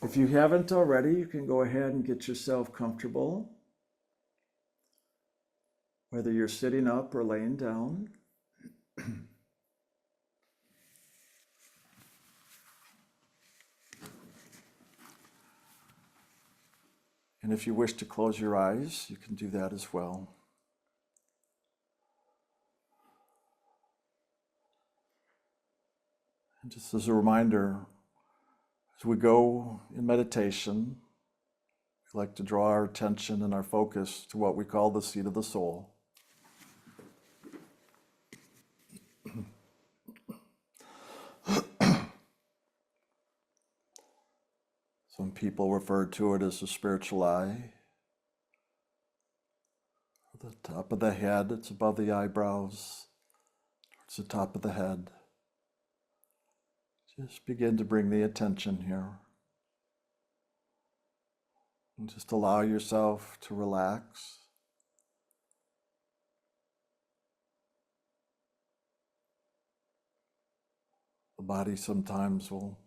If you haven't already, you can go ahead and get yourself comfortable, whether you're sitting up or laying down. And if you wish to close your eyes, you can do that as well. And just as a reminder, as we go in meditation, we like to draw our attention and our focus to what we call the seat of the soul. Some people refer to it as the spiritual eye. The top of the head, it's above the eyebrows, towards the top of the head. Just begin to bring the attention here. And just allow yourself to relax. The body sometimes will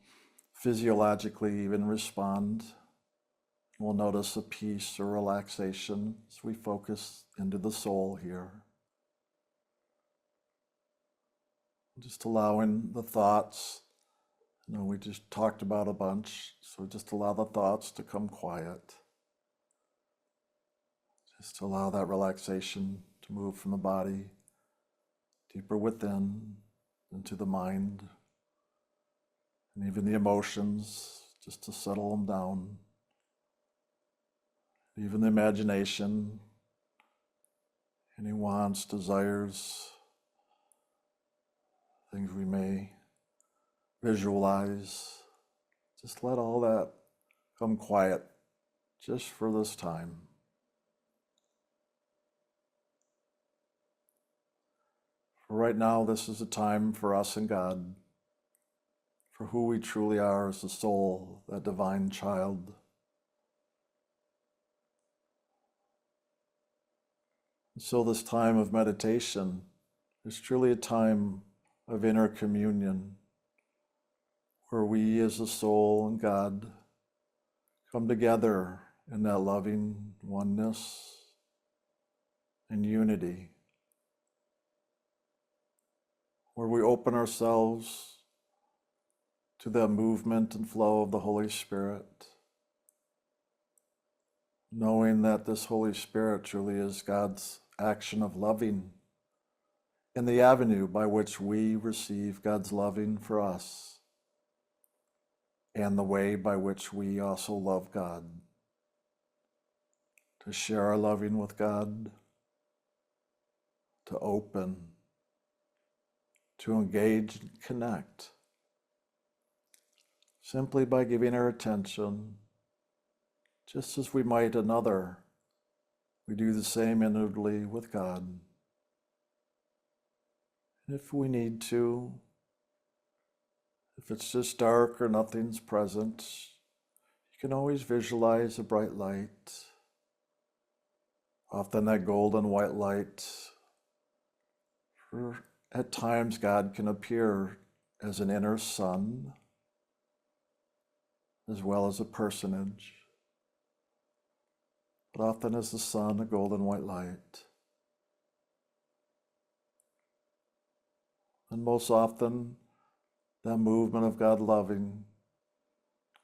physiologically even respond. We'll notice a peace or relaxation as we focus into the soul here. Just allowing the thoughts, we just talked about a bunch, so just allow the thoughts to come quiet. Just allow that relaxation to move from the body deeper within into the mind, and even the emotions, just to settle them down. Even the imagination, any wants, desires, things we may visualize, just let all that come quiet just for this time. For right now, this is a time for us and God, for who we truly are as the soul, that divine child. And so this time of meditation is truly a time of inner communion, where we as a soul and God come together in that loving oneness and unity, where we open ourselves to the movement and flow of the Holy Spirit, knowing that this Holy Spirit truly is God's action of loving and the avenue by which we receive God's loving for us, and the way by which we also love God, to share our loving with God, to open, to engage and connect, simply by giving our attention, just as we might another. We do the same inwardly with God. If we need to, if it's just dark or nothing's present, you can always visualize a bright light. Often that golden white light. At times God can appear as an inner sun, as well as a personage, but often as the sun, a golden white light. And most often, that movement of God loving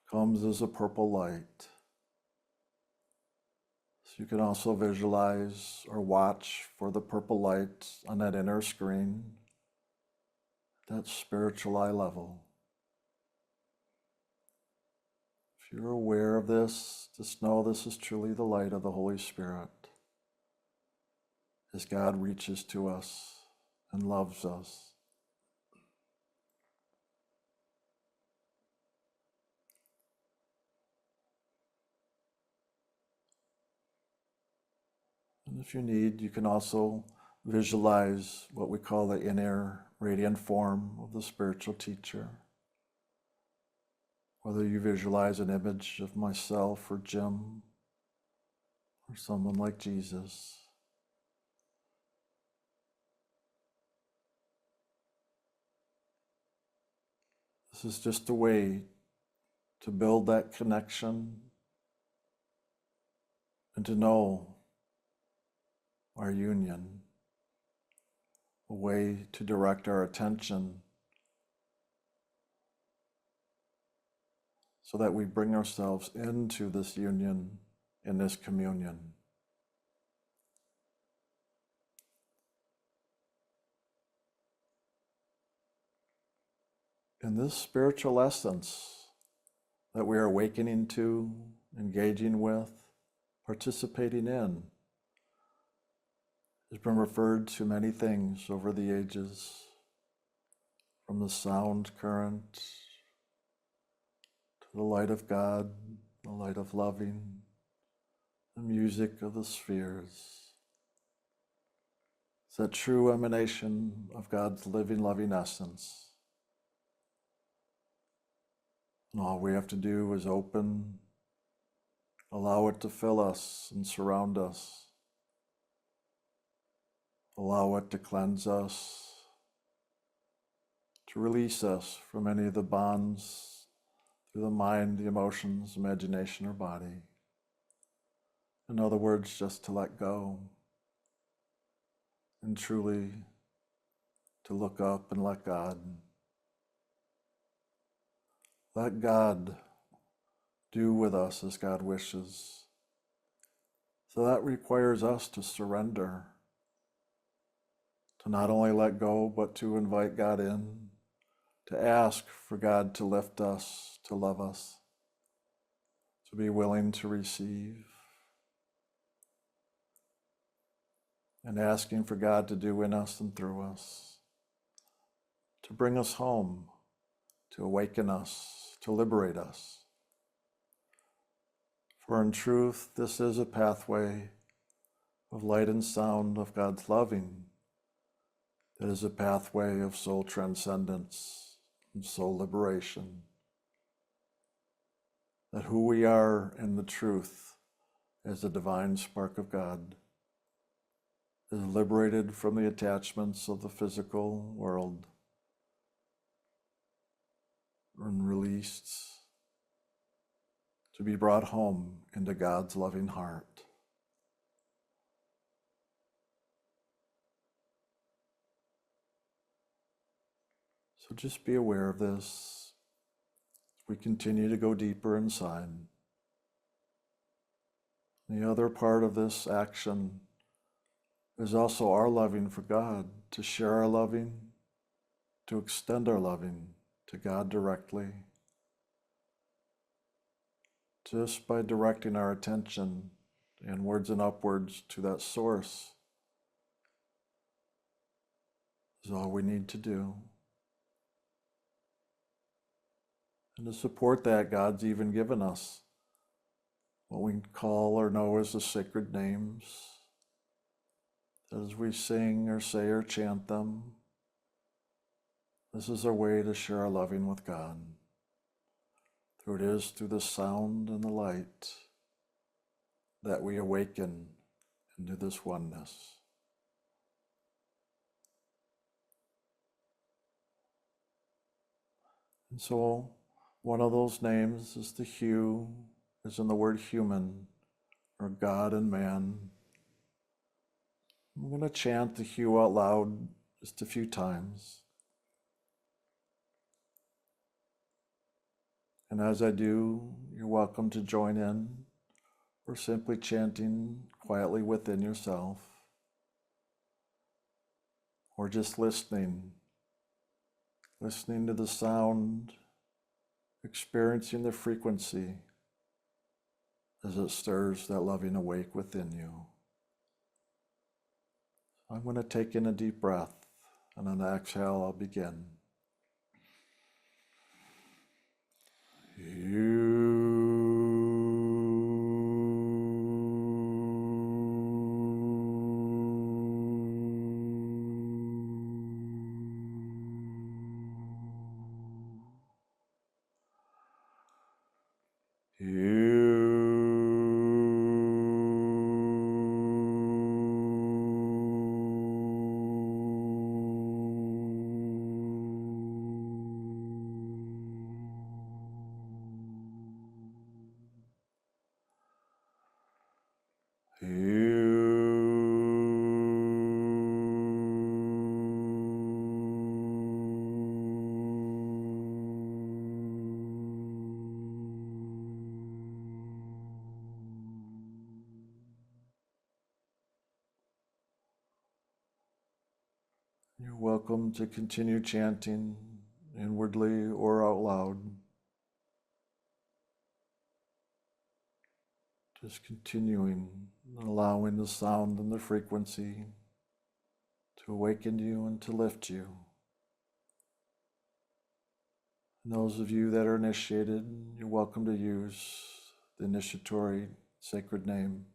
comes as a purple light. So you can also visualize or watch for the purple light on that inner screen, that spiritual eye level. If you're aware of this, just know this is truly the light of the Holy Spirit, as God reaches to us and loves us. And if you need, you can also visualize what we call the inner radiant form of the spiritual teacher. Whether you visualize an image of myself or Jim or someone like Jesus. This is just a way to build that connection and to know our union, a way to direct our attention so that we bring ourselves into this union, in this communion. In this spiritual essence that we are awakening to, engaging with, participating in, has been referred to many things over the ages, from the sound current to the light of God, the light of loving, the music of the spheres. It's that true emanation of God's living, loving essence. And all we have to do is open, allow it to fill us and surround us. Allow it to cleanse us, to release us from any of the bonds through the mind, the emotions, imagination, or body. In other words, just to let go and truly to look up and let God. Let God do with us as God wishes. So that requires us to surrender, to not only let go, but to invite God in, to ask for God to lift us, to love us, to be willing to receive, and asking for God to do in us and through us, to bring us home, to awaken us, to liberate us. For in truth, this is a pathway of light and sound of God's loving. It is a pathway of soul transcendence and soul liberation. That who we are in the truth as the divine spark of God is liberated from the attachments of the physical world and released to be brought home into God's loving heart. So just be aware of this as we continue to go deeper inside. The other part of this action is also our loving for God, to share our loving, to extend our loving to God directly, just by directing our attention inwards and upwards to that source is all we need to do. And to support that, God's even given us what we call or know as the sacred names. As we sing or say or chant them, this is our way to share our loving with God. Through it is through the sound and the light that we awaken into this oneness. And so one of those names is the hue, is in the word human, or God and man. I'm going to chant the hue out loud just a few times. And as I do, you're welcome to join in, or simply chanting quietly within yourself, or just listening to the sound, experiencing the frequency as it stirs that loving awake within you. I'm going to take in a deep breath, and on the exhale, I'll begin. welcome to continue chanting inwardly or out loud. Just continuing, allowing the sound and the frequency to awaken you and to lift you. And those of you that are initiated, you're welcome to use the initiatory sacred name.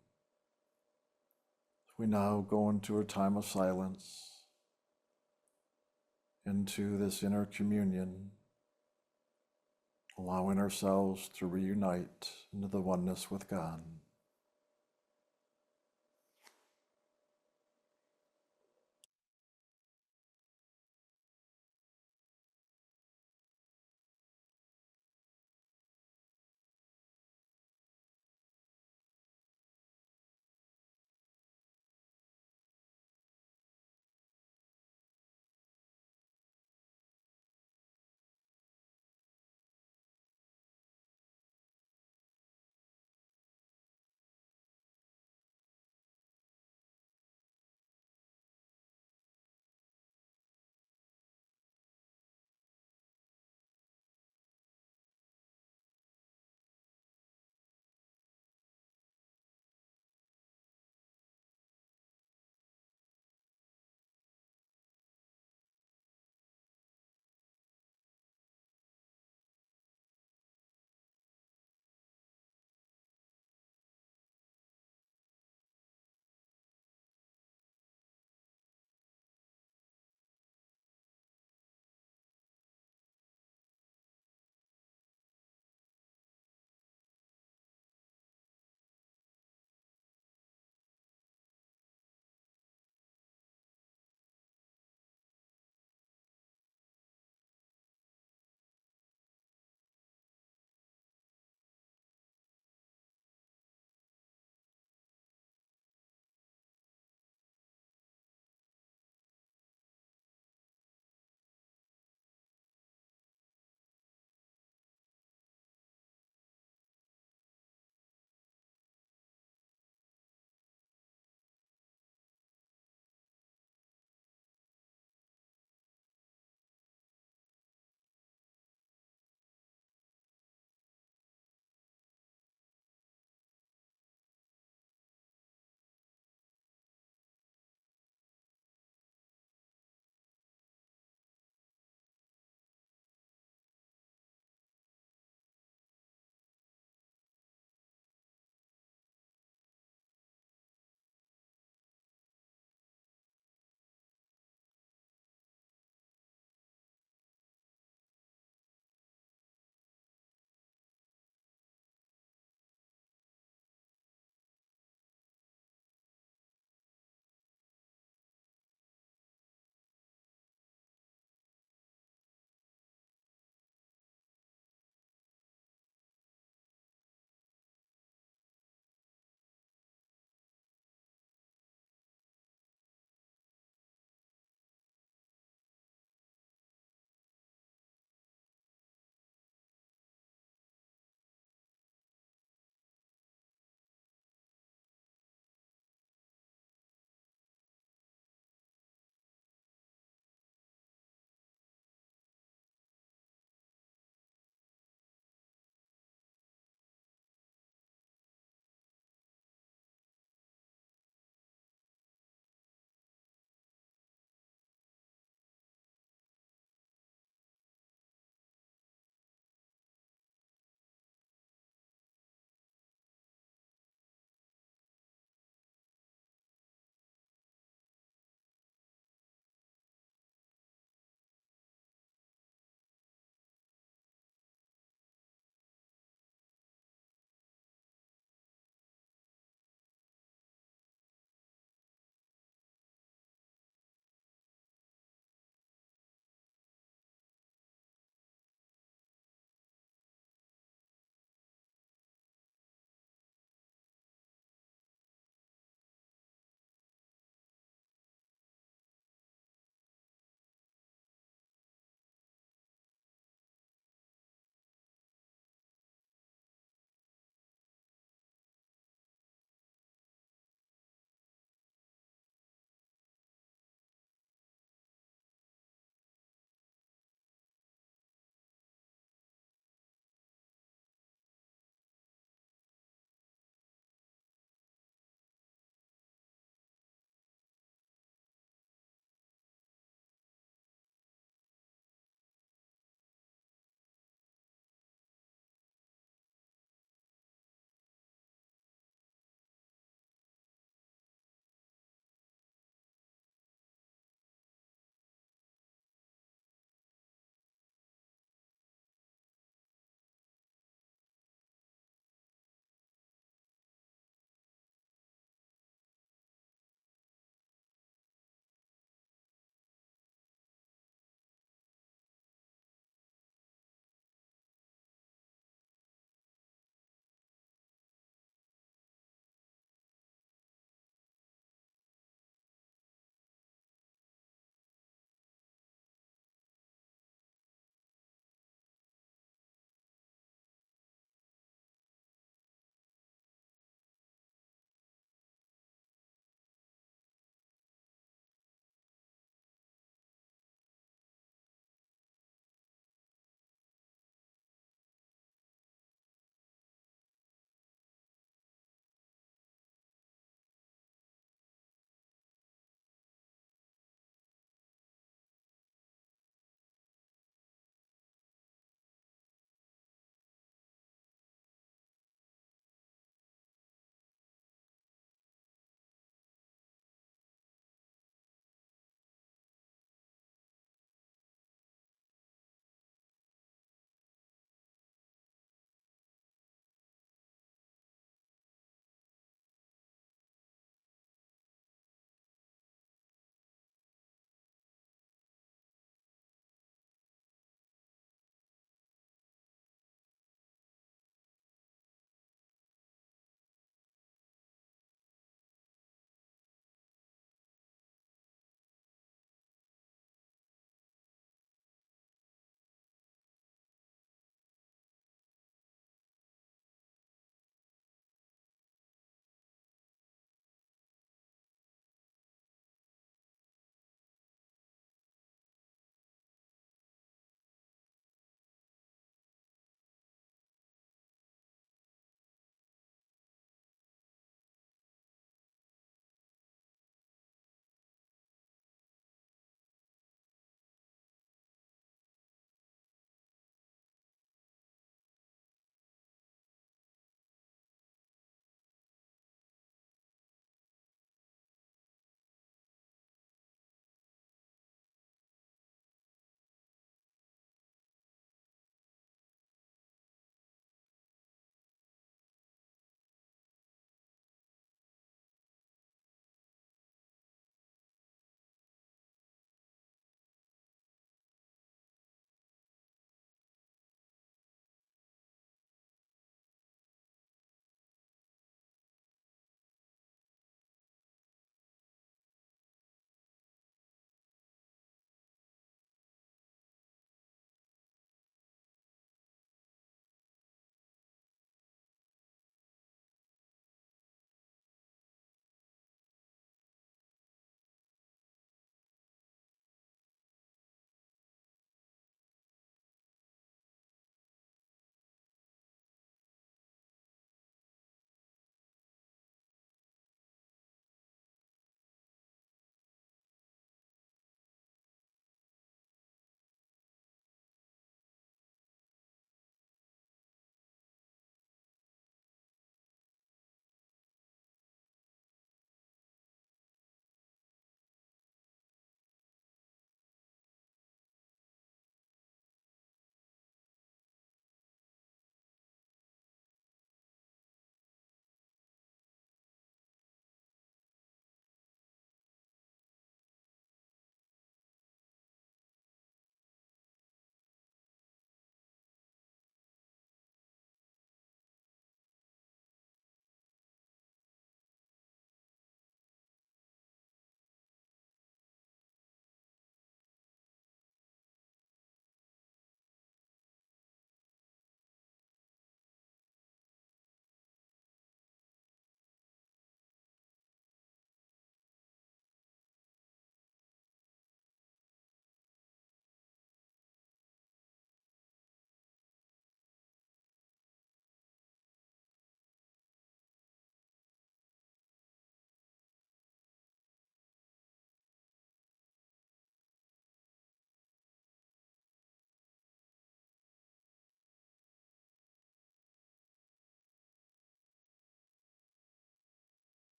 We now go into a time of silence, into this inner communion, allowing ourselves to reunite into the oneness with God.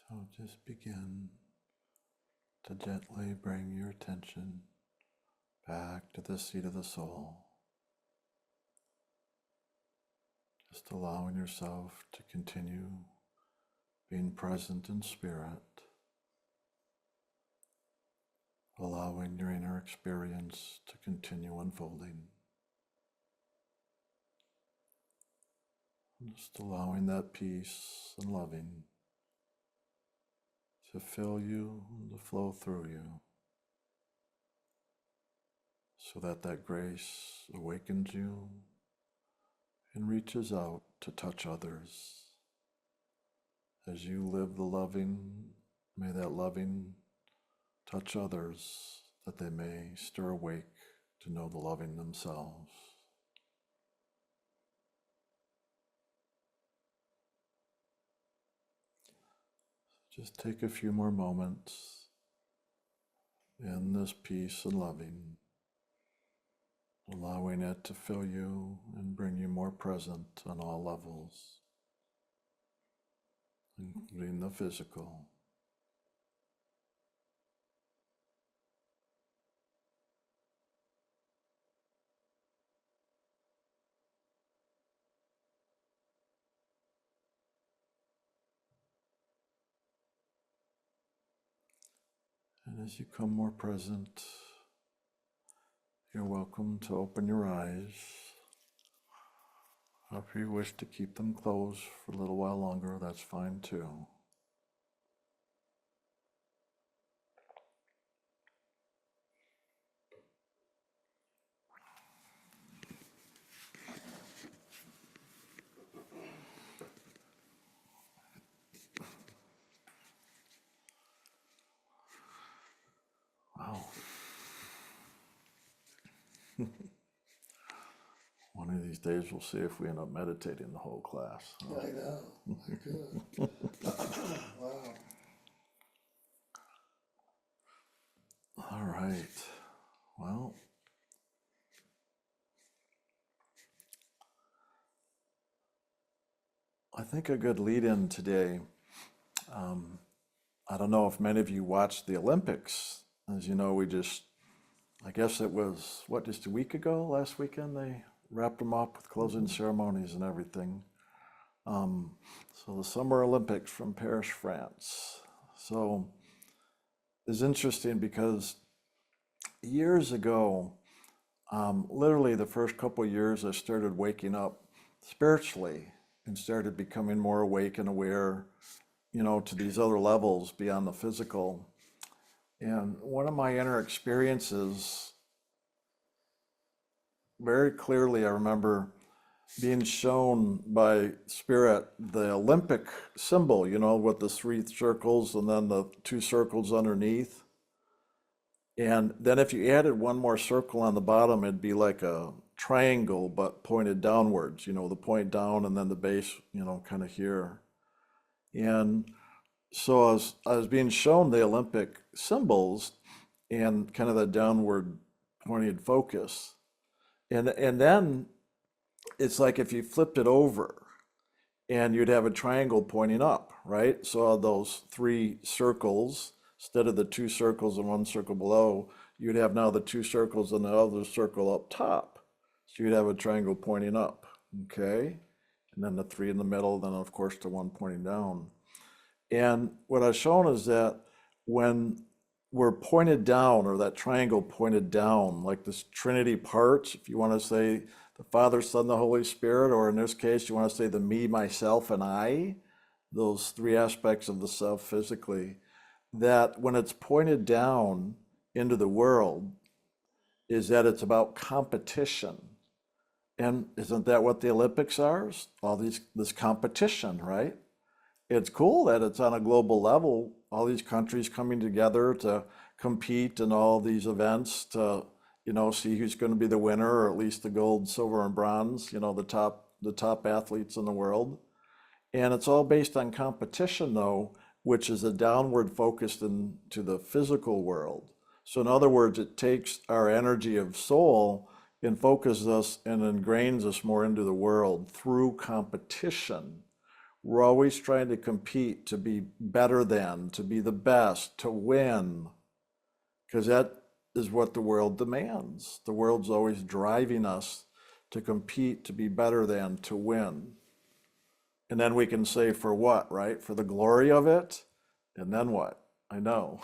So just begin to gently bring your attention back to the seat of the soul. Just allowing yourself to continue being present in spirit, allowing your inner experience to continue unfolding. Just allowing that peace and loving to fill you and to flow through you, so that that grace awakens you and reaches out to touch others. As you live the loving, may that loving touch others, that they may stir awake to know the loving themselves. Just take a few more moments in this peace and loving, allowing it to fill you and bring you more present on all levels, including the physical. And as you come more present, you're welcome to open your eyes. Or if you wish to keep them closed for a little while longer, that's fine too. Wow. One of these days we'll see if we end up meditating the whole class. Huh? I know. I could. Wow. All right. Well, I think a good lead-in today, I don't know if many of you watched the Olympics. As you know, I guess it was, just a week ago, last weekend, they wrapped them up with closing ceremonies and everything. So the Summer Olympics from Paris, France. So it's interesting because years ago, literally the first couple of years, I started waking up spiritually and started becoming more awake and aware, to these other levels beyond the physical. And one of my inner experiences, very clearly, I remember being shown by Spirit the Olympic symbol, with the 3 circles and then the 2 circles underneath. And then if you added one more circle on the bottom, it'd be like a triangle, but pointed downwards, the point down and then the base, kind of here. And so I was being shown the Olympic symbols and kind of the downward pointed focus. And then it's like if you flipped it over and you'd have a triangle pointing up, right? So those 3 circles, instead of the 2 circles and 1 circle below, you'd have now the 2 circles and the other circle up top. So you'd have a triangle pointing up, okay? And then the 3 in the middle, then of course the 1 pointing down. And what I've shown is that when we're pointed down, or that triangle pointed down, like this Trinity parts, if you want to say the Father, Son, the Holy Spirit, or in this case, you want to say the me, myself, and I, those 3 aspects of the self physically, that when it's pointed down into the world, is that it's about competition. And isn't that what the Olympics are? All this competition, right? It's cool that it's on a global level, all these countries coming together to compete in all these events to, see who's going to be the winner, or at least the gold, silver, and bronze, the top athletes in the world. And it's all based on competition, though, which is a downward focus into the physical world. So in other words, it takes our energy of soul and focuses us and ingrains us more into the world through competition, We're always trying to compete, to be better than, to be the best, to win, because that is what the world demands. The world's always driving us to compete, to be better than, to win. And then we can say, for what, right? For the glory of it? And then what? I know.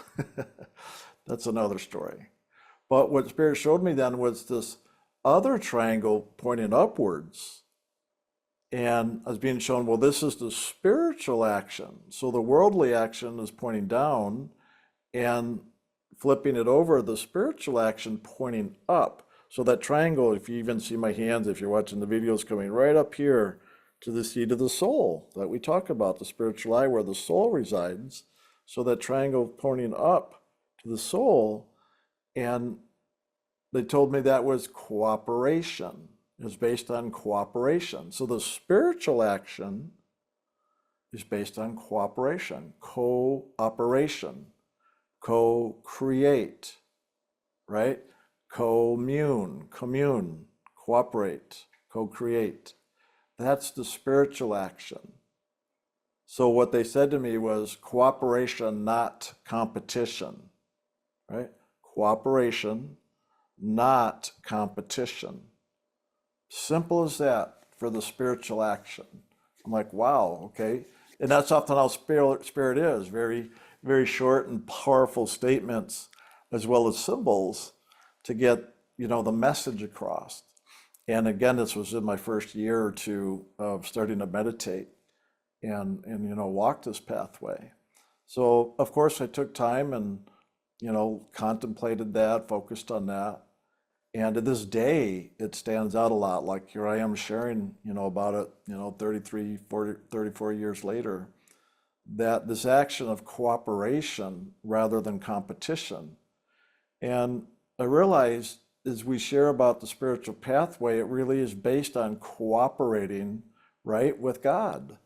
That's another story. But what Spirit showed me then was this other triangle pointing upwards. And I was being shown, well, this is the spiritual action. So the worldly action is pointing down, and flipping it over, the spiritual action pointing up. So that triangle, if you even see my hands, if you're watching the videos, coming right up here to the seat of the soul that we talk about, the spiritual eye where the soul resides. So that triangle pointing up to the soul. And they told me that was cooperation. It was based on cooperation. So the spiritual action is based on cooperation, cooperation, co-create, right? Commune, cooperate, co-create. That's the spiritual action. So what they said to me was cooperation, not competition, right? Cooperation, not competition. Simple as that for the spiritual action. I'm like, wow, okay. And that's often how spirit is, very, very short and powerful statements, as well as symbols to get, the message across. And again, this was in my first year or two of starting to meditate and walk this pathway. So of course I took time and, contemplated that, focused on that. And to this day, it stands out a lot. Like here I am sharing, about it, 33, 40, 34 years later, that this action of cooperation rather than competition. And I realized as we share about the spiritual pathway, it really is based on cooperating, right, with God,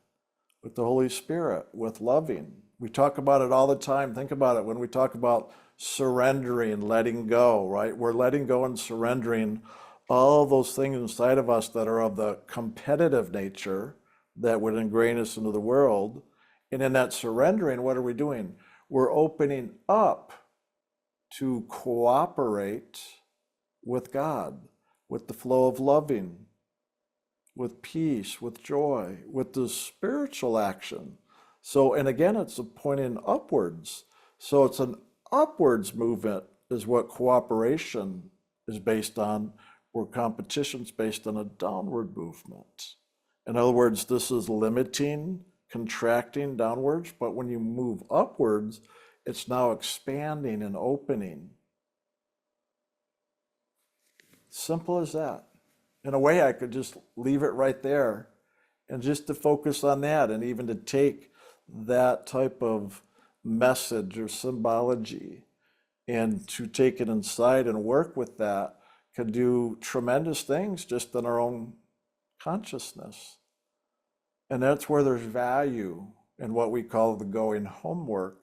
with the Holy Spirit, with loving. We talk about it all the time. Think about it when we talk about surrendering, letting go, right? We're letting go and surrendering all those things inside of us that are of the competitive nature that would ingrain us into the world. And in that surrendering, what are we doing? We're opening up to cooperate with God, with the flow of loving, with peace, with joy, with the spiritual action. So, and again, it's a pointing upwards. So it's an upwards movement is what cooperation is based on, where competition is based on a downward movement. In other words, this is limiting, contracting downwards, but when you move upwards, it's now expanding and opening. Simple as that. In a way, I could just leave it right there and just to focus on that, and even to take that type of message or symbology and to take it inside and work with that can do tremendous things just in our own consciousness. And that's where there's value in what we call the going home work,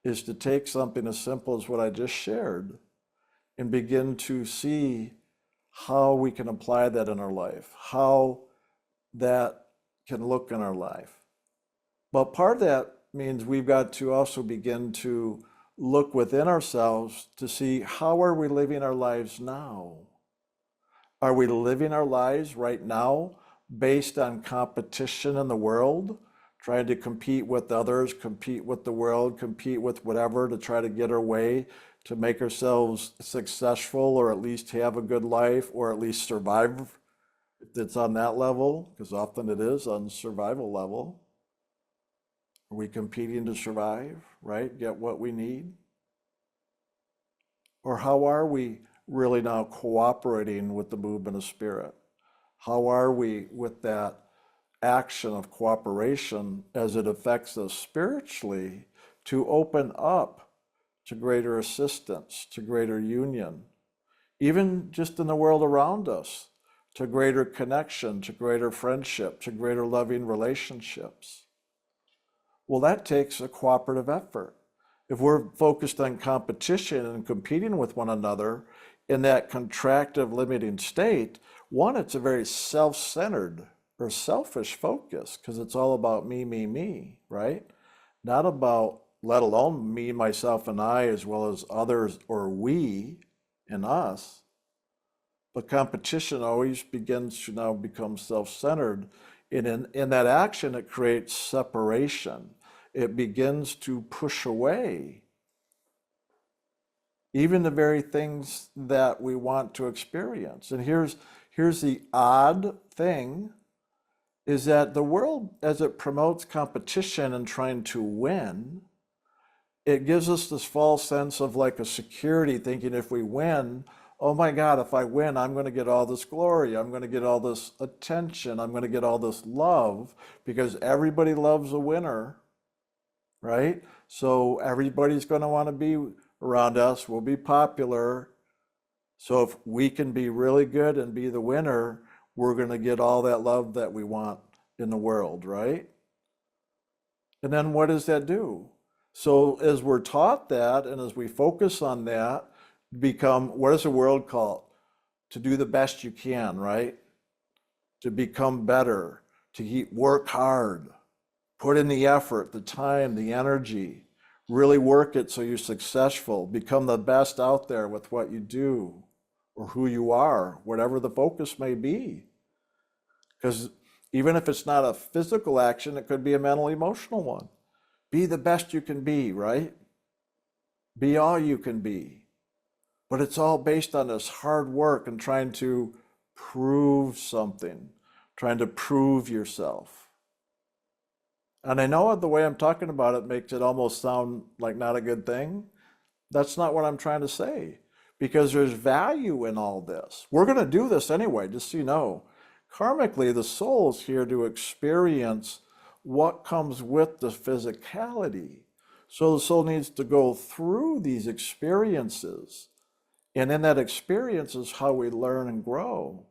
is to take something as simple as what I just shared and begin to see how we can apply that in our life, how that can look in our life. But part of that means we've got to also begin to look within ourselves to see, how are we living our lives now? Are we living our lives right now based on competition in the world, trying to compete with others, compete with the world, compete with whatever to try to get our way, to make ourselves successful, or at least have a good life, or at least survive if it's on that level, because often it is on survival level. Are we competing to survive, right? Get what we need? Or how are we really now cooperating with the movement of spirit? How are we with that action of cooperation as it affects us spiritually to open up to greater assistance, to greater union, even just in the world around us, to greater connection, to greater friendship, to greater loving relationships? Well, that takes a cooperative effort. If we're focused on competition and competing with one another in that contractive, limiting state, one, it's a very self-centered or selfish focus, because it's all about me, right? Not about, let alone me, myself, and I, as well as others or we and us. But competition always begins to now become self-centered. And in that action, it creates separation. It begins to push away even the very things that we want to experience. And here's the odd thing, is that the world, as it promotes competition and trying to win, it gives us this false sense of like a security, thinking if we win, oh my God, if I win, I'm going to get all this glory. I'm going to get all this attention. I'm going to get all this love, because everybody loves a winner, right? So everybody's going to want to be around us. We'll be popular. So if we can be really good and be the winner, we're going to get all that love that we want in the world, right? And then what does that do? So as we're taught that, and as we focus on that, become, what does the world call it? To do the best you can, right? To become better, to work hard, put in the effort, the time, the energy, really work it so you're successful, become the best out there with what you do or who you are, whatever the focus may be. Because even if it's not a physical action, it could be a mental, emotional one. Be the best you can be, right? Be all you can be. But it's all based on this hard work and trying to prove something, trying to prove yourself. And I know the way I'm talking about it makes it almost sound like not a good thing. That's not what I'm trying to say, because there's value in all this. We're going to do this anyway, just so you know. Karmically, the soul is here to experience what comes with the physicality. So the soul needs to go through these experiences. And in that experience is how we learn and grow.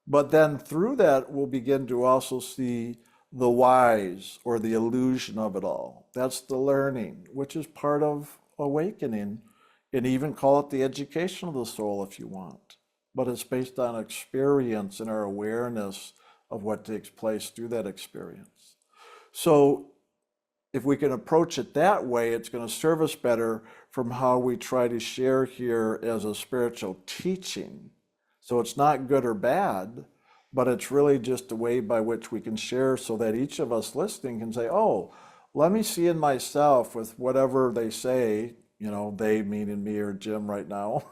But then through that, we'll begin to also see the whys, or the illusion of it all. That's the learning, which is part of awakening, and even call it the education of the soul if you want. But it's based on experience and our awareness of what takes place through that experience. So if we can approach it that way, it's going to serve us better from how we try to share here as a spiritual teaching. So it's not good or bad, but it's really just a way by which we can share, so that each of us listening can say, oh, let me see in myself with whatever they say, they meaning me or Jim right now,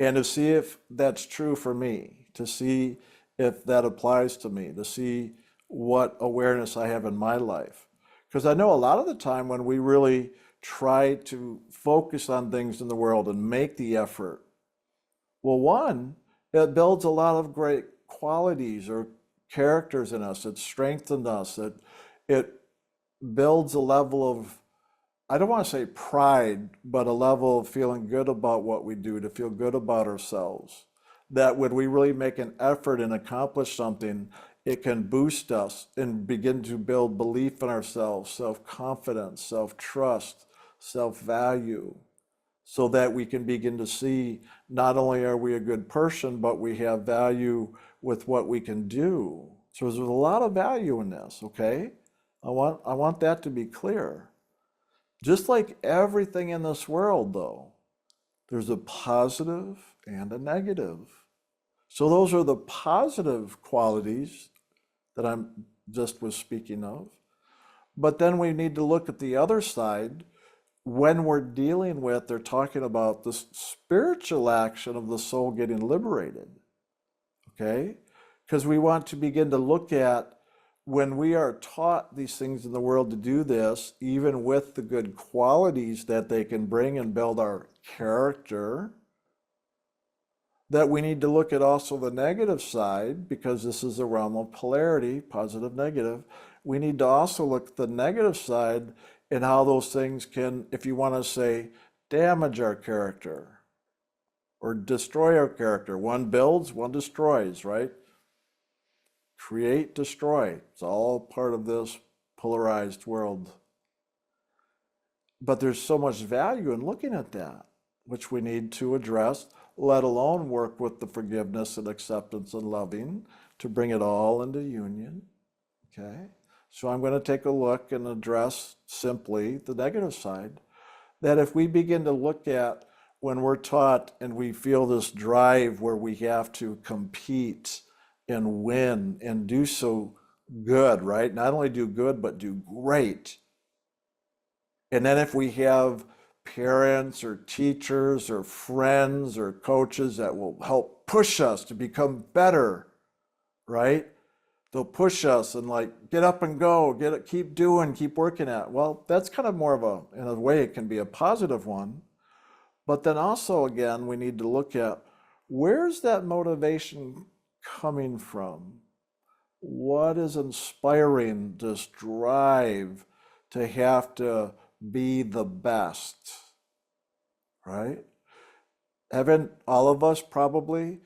and to see if that's true for me, to see if that applies to me, to see what awareness I have in my life. Because I know a lot of the time when we really try to focus on things in the world and make the effort, well, one, it builds a lot of great qualities or characters in us. It strengthens us. It builds a level of, I don't want to say pride, but a level of feeling good about what we do, to feel good about ourselves. That when we really make an effort and accomplish something, it can boost us and begin to build belief in ourselves, self-confidence, self-trust, self-value, so that we can begin to see not only are we a good person, but we have value with what we can do. So there's a lot of value in this, okay? I want that to be clear. Just like everything in this world, though, there's a positive and a negative. So those are the positive qualities that I'm just was speaking of. But then we need to look at the other side. When we're dealing with, they're talking about the spiritual action of the soul getting liberated, okay? Because we want to begin to look at, when we are taught these things in the world to do this, even with the good qualities that they can bring and build our character, that we need to look at also the negative side, because this is a realm of polarity, positive, negative. We need to also look at the negative side and how those things can, if you want to say, damage our character or destroy our character. One builds, one destroys, right? Create, destroy. It's all part of this polarized world. But there's so much value in looking at that, which we need to address, let alone work with the forgiveness and acceptance and loving to bring it all into union. Okay? So I'm going to take a look and address simply the negative side. That if we begin to look at when we're taught and we feel this drive where we have to compete and win and do so good, right? Not only do good, but do great. And then if we have parents or teachers or friends or coaches that will help push us to become better, right? They'll push us and like, get up and go, get it, keep doing, keep working at it. Well, that's kind of more of a, in a way, it can be a positive one. But then also, again, we need to look at where's that motivation coming from? What is inspiring this drive to have to be the best, right? Haven't all of us probably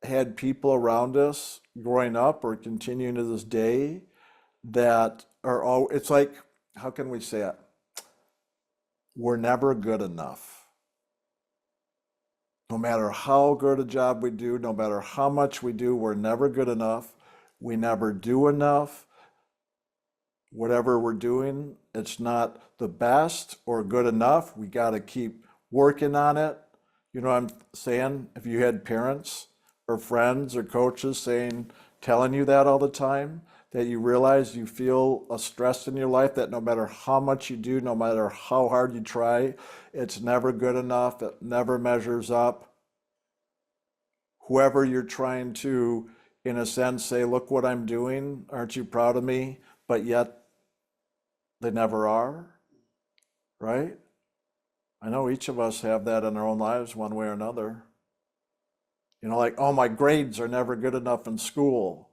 had people around us growing up or continuing to this day that are all, it's like, how can we say it? We're never good enough. No matter how good a job we do, no matter how much we do, we're never good enough. We never do enough. Whatever we're doing, it's not the best or good enough. We got to keep working on it. You know what I'm saying? If you had parents or friends or coaches telling you that all the time, that you realize you feel a stress in your life that no matter how much you do, no matter how hard you try, it's never good enough. It never measures up. Whoever you're trying to, in a sense, say, look what I'm doing, aren't you proud of me? But yet they never are, right? I know each of us have that in our own lives one way or another. You know, like, oh, my grades are never good enough in school.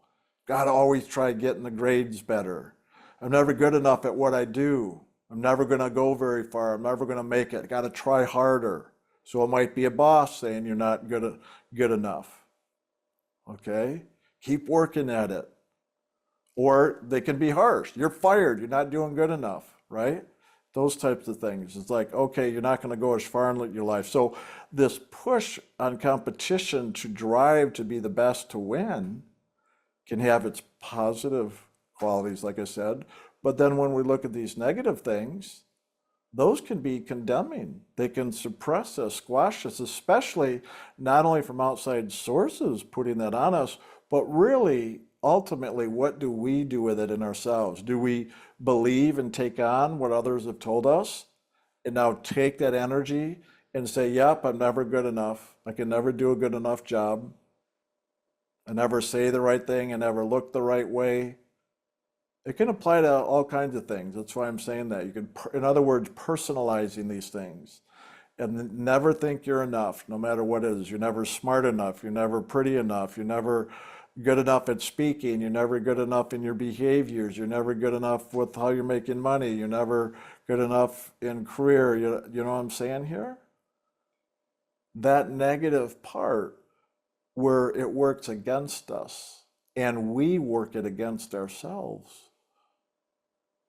Gotta always try getting the grades better. I'm never good enough at what I do. I'm never gonna go very far. I'm never gonna make it. Gotta try harder. So it might be a boss saying you're not good enough. Okay? Keep working at it. Or they can be harsh. You're fired. You're not doing good enough, right? Those types of things. It's like, okay, you're not going to go as far in your life. So this push on competition to drive to be the best to win can have its positive qualities, like I said. But then when we look at these negative things, those can be condemning. They can suppress us, squash us, especially not only from outside sources putting that on us, but really, ultimately, what do we do with it in ourselves? Do we believe and take on what others have told us and now take that energy and say, yep, I'm never good enough. I can never do a good enough job. I never say the right thing. I never look the right way. It can apply to all kinds of things. That's why I'm saying that. You can, in other words, personalizing these things and never think you're enough, no matter what it is. You're never smart enough. You're never pretty enough. You're never good enough at speaking. You're never good enough in your behaviors. You're never good enough with how you're making money. You're never good enough in career. You know what I'm saying here? That negative part where it works against us and we work it against ourselves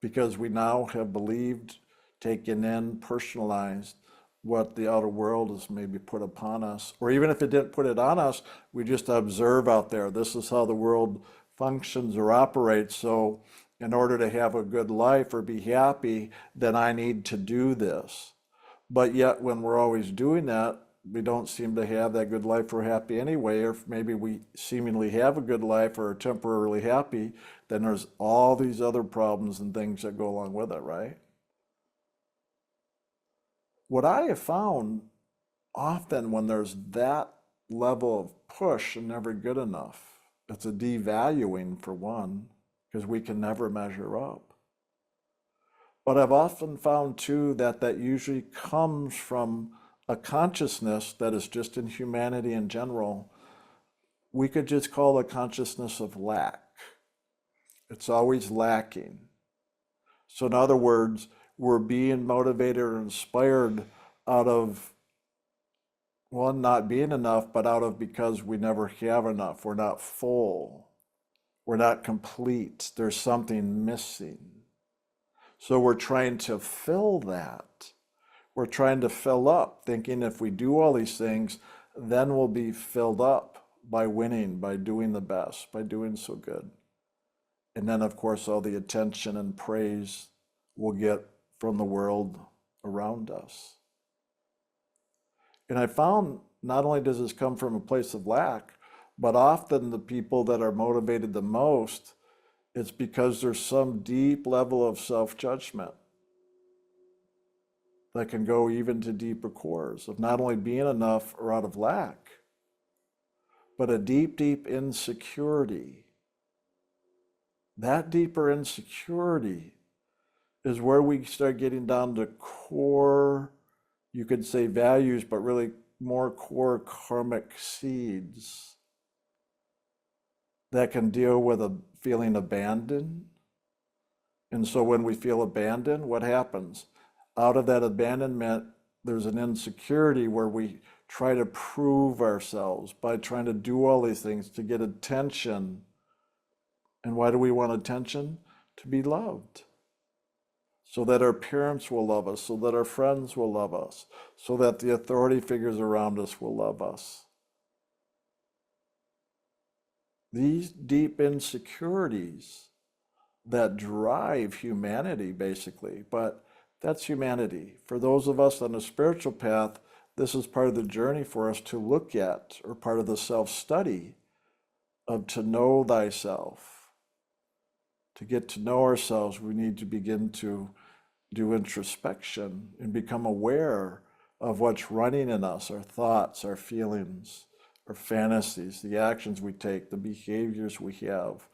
because we now have believed, taken in, personalized what the outer world has maybe put upon us. Or even if it didn't put it on us, we just observe out there. This is how the world functions or operates. So in order to have a good life or be happy, then I need to do this. But yet when we're always doing that, we don't seem to have that good life or happy anyway, or maybe we seemingly have a good life or are temporarily happy, then there's all these other problems and things that go along with it, right? What I have found often when there's that level of push and never good enough, it's a devaluing for one, because we can never measure up. But I've often found too that that usually comes from a consciousness that is just in humanity in general. We could just call the consciousness of lack. It's always lacking. So in other words, we're being motivated or inspired out of, well, not being enough, but out of because we never have enough. We're not full. We're not complete. There's something missing. So we're trying to fill that. We're trying to fill up, thinking if we do all these things, then we'll be filled up. by winning, by doing the best, by doing so good. And then, of course, all the attention and praise we'll get from the world around us. And I found not only does this come from a place of lack, but often the people that are motivated the most, it's because there's some deep level of self-judgment that can go even to deeper cores of not only being enough or out of lack, but a deep, deep insecurity. That deeper insecurity is where we start getting down to core, you could say values, but really more core karmic seeds that can deal with a feeling abandoned. And so when we feel abandoned, what happens? Out of that abandonment, there's an insecurity where we try to prove ourselves by trying to do all these things to get attention. And why do we want attention? To be loved. So that our parents will love us, so that our friends will love us, so that the authority figures around us will love us. These deep insecurities that drive humanity, basically, but that's humanity. For those of us on the spiritual path, this is part of the journey for us to look at, or part of the self-study of to know thyself. To get to know ourselves, we need to begin to do introspection and become aware of what's running in us, our thoughts, our feelings, our fantasies, the actions we take, the behaviors we have,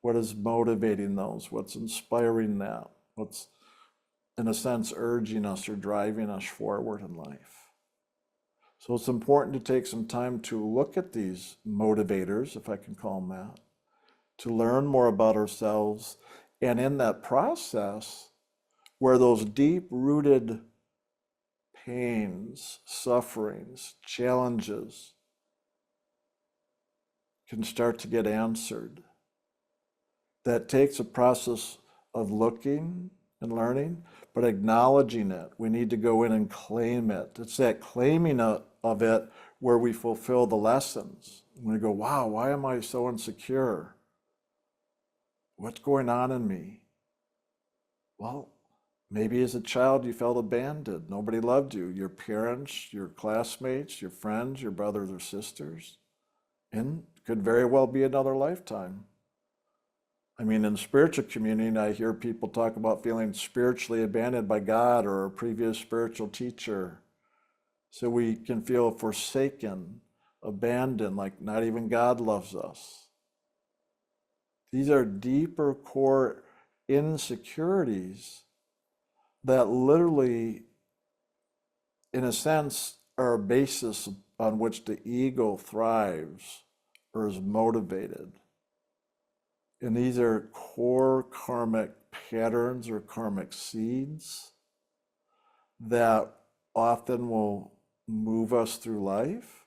what is motivating those, what's inspiring that, what's, in a sense, urging us or driving us forward in life. So it's important to take some time to look at these motivators, if I can call them that, to learn more about ourselves, and in that process, where those deep-rooted pains, sufferings, challenges can start to get answered. That takes a process of looking and learning, but acknowledging it. We need to go in and claim it. It's that claiming of it where we fulfill the lessons. We go, wow, why am I so insecure? What's going on in me? Well, maybe as a child you felt abandoned. Nobody loved you. Your parents, your classmates, your friends, your brothers or sisters. And could very well be another lifetime. I mean, in the spiritual community, I hear people talk about feeling spiritually abandoned by God or a previous spiritual teacher. So we can feel forsaken, abandoned, like not even God loves us. These are deeper core insecurities that literally, in a sense, are a basis on which the ego thrives or is motivated. And these are core karmic patterns or karmic seeds that often will move us through life.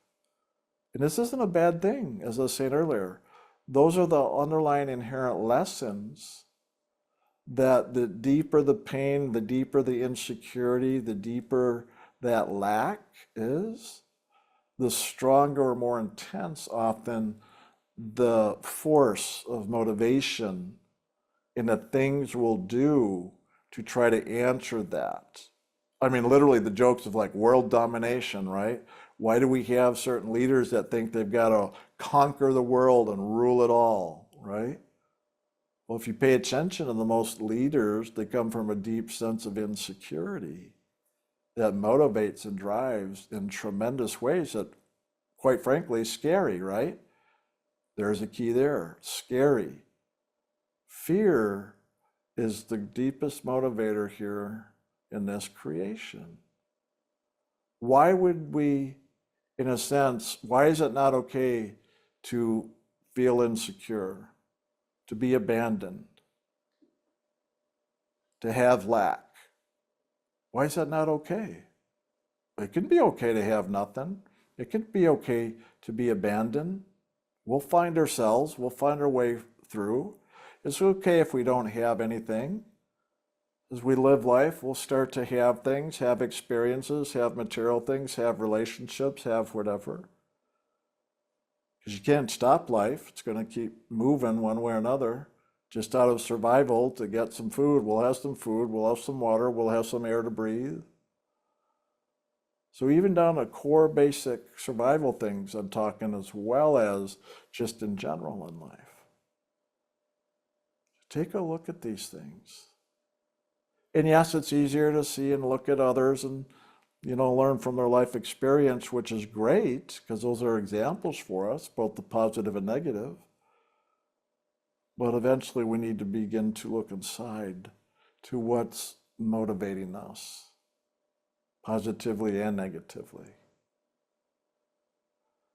And this isn't a bad thing, as I was saying earlier. Those are the underlying inherent lessons that the deeper the pain, the deeper the insecurity, the deeper that lack is, the stronger or more intense often the force of motivation in the things we'll do to try to answer that. I mean, literally the jokes of like world domination, right? Why do we have certain leaders that think they've got to conquer the world and rule it all, right? Well, if you pay attention to the most leaders, they come from a deep sense of insecurity that motivates and drives in tremendous ways that, quite frankly, is scary, right? There's a key there, scary. Fear is the deepest motivator here in this creation. Why would we, in a sense, why is it not okay to feel insecure, to be abandoned, to have lack? Why is that not okay? It can be okay to have nothing. It can be okay to be abandoned. We'll find ourselves, we'll find our way through. It's okay if we don't have anything. As we live life, we'll start to have things, have experiences, have material things, have relationships, have whatever. Because you can't stop life. It's going to keep moving one way or another. Just out of survival to get some food. We'll have some food, we'll have some water, we'll have some air to breathe. So even down to core basic survival things I'm talking, as well as just in general in life. Take a look at these things. And yes, it's easier to see and look at others and learn from their life experience, which is great because those are examples for us, both the positive and negative. But eventually we need to begin to look inside to what's motivating us, positively and negatively.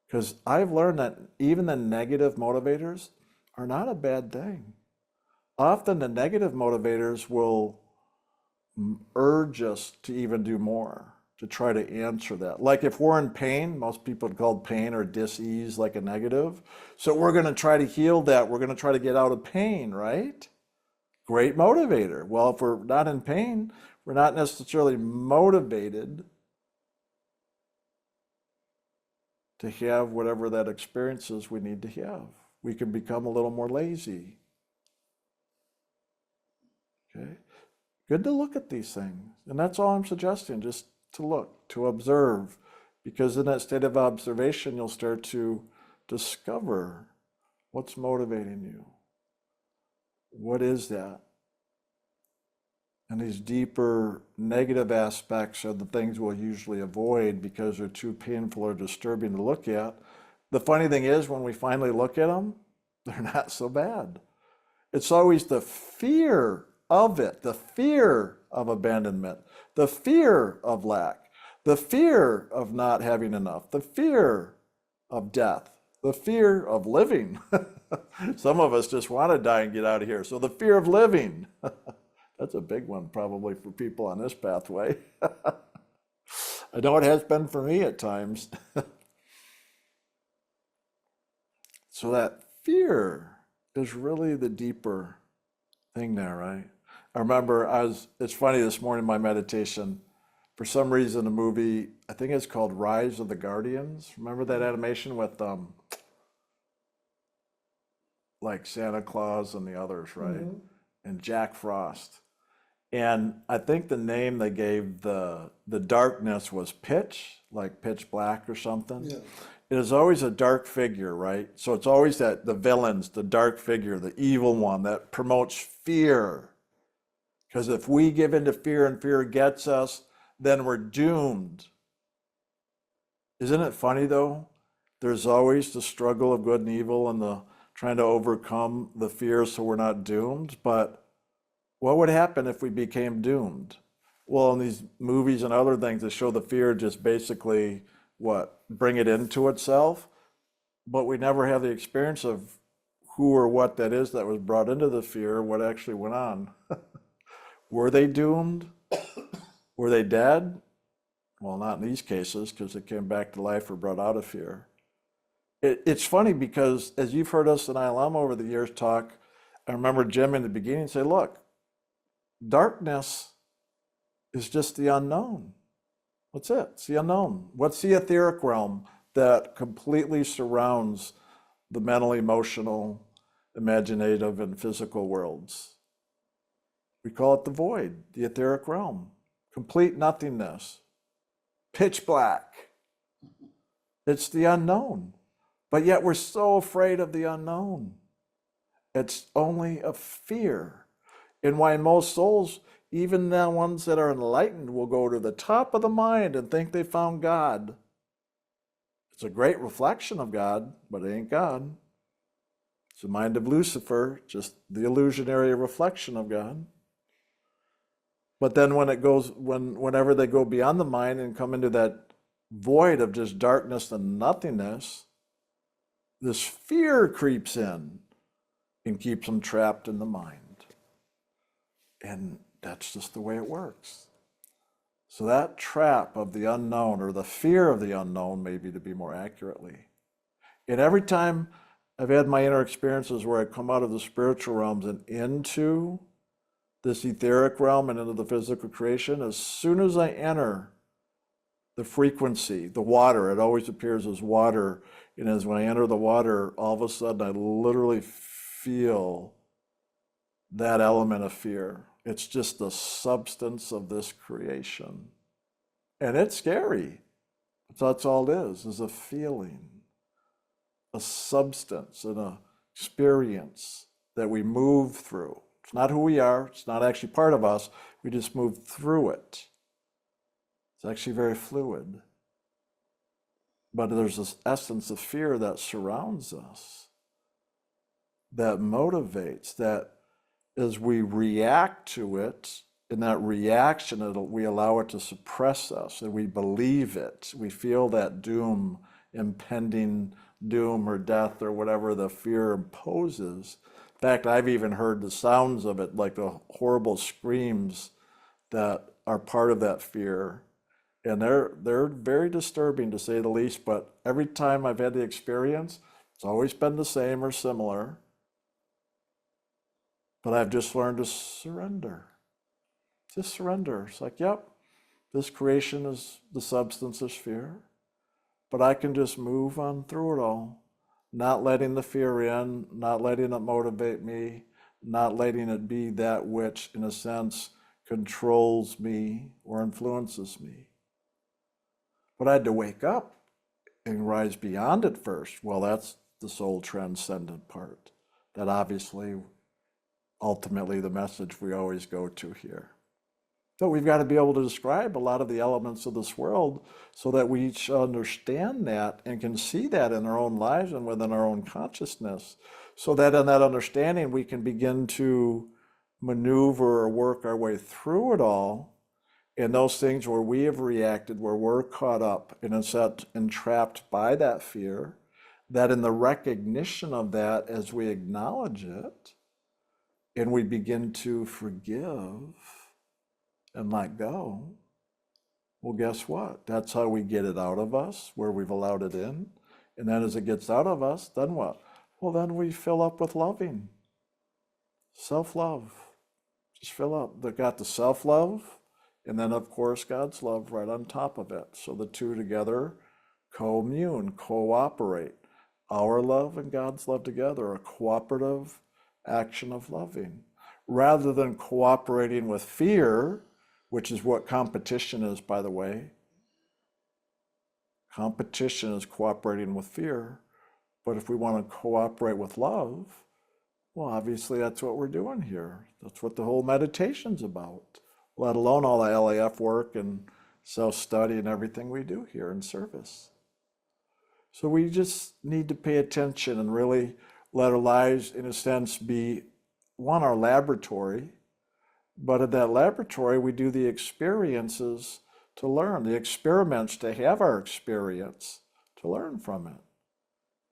Because I've learned that even the negative motivators are not a bad thing. Often the negative motivators will urge us to even do more, to try to answer that. Like if we're in pain, most people would call pain or dis-ease like a negative. So we're going to try to heal that. We're going to try to get out of pain, right? Great motivator. Well, if we're not in pain, we're not necessarily motivated to have whatever that experience is we need to have. We can become a little more lazy. Okay? Good to look at these things. And that's all I'm suggesting, just to look, to observe. Because in that state of observation, you'll start to discover what's motivating you. What is that? And these deeper negative aspects are the things we'll usually avoid because they're too painful or disturbing to look at. The funny thing is, when we finally look at them, they're not so bad. It's always the fear of it, the fear of abandonment, the fear of lack, the fear of not having enough, the fear of death, the fear of living. Some of us just want to die and get out of here. So the fear of living. That's a big one probably for people on this pathway. I know it has been for me at times. So that fear is really the deeper thing there, right? I remember it's funny, this morning in my meditation, for some reason a movie, I think it's called Rise of the Guardians. Remember that animation with like Santa Claus and the others, right? Mm-hmm. And Jack Frost. And I think the name they gave the darkness was pitch, like pitch black or something. Yeah. It is always a dark figure, right? So it's always the villains, the dark figure, the evil one that promotes fear. Because if we give into fear and fear gets us, then we're doomed. Isn't it funny though? There's always the struggle of good and evil and the trying to overcome the fear so we're not doomed. But what would happen if we became doomed? Well, in these movies and other things that show the fear just basically bring it into itself, but we never have the experience of who or what that is that was brought into the fear, what actually went on. Were they doomed? Were they dead? Well, not in these cases, because they came back to life or brought out of fear. It's funny because as you've heard us in ILM over the years talk, I remember Jim in the beginning say, look, darkness is just the unknown. What's it? It's the unknown. What's the etheric realm that completely surrounds the mental, emotional, imaginative, and physical worlds? We call it the void, the etheric realm. Complete nothingness. Pitch black. It's the unknown. But yet we're so afraid of the unknown. It's only a fear. And why most souls, even the ones that are enlightened, will go to the top of the mind and think they found God. It's a great reflection of God, but it ain't God. It's the mind of Lucifer, just the illusionary reflection of God. But then whenever they go beyond the mind and come into that void of just darkness and nothingness, this fear creeps in and keeps them trapped in the mind. And that's just the way it works. So that trap of the unknown, or the fear of the unknown, maybe to be more accurately. And every time I've had my inner experiences where I come out of the spiritual realms and into this etheric realm and into the physical creation, as soon as I enter the frequency, the water, it always appears as water. And as when I enter the water, all of a sudden I literally feel that element of fear. It's just the substance of this creation. And it's scary. That's all it is a feeling, a substance, and an experience that we move through. It's not who we are. It's not actually part of us. We just move through it. It's actually very fluid. But there's this essence of fear that surrounds us, that motivates, that as we react to it, in that reaction, we allow it to suppress us, and we believe it. We feel that doom, impending doom or death or whatever the fear imposes. In fact, I've even heard the sounds of it, like the horrible screams that are part of that fear. And they're very disturbing, to say the least, but every time I've had the experience, it's always been the same or similar. But I've just learned to surrender. Just surrender. It's like, yep, this creation is the substance of fear, but I can just move on through it all, not letting the fear in, not letting it motivate me, not letting it be that which, in a sense, controls me or influences me. But I had to wake up and rise beyond it first. Well, that's the soul transcendent part. That obviously, ultimately, the message we always go to here. But we've got to be able to describe a lot of the elements of this world so that we each understand that and can see that in our own lives and within our own consciousness, so that in that understanding we can begin to maneuver or work our way through it all. And those things where we have reacted, where we're caught up and entrapped by that fear, that in the recognition of that, as we acknowledge it and we begin to forgive and let go, well, guess what? That's how we get it out of us, where we've allowed it in. And then as it gets out of us, then what? Well, then we fill up with loving, self-love. Just fill up. They've got the self-love, and then, of course, God's love right on top of it. So the two together commune, cooperate. Our love and God's love together, a cooperative action of loving. Rather than cooperating with fear, which is what competition is, by the way. Competition is cooperating with fear. But if we want to cooperate with love, well, obviously that's what we're doing here. That's what the whole meditation's about, let alone all the LAF work and self-study and everything we do here in service. So we just need to pay attention and really let our lives, in a sense, be, one, our laboratory, but in that laboratory, we do the experiences to learn, the experiments to have our experience, to learn from it.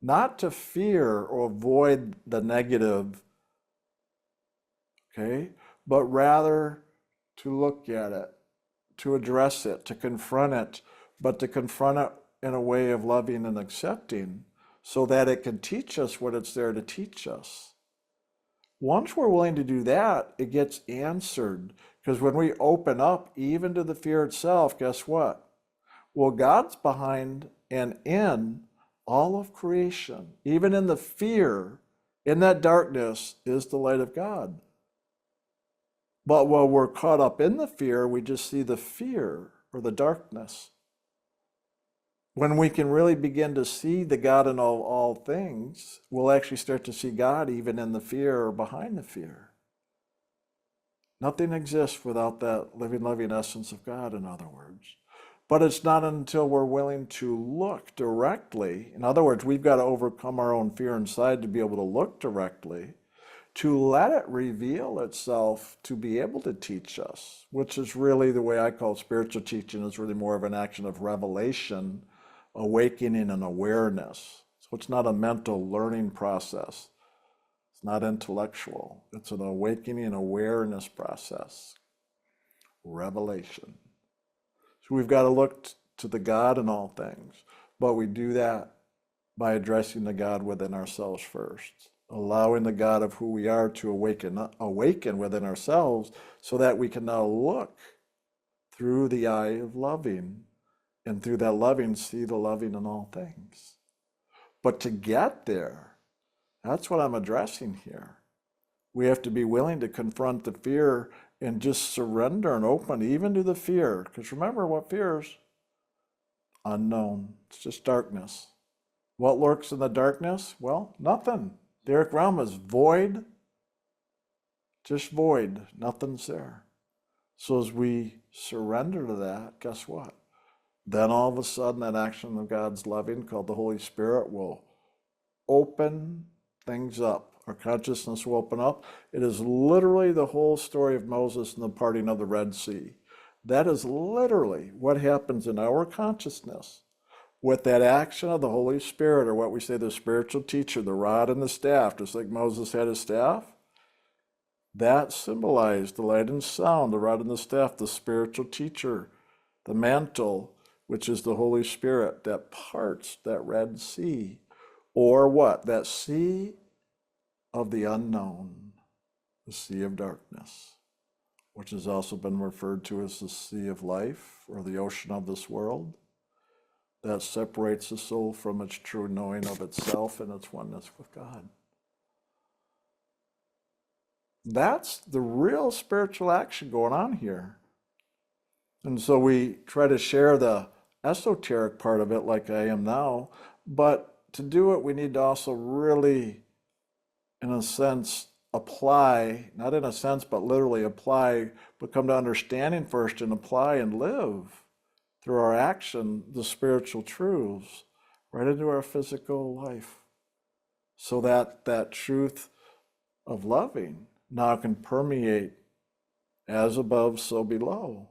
Not to fear or avoid the negative, okay, but rather to look at it, to address it, to confront it, but to confront it in a way of loving and accepting so that it can teach us what it's there to teach us. Once we're willing to do that, it gets answered. Because when we open up even to the fear itself, guess what? Well, God's behind and in all of creation. Even in the fear, in that darkness, is the light of God. But while we're caught up in the fear, we just see the fear or the darkness. When we can really begin to see the God in all things, we'll actually start to see God even in the fear or behind the fear. Nothing exists without that living, loving essence of God, in other words. But it's not until we're willing to look directly. In other words, we've got to overcome our own fear inside to be able to look directly, to let it reveal itself, to be able to teach us, which is really the way I call spiritual teaching, is really more of an action of revelation, awakening and awareness. So it's not a mental learning process. It's not intellectual. It's an awakening awareness process. Revelation. So we've got to look to the God in all things, but we do that by addressing the God within ourselves first, allowing the God of who we are to awaken within ourselves so that we can now look through the eye of loving and through that loving, see the loving in all things. But to get there, that's what I'm addressing here. We have to be willing to confront the fear and just surrender and open even to the fear. Because remember what fear is? Unknown. It's just darkness. What lurks in the darkness? Well, nothing. The etheric realm is void, just void. Nothing's there. So as we surrender to that, guess what? Then all of a sudden that action of God's loving called the Holy Spirit will open things up. Our consciousness will open up. It is literally the whole story of Moses and the parting of the Red Sea. That is literally what happens in our consciousness with that action of the Holy Spirit, or what we say the spiritual teacher, the rod and the staff, just like Moses had his staff. That symbolized the light and sound, the rod and the staff, the spiritual teacher, the mantle, which is the Holy Spirit that parts that Red Sea. Or what? That sea of the unknown, the sea of darkness, which has also been referred to as the sea of life or the ocean of this world, that separates the soul from its true knowing of itself and its oneness with God. That's the real spiritual action going on here. And so we try to share the esoteric part of it like I am now, but to do it, we need to also really, in a sense, apply, not in a sense, but literally apply, but come to understanding first and apply and live through our action the spiritual truths right into our physical life. So that that truth of loving now can permeate as above, so below,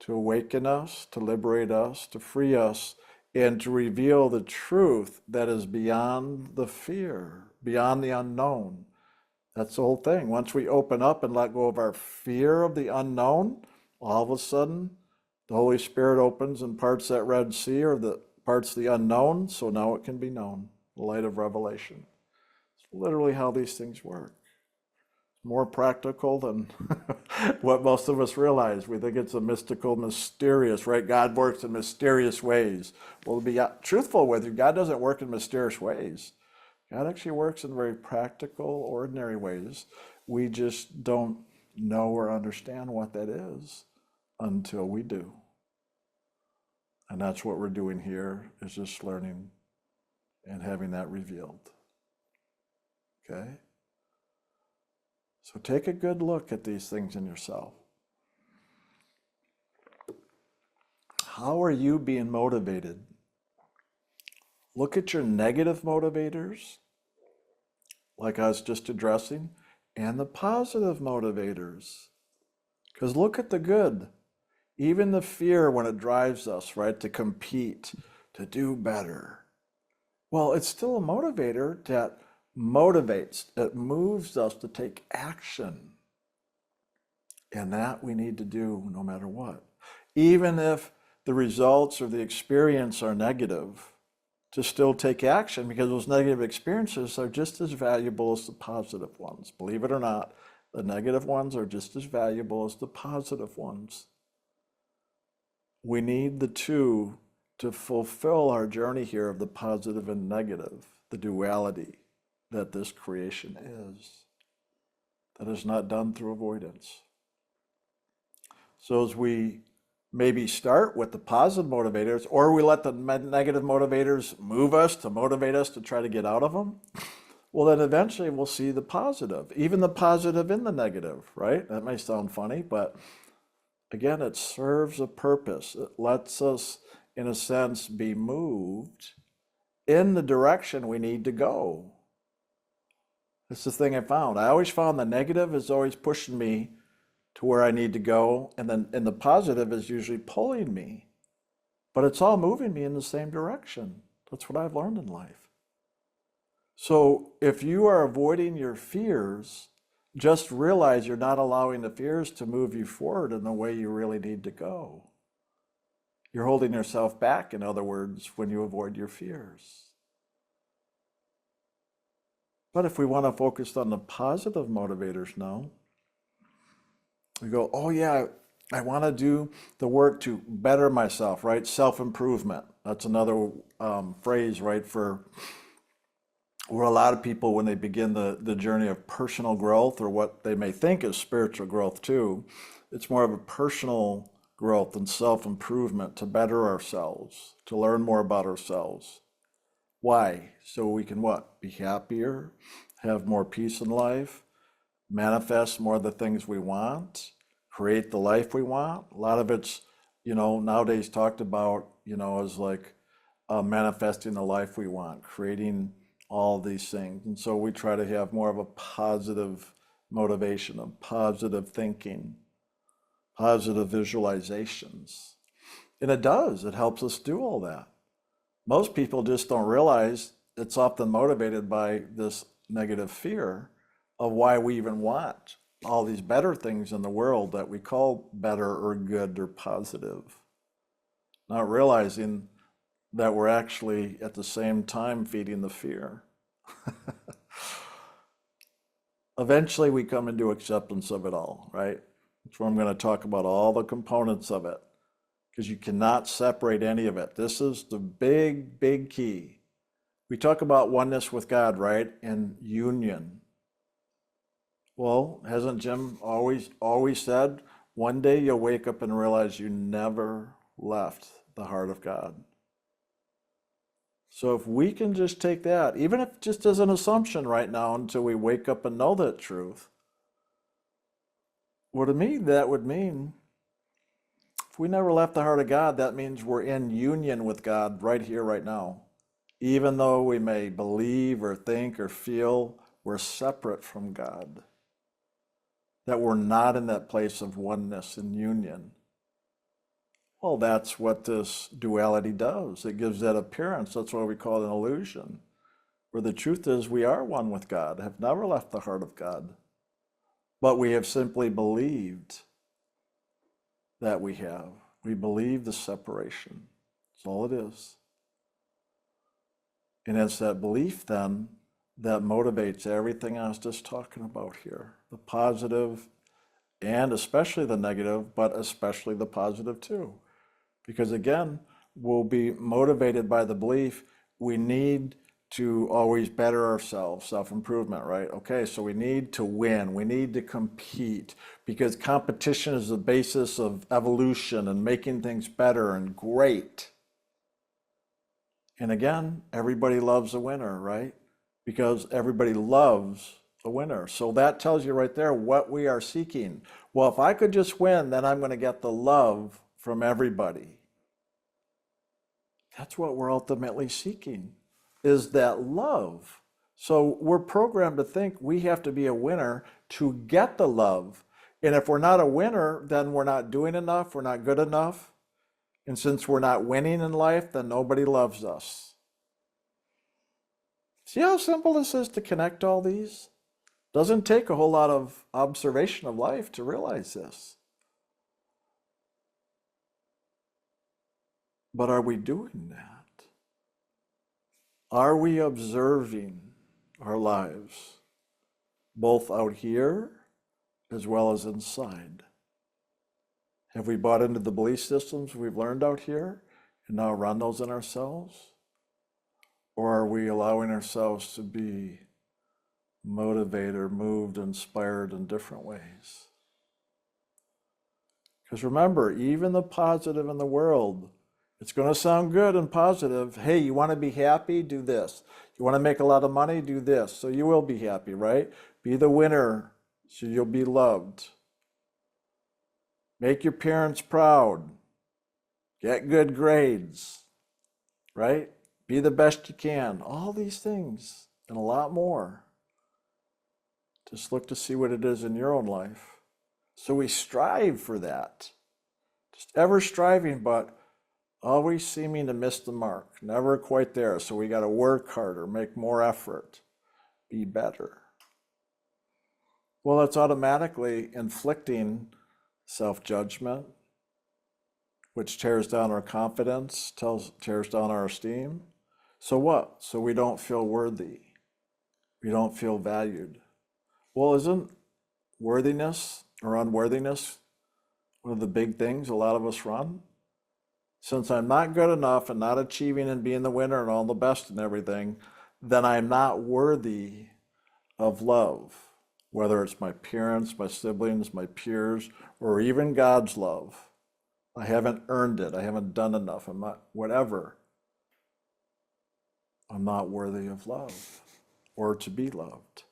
to awaken us, to liberate us, to free us, and to reveal the truth that is beyond the fear, beyond the unknown. That's the whole thing. Once we open up and let go of our fear of the unknown, all of a sudden, the Holy Spirit opens and parts that Red Sea, or the parts the unknown, so now it can be known, the light of revelation. It's literally how these things work. It's more practical than what most of us realize. We think it's a mystical, mysterious, right? God works in mysterious ways. Well, to be truthful with you, God doesn't work in mysterious ways. God actually works in very practical, ordinary ways. We just don't know or understand what that is until we do. And that's what we're doing here, is just learning and having that revealed. Okay? So take a good look at these things in yourself. How are you being motivated? Look at your negative motivators, like I was just addressing, and the positive motivators. Because look at the good. Even the fear when it drives us, right, to compete, to do better. Well, it's still a motivator that motivates, it moves us to take action. And that we need to do no matter what. Even if the results or the experience are negative, to still take action, because those negative experiences are just as valuable as the positive ones. Believe it or not, the negative ones are just as valuable as the positive ones. We need the two to fulfill our journey here of the positive and negative, the duality that this creation is. That is not done through avoidance. So as we maybe start with the positive motivators, or we let the negative motivators move us to motivate us to try to get out of them, well, then eventually we'll see the positive, even the positive in the negative, right? That may sound funny, but again, it serves a purpose. It lets us, in a sense, be moved in the direction we need to go. That's the thing I found. I always found the negative is always pushing me to where I need to go, and the positive is usually pulling me. But it's all moving me in the same direction. That's what I've learned in life. So if you are avoiding your fears, just realize you're not allowing the fears to move you forward in the way you really need to go. You're holding yourself back, in other words, when you avoid your fears. But if we want to focus on the positive motivators now, we go, oh yeah, I want to do the work to better myself, right? Self-improvement. That's another phrase, right, for where a lot of people, when they begin the journey of personal growth, or what they may think is spiritual growth too, it's more of a personal growth and self-improvement to better ourselves, to learn more about ourselves. Why? So we can what? Be happier, have more peace in life, manifest more of the things we want, create the life we want. A lot of it's, nowadays talked about, as like manifesting the life we want, creating all these things. And so we try to have more of a positive motivation, of positive thinking, positive visualizations. And it helps us do all that. Most people just don't realize it's often motivated by this negative fear of why we even want all these better things in the world that we call better or good or positive. Not realizing that we're actually at the same time feeding the fear. Eventually we come into acceptance of it all, right? That's where I'm going to talk about all the components of it, because you cannot separate any of it. This is the big, big key. We talk about oneness with God, right? And union. Well, hasn't Jim always said, one day you'll wake up and realize you never left the heart of God. So if we can just take that, even if just as an assumption right now until we wake up and know that truth, well, to me, that would mean if we never left the heart of God, that means we're in union with God right here, right now. Even though we may believe or think or feel we're separate from God, that we're not in that place of oneness and union. Well, that's what this duality does. It gives that appearance. That's why we call it an illusion. Where the truth is we are one with God, have never left the heart of God. But we have simply believed that we have. We believe the separation. That's all it is. And it's that belief then that motivates everything I was just talking about here. The positive and especially the negative, but especially the positive too. Because again, we'll be motivated by the belief we need to always better ourselves, self-improvement, right? Okay, so we need to win, we need to compete, because competition is the basis of evolution and making things better and great. And again, everybody loves a winner, right? Because everybody loves a winner. So that tells you right there what we are seeking. Well, if I could just win, then I'm going to get the love from everybody. That's what we're ultimately seeking, is that love. So we're programmed to think we have to be a winner to get the love. And if we're not a winner, then we're not doing enough, we're not good enough. And since we're not winning in life, then nobody loves us. See how simple this is to connect all these? Doesn't take a whole lot of observation of life to realize this. But are we doing that? Are we observing our lives, both out here as well as inside? Have we bought into the belief systems we've learned out here and now run those in ourselves? Or are we allowing ourselves to be motivated or moved, inspired in different ways? Because remember, even the positive in the world, it's going to sound good and positive. Hey, you want to be happy? Do this. You want to make a lot of money? Do this. So you will be happy, right? Be the winner so you'll be loved. Make your parents proud. Get good grades, right? Be the best you can. All these things and a lot more. Just look to see what it is in your own life. So we strive for that. Just ever striving, but always seeming to miss the mark. Never quite there. So we got to work harder, make more effort, be better. Well, that's automatically inflicting self-judgment, which tears down our confidence, tears down our esteem. So what? So we don't feel worthy. We don't feel valued. Well, isn't worthiness or unworthiness one of the big things a lot of us run? Since I'm not good enough and not achieving and being the winner and all the best and everything, then I'm not worthy of love, whether it's my parents, my siblings, my peers, or even God's love. I haven't earned it. I haven't done enough. I'm not, whatever. I'm not worthy of love or to be loved.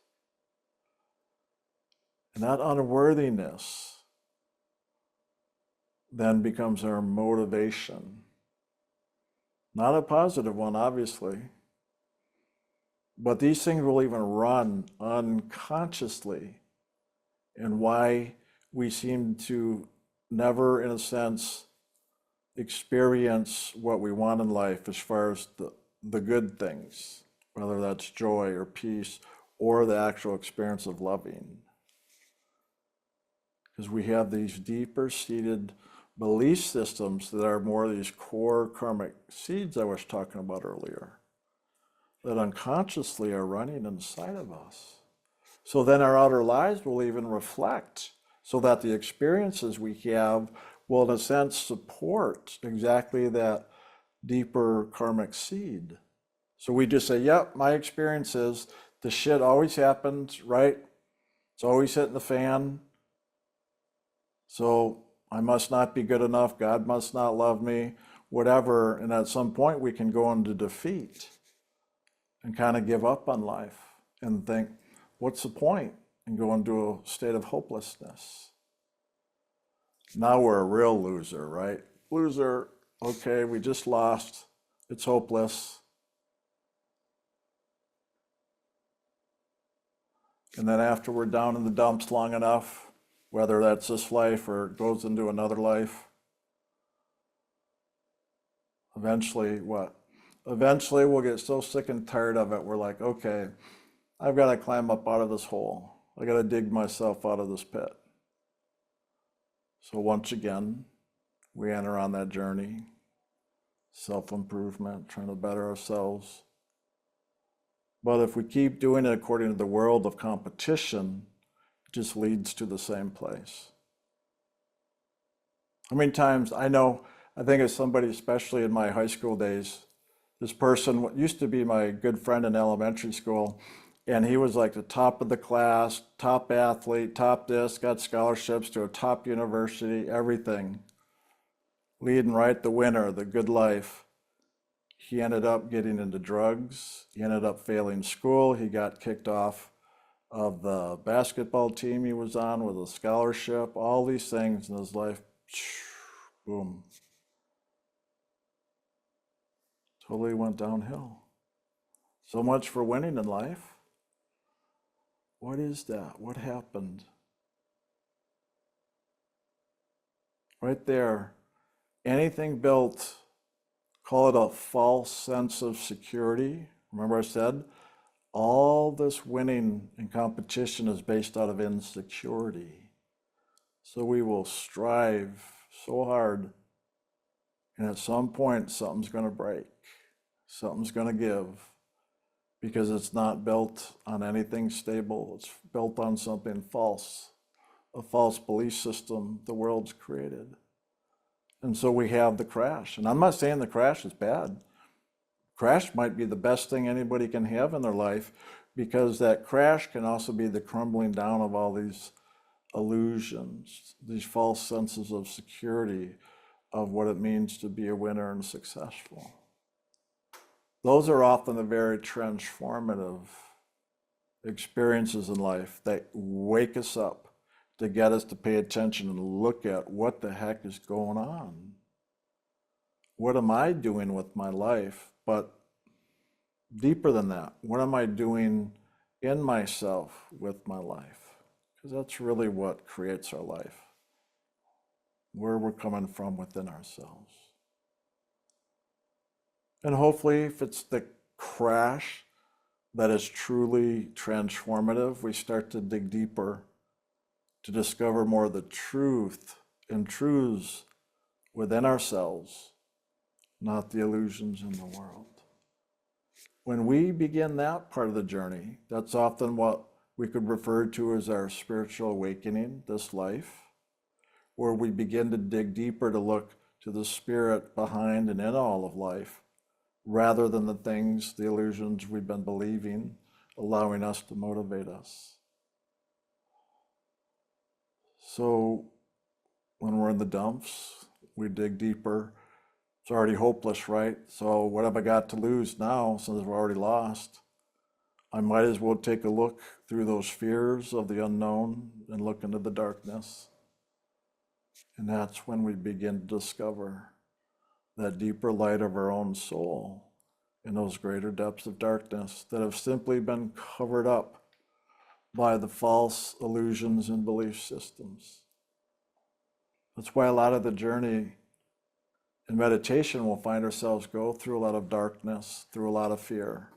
And that unworthiness then becomes our motivation. Not a positive one, obviously, but these things will even run unconsciously, and why we seem to never, in a sense, experience what we want in life as far as the good things, whether that's joy or peace or the actual experience of loving. Because we have these deeper seated belief systems that are more these core karmic seeds I was talking about earlier, that unconsciously are running inside of us. So then our outer lives will even reflect, so that the experiences we have will, in a sense, support exactly that deeper karmic seed. So we just say, yep, my experience is the shit always happens, right? It's always hitting the fan. So I must not be good enough. God must not love me, whatever. And at some point we can go into defeat and kind of give up on life and think, what's the point? And go into a state of hopelessness. Now we're a real loser, right? Loser, okay, we just lost. It's hopeless. And then after we're down in the dumps long enough, whether that's this life or it goes into another life, eventually what? Eventually we'll get so sick and tired of it, we're like, okay, I've got to climb up out of this hole. I got to dig myself out of this pit. So once again, we enter on that journey, self-improvement, trying to better ourselves. But if we keep doing it according to the world of competition, it just leads to the same place. How many times, I think of somebody, especially in my high school days, this person used to be my good friend in elementary school, and he was like the top of the class, top athlete, top this, got scholarships to a top university, everything. Leading right, the winner, the good life. He ended up getting into drugs. He ended up failing school. He got kicked off of the basketball team he was on with a scholarship, all these things in his life, boom. Totally went downhill. So much for winning in life. What is that? What happened? Right there, anything built, call it a false sense of security. Remember I said, all this winning and competition is based out of insecurity. So we will strive so hard, and at some point something's going to break. Something's going to give, because it's not built on anything stable. It's built on something false, a false belief system the world's created. And so we have the crash. And I'm not saying the crash is bad. Crash might be the best thing anybody can have in their life, because that crash can also be the crumbling down of all these illusions, these false senses of security of what it means to be a winner and successful. Those are often the very transformative experiences in life that wake us up, to get us to pay attention and look at what the heck is going on. What am I doing with my life? But deeper than that, what am I doing in myself with my life? Because that's really what creates our life, where we're coming from within ourselves. And hopefully, if it's the crash that is truly transformative, we start to dig deeper to discover more of the truth and truths within ourselves, not the illusions in the world. When we begin that part of the journey, that's often what we could refer to as our spiritual awakening, this life. where we begin to dig deeper to look to the spirit behind and in all of life, rather than the things, the illusions we've been believing, allowing us to motivate us. So when we're in the dumps, we dig deeper. It's already hopeless, right? So what have I got to lose now since we're already lost? I might as well take a look through those fears of the unknown and look into the darkness. And that's when we begin to discover that deeper light of our own soul in those greater depths of darkness that have simply been covered up by the false illusions and belief systems. That's why a lot of the journey in meditation we'll find ourselves go through a lot of darkness, through a lot of fear,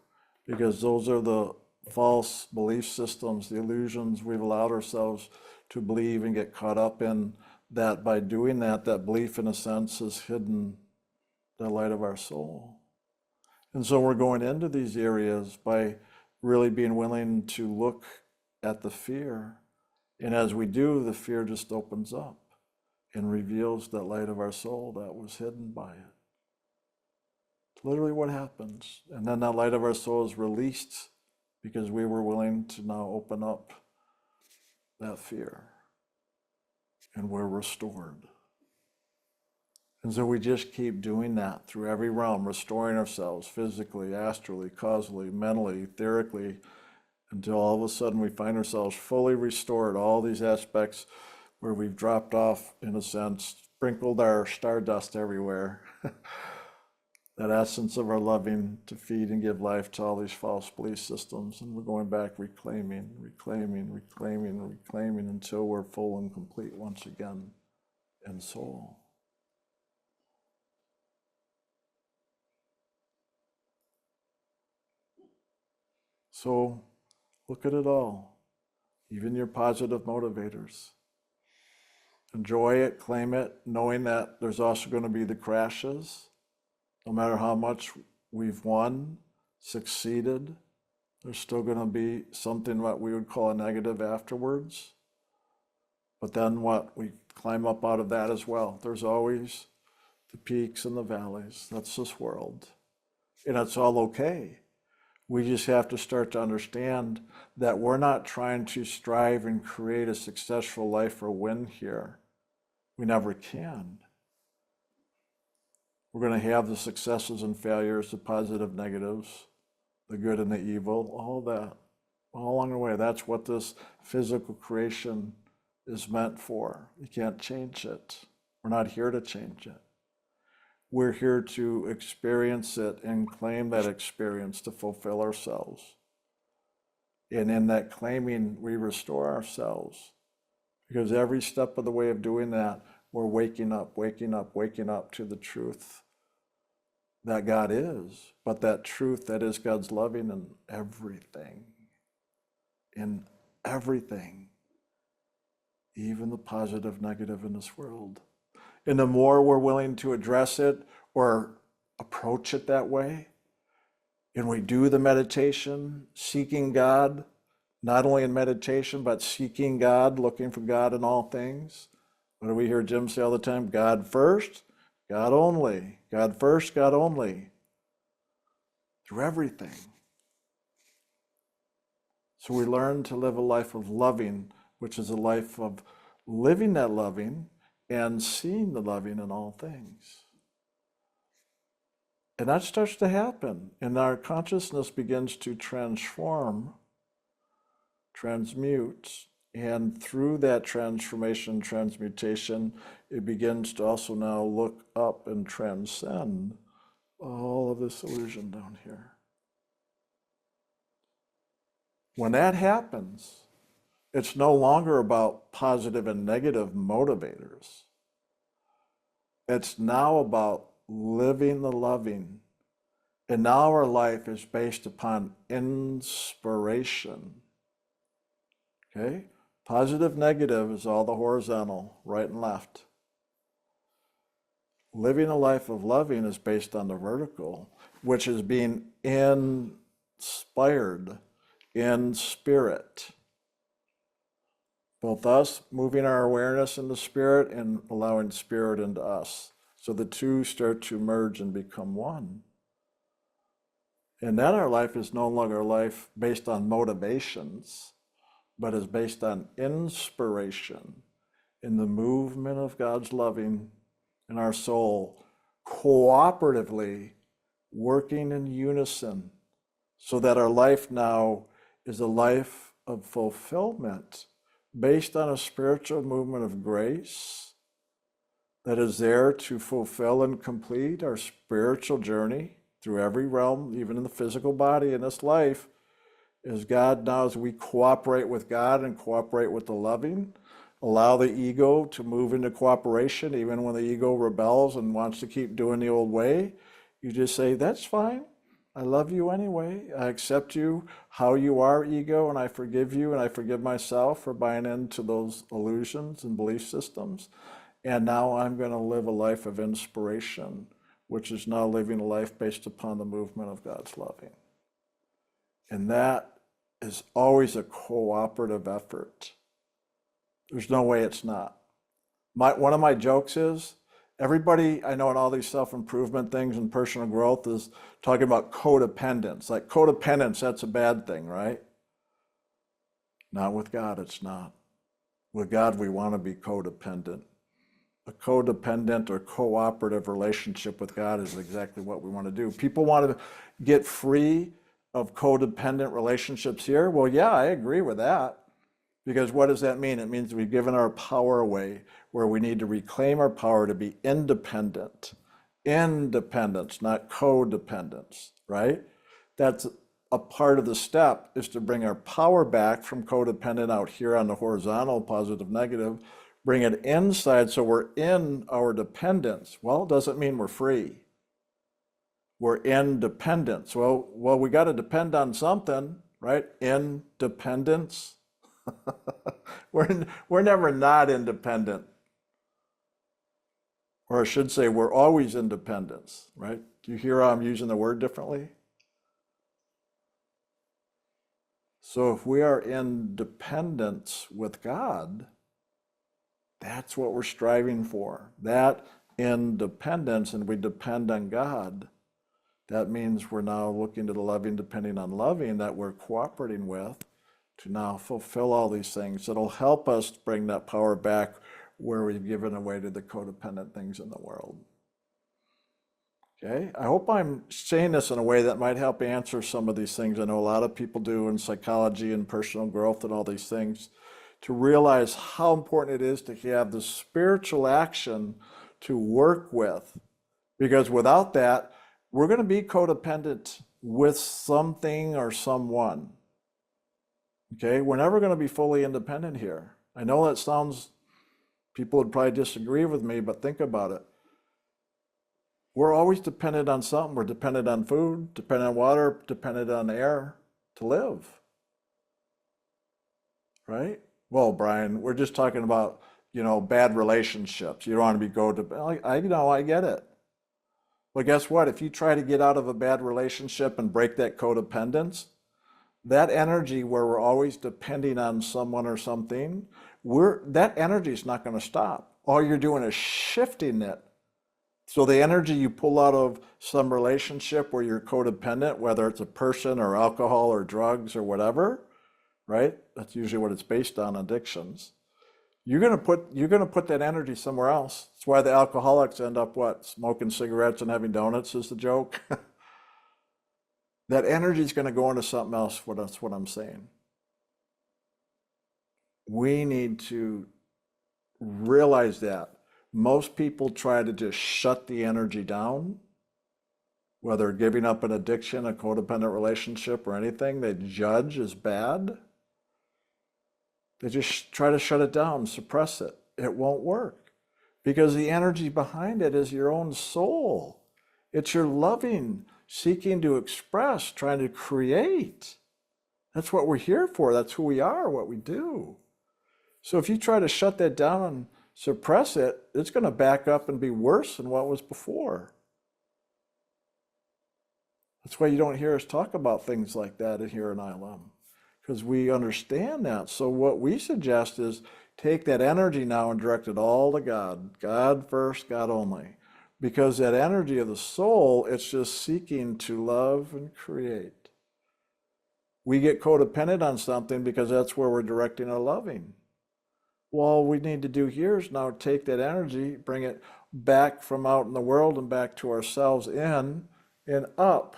because those are the false belief systems, the illusions we've allowed ourselves to believe and get caught up in, that by doing that, that belief in a sense has hidden the light of our soul. And so we're going into these areas by really being willing to look at the fear. And as we do, the fear just opens up and reveals that light of our soul that was hidden by it. It's literally what happens. And then that light of our soul is released because we were willing to now open up that fear. And we're restored. And so we just keep doing that through every realm, restoring ourselves physically, astrally, causally, mentally, etherically, until all of a sudden we find ourselves fully restored, all these aspects where we've dropped off, in a sense, sprinkled our stardust everywhere. That essence of our loving to feed and give life to all these false belief systems. And we're going back reclaiming until we're full and complete once again in soul. So look at it all, even your positive motivators. Enjoy it, claim it, knowing that there's also going to be the crashes. No matter how much we've won, succeeded, there's still going to be something what we would call a negative afterwards. But then what? We climb up out of that as well. There's always the peaks and the valleys. That's this world. And it's all okay. We just have to start to understand that we're not trying to strive and create a successful life or win here. We never can. We're going to have the successes and failures, the positive, negatives, the good and the evil, all that, all along the way. That's what this physical creation is meant for. You can't change it. We're not here to change it. We're here to experience it and claim that experience to fulfill ourselves. And in that claiming, we restore ourselves. Because every step of the way of doing that, we're waking up to the truth that God is, but that truth that is God's loving in everything, even the positive, negative in this world. And the more we're willing to address it or approach it that way, and we do the meditation, seeking God, not only in meditation, but seeking God, looking for God in all things. What do we hear Jim say all the time? God first, God only. God first, God only. Through everything. So we learn to live a life of loving, which is a life of living that loving and seeing the loving in all things. And that starts to happen. And our consciousness begins to transform, transmute. And through that transformation, transmutation, it begins to also now look up and transcend all of this illusion down here. When that happens, it's no longer about positive and negative motivators. It's now about living the loving. And now our life is based upon inspiration. Okay? Positive, negative is all the horizontal, right and left. Living a life of loving is based on the vertical, which is being inspired in spirit. Both us moving our awareness into spirit and allowing spirit into us. So the two start to merge and become one. And then our life is no longer a life based on motivations, but is based on inspiration in the movement of God's loving in our soul, cooperatively working in unison, so that our life now is a life of fulfillment based on a spiritual movement of grace that is there to fulfill and complete our spiritual journey through every realm, even in the physical body in this life, as God now, as we cooperate with God and cooperate with the loving, allow the ego to move into cooperation, even when the ego rebels and wants to keep doing the old way. You just say, that's fine. I love you anyway. I accept you how you are, ego, and I forgive you and I forgive myself for buying into those illusions and belief systems. And now I'm going to live a life of inspiration, which is now living a life based upon the movement of God's loving. And that is always a cooperative effort. There's no way it's not. One of my jokes is, everybody I know in all these self-improvement things and personal growth is talking about codependence. Like codependence, that's a bad thing, right? Not with God, it's not. With God, we want to be codependent. A codependent or cooperative relationship with God is exactly what we want to do. People want to get free of codependent relationships here. Well, yeah, I agree with that. Because what does that mean? It means we've given our power away, where we need to reclaim our power to be independent. Independence, not codependence, right? That's a part of the step, is to bring our power back from codependent out here on the horizontal, positive, negative, bring it inside so we're in our dependence. Well, it doesn't mean we're free. We're in dependence. Well, we got to depend on something, right? Independence. We're never not independent. Or I should say, we're always independence, right? Do you hear how I'm using the word differently? So if we are in dependence with God, that's what we're striving for. That independence, and we depend on God. That means we're now looking to the loving, depending on loving that we're cooperating with, to now fulfill all these things. It'll help us bring that power back where we've given away to the codependent things in the world. Okay, I hope I'm saying this in a way that might help answer some of these things. I know a lot of people do in psychology and personal growth and all these things, to realize how important it is to have the spiritual action to work with. Because without that, we're going to be codependent with something or someone. Okay, we're never going to be fully independent here. I know that sounds, people would probably disagree with me, but think about it. We're always dependent on something. We're dependent on food, dependent on water, dependent on air to live. Right? Well, Brian, we're just talking about, bad relationships. You don't want to be codependent. I get it. But guess what? If you try to get out of a bad relationship and break that codependence, that energy where we're always depending on someone or something, that energy is not going to stop. All you're doing is shifting it. So the energy you pull out of some relationship where you're codependent, whether it's a person or alcohol or drugs or whatever, right? That's usually what it's based on, addictions. You're going to put that energy somewhere else. That's why the alcoholics end up what? Smoking cigarettes and having donuts is the joke. That energy is going to go into something else. That's what I'm saying. We need to realize that. Most people try to just shut the energy down, whether giving up an addiction, a codependent relationship, or anything they judge as bad. They just try to shut it down, suppress it. It won't work, because the energy behind it is your own soul. It's your loving, seeking to express, trying to create. That's what we're here for. That's who we are, what we do. So if you try to shut that down and suppress it, it's going to back up and be worse than what was before. That's why you don't hear us talk about things like that here in ILM. because we understand that. So what we suggest is take that energy now and direct it all to God. God first, God only. Because that energy of the soul, it's just seeking to love and create. We get codependent on something because that's where we're directing our loving. Well, all we need to do here is now take that energy, bring it back from out in the world and back to ourselves in and up,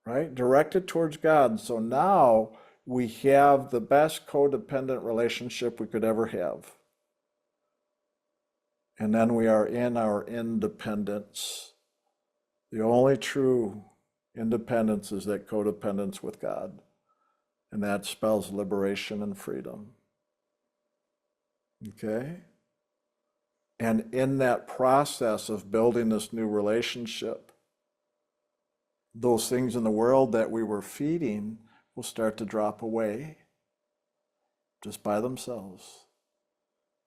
right? Direct it towards God. So now we have the best codependent relationship we could ever have. And then we are in our independence. The only true independence is that codependence with God. And that spells liberation and freedom. Okay? And in that process of building this new relationship, those things in the world that we were feeding will start to drop away just by themselves.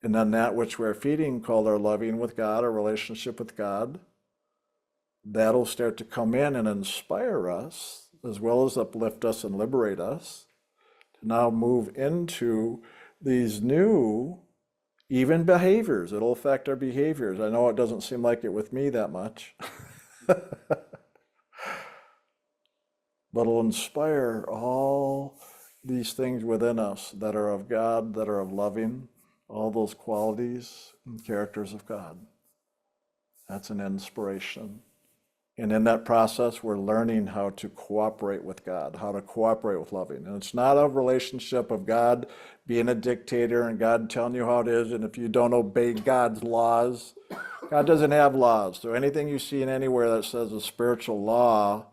And then that which we're feeding, called our loving with God, our relationship with God, that'll start to come in and inspire us, as well as uplift us and liberate us, to now move into these new, even behaviors. It'll affect our behaviors. I know it doesn't seem like it with me that much. But it'll inspire all these things within us that are of God, that are of loving, all those qualities and characters of God. That's an inspiration. And in that process, we're learning how to cooperate with God, how to cooperate with loving. And it's not a relationship of God being a dictator and God telling you how it is. And if you don't obey God's laws, God doesn't have laws. So anything you see in anywhere that says a spiritual law,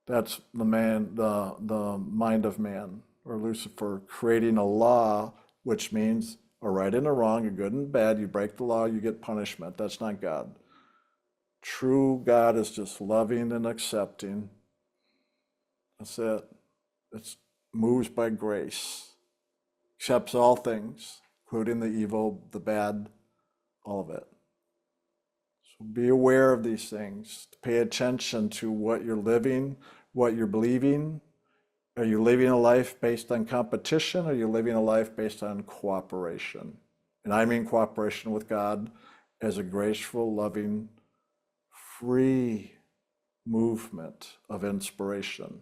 that's the mind of man, or Lucifer creating a law, which means a right and a wrong, a good and bad. You break the law, you get punishment. That's not God. True God is just loving and accepting. That's it. It moves by grace, accepts all things, including the evil, the bad, all of it. So be aware of these things. Pay attention to what you're living, what you're believing. Are you living a life based on competition? Or are you living a life based on cooperation? And I mean cooperation with God as a graceful, loving, free movement of inspiration,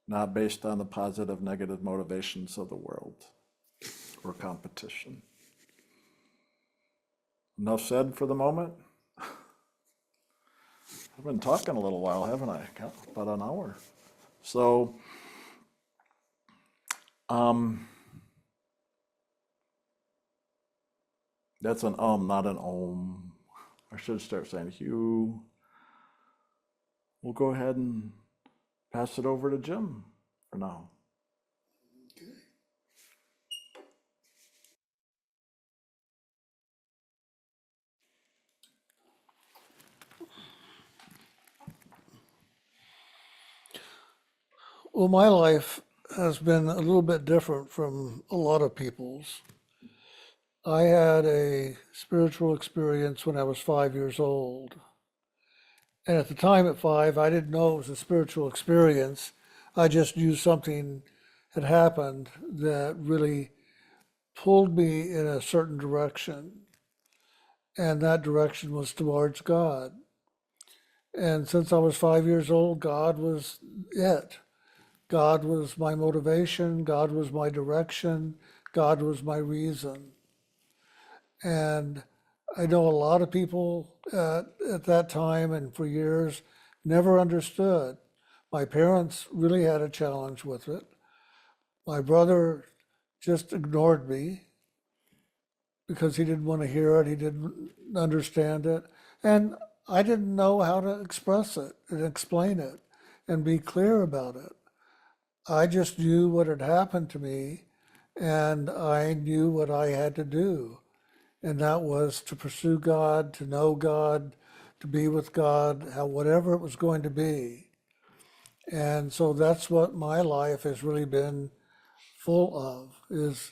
not based on the positive, negative motivations of the world or competition. Enough said for the moment. I've been talking a little while, haven't I? About an hour. So, that's an not an om. I should start saying Hugh. We'll go ahead and pass it over to Jim for now. Okay. Well, my life has been a little bit different from a lot of people's. I had a spiritual experience when I was 5 years old. And at the time at 5, I didn't know it was a spiritual experience. I just knew something had happened that really pulled me in a certain direction. And that direction was towards God. And since I was 5 years old, God was it. God was my motivation. God was my direction. God was my reason. And I know a lot of people at that time and for years never understood. My parents really had a challenge with it. My brother just ignored me because he didn't want to hear it. He didn't understand it. And I didn't know how to express it and explain it and be clear about it. I just knew what had happened to me, and I knew what I had to do. And that was to pursue God, to know God, to be with God, whatever it was going to be. And so that's what my life has really been full of, is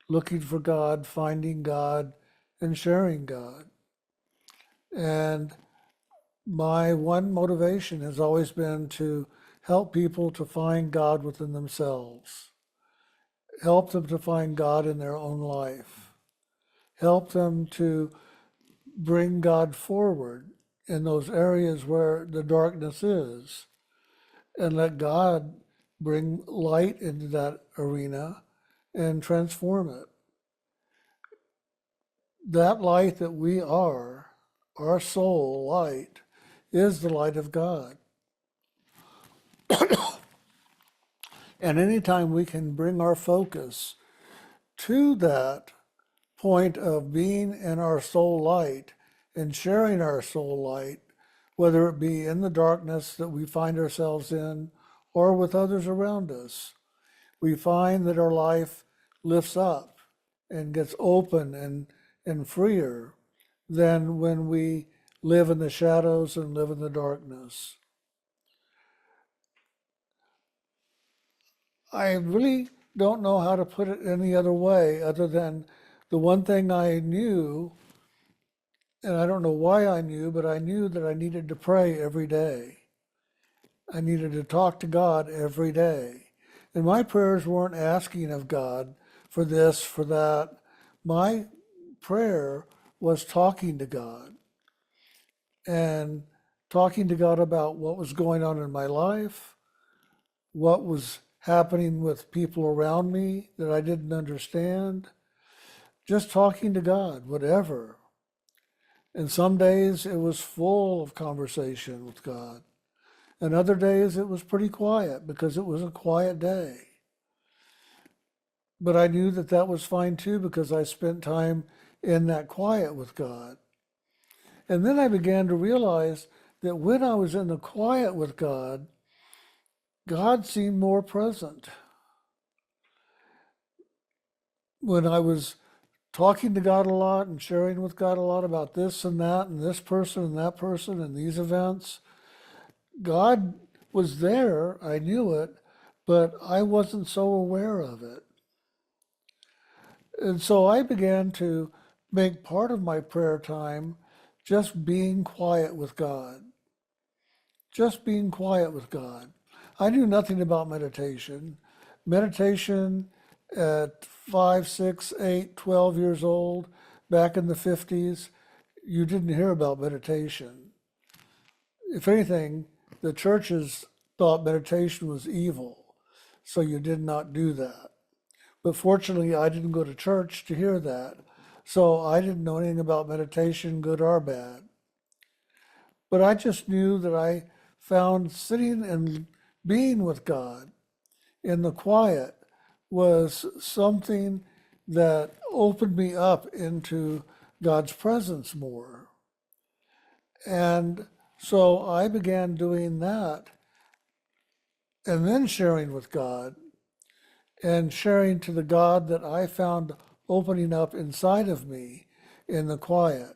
looking for God, finding God, and sharing God. And my one motivation has always been to help people to find God within themselves, help them to find God in their own life, help them to bring God forward in those areas where the darkness is, and let God bring light into that arena and transform it. That light that we are, our soul light, is the light of God. And anytime we can bring our focus to that point of being in our soul light and sharing our soul light, whether it be in the darkness that we find ourselves in or with others around us, we find that our life lifts up and gets open and freer than when we live in the shadows and live in the darkness. I really don't know how to put it any other way other than the one thing I knew, and I don't know why I knew, but I knew that I needed to pray every day. I needed to talk to God every day. And my prayers weren't asking of God for this, for that. My prayer was talking to God and talking to God about what was going on in my life, what was happening with people around me that I didn't understand, just talking to God, whatever. And some days it was full of conversation with God. And other days it was pretty quiet because it was a quiet day. But I knew that that was fine too because I spent time in that quiet with God. And then I began to realize that when I was in the quiet with God, God seemed more present. When I was talking to God a lot and sharing with God a lot about this and that and this person and that person and these events, God was there. I knew it, but I wasn't so aware of it. And so I began to make part of my prayer time just being quiet with God. Just being quiet with God. I knew nothing about meditation. Meditation at 5, 6, 8, 12 years old, back in the 50s, you didn't hear about meditation. If anything, the churches thought meditation was evil, so you did not do that. But fortunately, I didn't go to church to hear that, so I didn't know anything about meditation, good or bad. But I just knew that I found sitting and being with God in the quiet was something that opened me up into God's presence more. And so I began doing that and then sharing with God and sharing to the God that I found opening up inside of me in the quiet.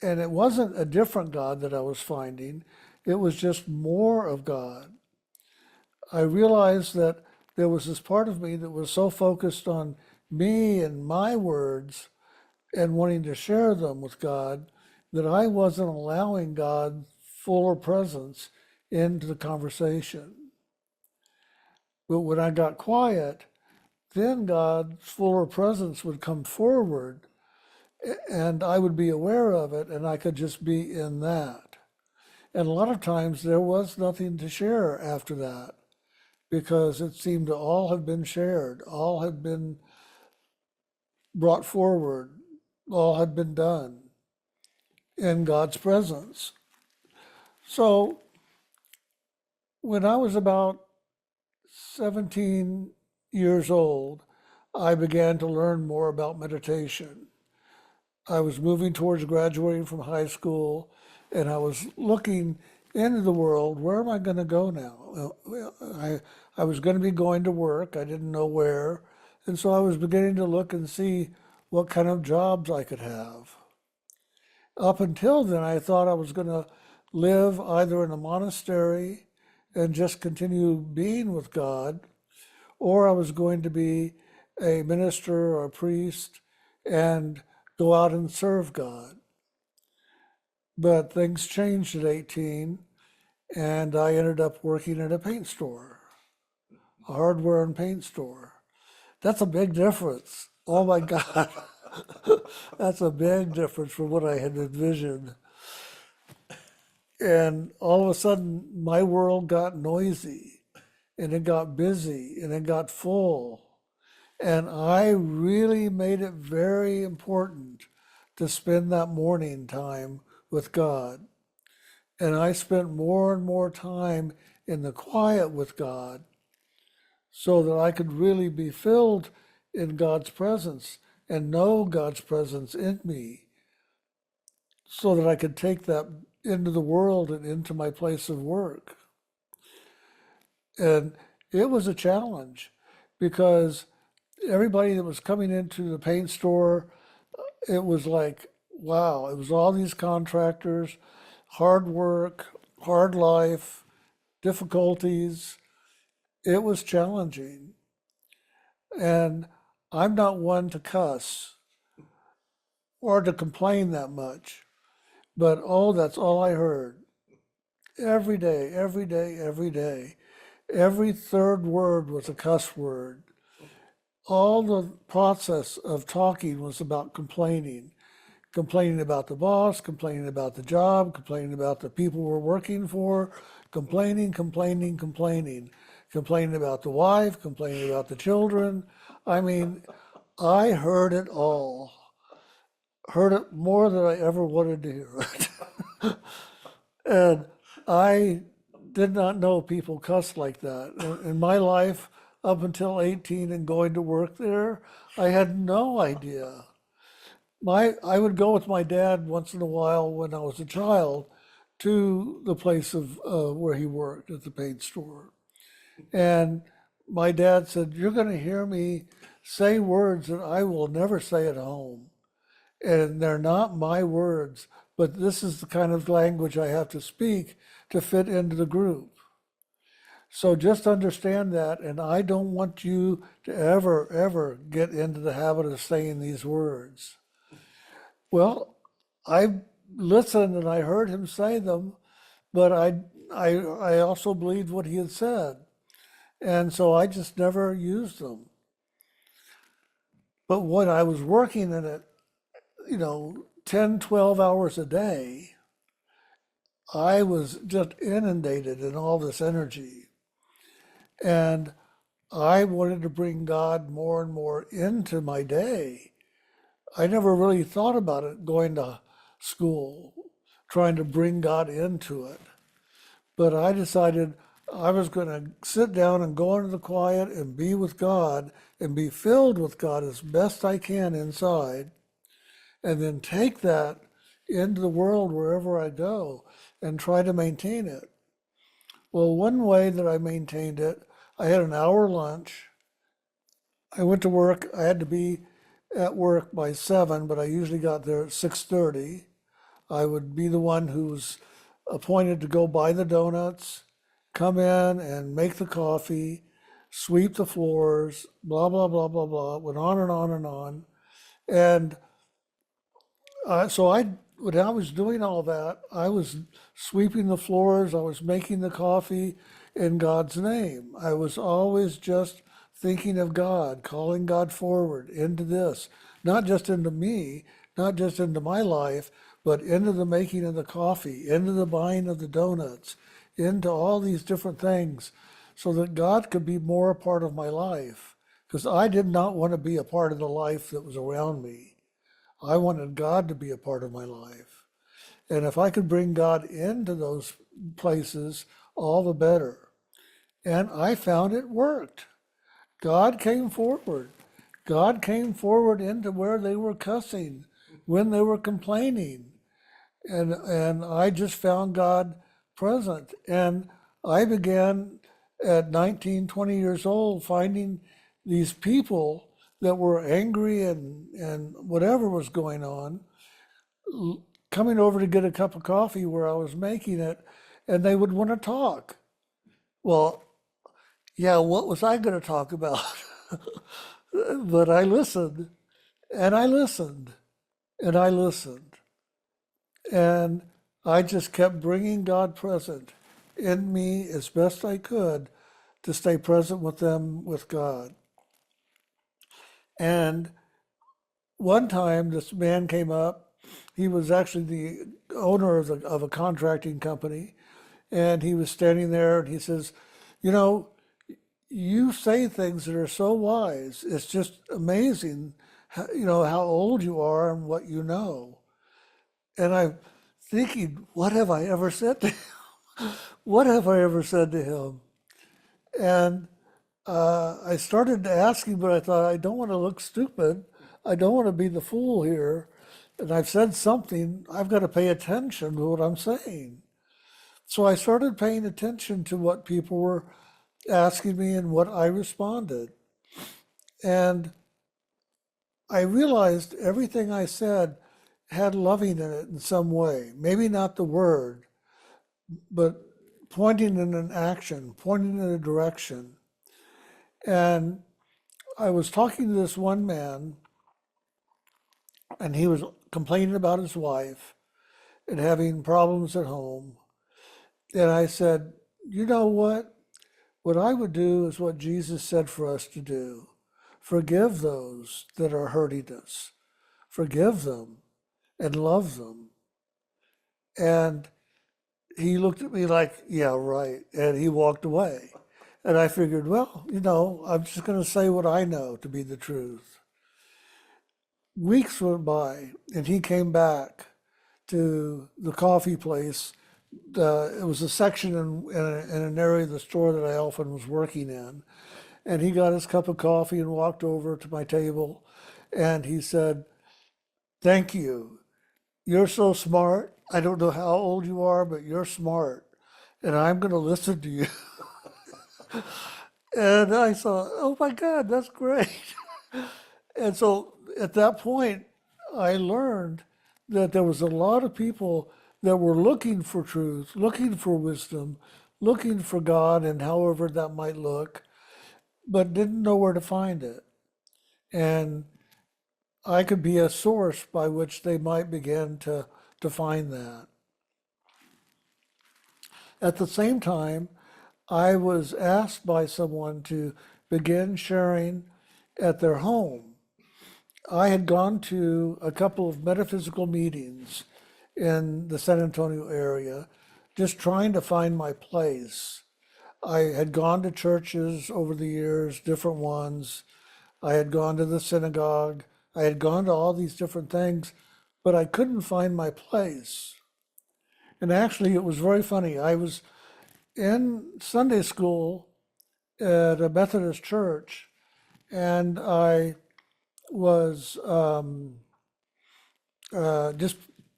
And it wasn't a different God that I was finding, it was just more of God. I realized that there was this part of me that was so focused on me and my words and wanting to share them with God that I wasn't allowing God fuller presence into the conversation. But when I got quiet, then God's fuller presence would come forward and I would be aware of it and I could just be in that. And a lot of times there was nothing to share after that because it seemed to all have been shared, all had been brought forward, all had been done in God's presence. So when I was about 17 years old, I began to learn more about meditation. I was moving towards graduating from high school, and I was looking into the world. Where am I going to go now? I was going to be going to work. I didn't know where. And so I was beginning to look and see what kind of jobs I could have. Up until then, I thought I was going to live either in a monastery and just continue being with God, or I was going to be a minister or a priest and go out and serve God. But things changed at 18, and I ended up working at a paint store, a hardware and paint store. That's a big difference. Oh my God. That's a big difference from what I had envisioned. And all of a sudden, my world got noisy and it got busy and it got full. And I really made it very important to spend that morning time with God. And I spent more and more time in the quiet with God so that I could really be filled in God's presence and know God's presence in me so that I could take that into the world and into my place of work. And it was a challenge because everybody that was coming into the paint store, it was like, wow, it was all these contractors, hard work, hard life, difficulties. It was challenging. And I'm not one to cuss or to complain that much, but oh, that's all I heard. Every day, every day, every day. Every third word was a cuss word. All the process of talking was about complaining. Complaining about the boss, complaining about the job, complaining about the people we're working for, complaining, complaining, complaining, complaining about the wife, complaining about the children. I mean, I heard it all. Heard it more than I ever wanted to hear it. And I did not know people cuss like that. In my life, up until 18 and going to work there, I had no idea. I would go with my dad once in a while when I was a child to the place of where he worked at the paint store. And my dad said, "You're going to hear me say words that I will never say at home. And they're not my words, but this is the kind of language I have to speak to fit into the group. So just understand that, and I don't want you to ever get into the habit of saying these words." Well, I listened and I heard him say them, but I also believed what he had said. And so I just never used them. But when I was working in it, 10, 12 hours a day, I was just inundated in all this energy. And I wanted to bring God more and more into my day. I never really thought about it going to school, trying to bring God into it. But I decided I was going to sit down and go into the quiet and be with God and be filled with God as best I can inside, and then take that into the world wherever I go and try to maintain it. Well, one way that I maintained it, I had an hour lunch. I went to work. I had to be at work by 7, but I usually got there at 6:30. I would be the one who was appointed to go buy the donuts, come in and make the coffee, sweep the floors, blah, blah, blah, blah, blah. It went on and on and on. And when I was doing all that, I was sweeping the floors, I was making the coffee in God's name. I was always just thinking of God, calling God forward into this, not just into me, not just into my life, but into the making of the coffee, into the buying of the donuts, into all these different things, so that God could be more a part of my life. Because I did not want to be a part of the life that was around me. I wanted God to be a part of my life. And if I could bring God into those places, all the better. And I found it worked. God came forward. God came forward into where they were cussing, when they were complaining. And I just found God present. And I began at 19, 20 years old finding these people that were angry and whatever was going on, coming over to get a cup of coffee where I was making it, and they would want to talk. Well, yeah, what was I going to talk about? But I listened, and I listened, and I listened. And I just kept bringing God present in me as best I could to stay present with them, with God. And one time, this man came up. He was actually the owner of a contracting company, and he was standing there, and he says, "You know, you say things that are so wise. It's just amazing, how old you are and what you know." And I'm thinking, what have I ever said to him? What have I ever said to him? And I started to ask him, but I thought, I don't want to look stupid. I don't want to be the fool here. And I've said something, I've got to pay attention to what I'm saying. So I started paying attention to what people were asking me and what I responded. And I realized everything I said had loving in it in some way. Maybe not the word, but pointing in an action, pointing in a direction. And I was talking to this one man, and he was complaining about his wife and having problems at home. And I said, "You know what? What I would do is what Jesus said for us to do. Forgive those that are hurting us. Forgive them and love them." And he looked at me like, "Yeah, right." And he walked away. And I figured, well, I'm just going to say what I know to be the truth. Weeks went by, and he came back to the coffee place. It was a section in an area of the store that I often was working in. And he got his cup of coffee and walked over to my table. And he said, "Thank you. You're so smart. I don't know how old you are, but you're smart. And I'm going to listen to you." And I thought, oh my God, that's great. And so at that point, I learned that there was a lot of people that were looking for truth, looking for wisdom, looking for God, and however that might look, but didn't know where to find it. And I could be a source by which they might begin to find that. At the same time, I was asked by someone to begin sharing at their home. I had gone to a couple of metaphysical meetings in the San Antonio area, just trying to find my place. I had gone to churches over the years, different ones. I had gone to the synagogue. I had gone to all these different things, but I couldn't find my place. And actually, it was very funny. I was in Sunday school at a Methodist church, and I was just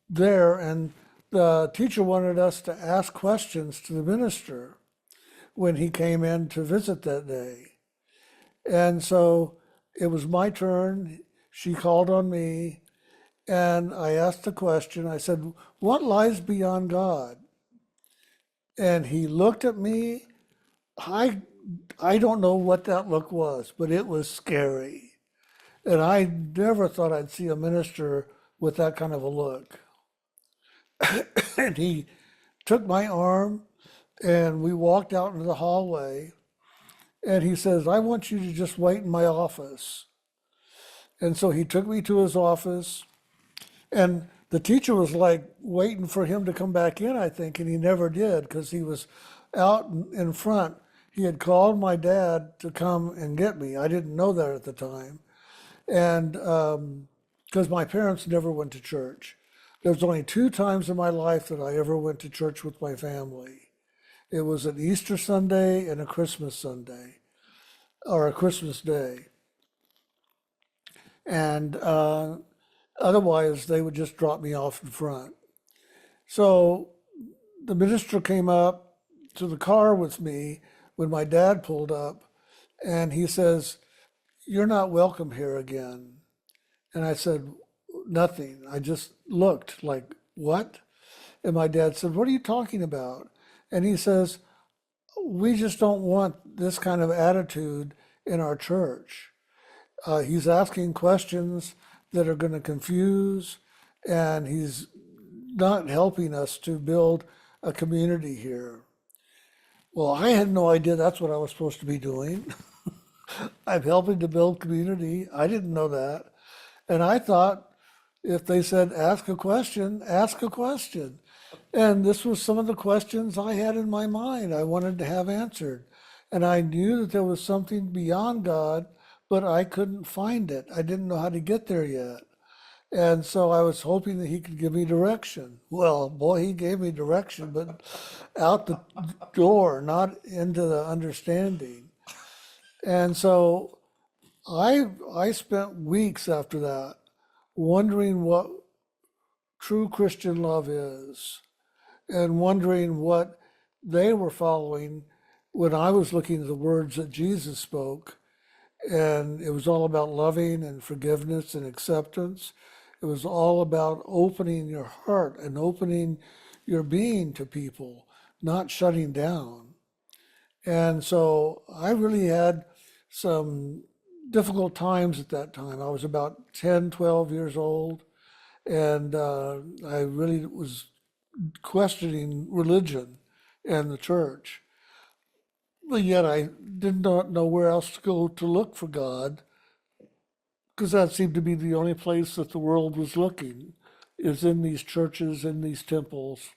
there, and the teacher wanted us to ask questions to the minister when he came in to visit that day. And so it was my turn. She called on me, and I asked a question. I said, "What lies beyond God?" And he looked at me. I don't know what that look was, but it was scary. And I never thought I'd see a minister with that kind of a look. And he took my arm, and we walked out into the hallway. And he says, "I want you to just wait in my office." And so he took me to his office. And the teacher was like waiting for him to come back in, I think, and he never did because he was out in front. He had called my dad to come and get me. I didn't know that at the time. And because my parents never went to church. There was only 2 times in my life that I ever went to church with my family. It was an Easter Sunday and a Christmas Sunday, or a Christmas Day. And otherwise, they would just drop me off in front. So the minister came up to the car with me when my dad pulled up, and he says, "You're not welcome here again." And I said, "Nothing." I just looked like, "What?" And my dad said, "What are you talking about?" And he says, "We just don't want this kind of attitude in our church." He's asking questions that are going to confuse, and he's not helping us to build a community here. Well, I had no idea that's what I was supposed to be doing. I'm helping to build community. I didn't know that. And I thought if they said, ask a question, ask a question. And this was some of the questions I had in my mind I wanted to have answered. And I knew that there was something beyond God, but I couldn't find it. I didn't know how to get there yet. And so I was hoping that he could give me direction. Well, boy, he gave me direction, but out the door, not into the understanding. And so I spent weeks after that wondering what true Christian love is and wondering what they were following when I was looking at the words that Jesus spoke. And it was all about loving and forgiveness and acceptance. It was all about opening your heart and opening your being to people, not shutting down. And so I really had some difficult times at that time. I was about 10, 12 years old, and I really was questioning religion and the church. But yet I did not know where else to go to look for God, because that seemed to be the only place that the world was looking, is in these churches, in these temples.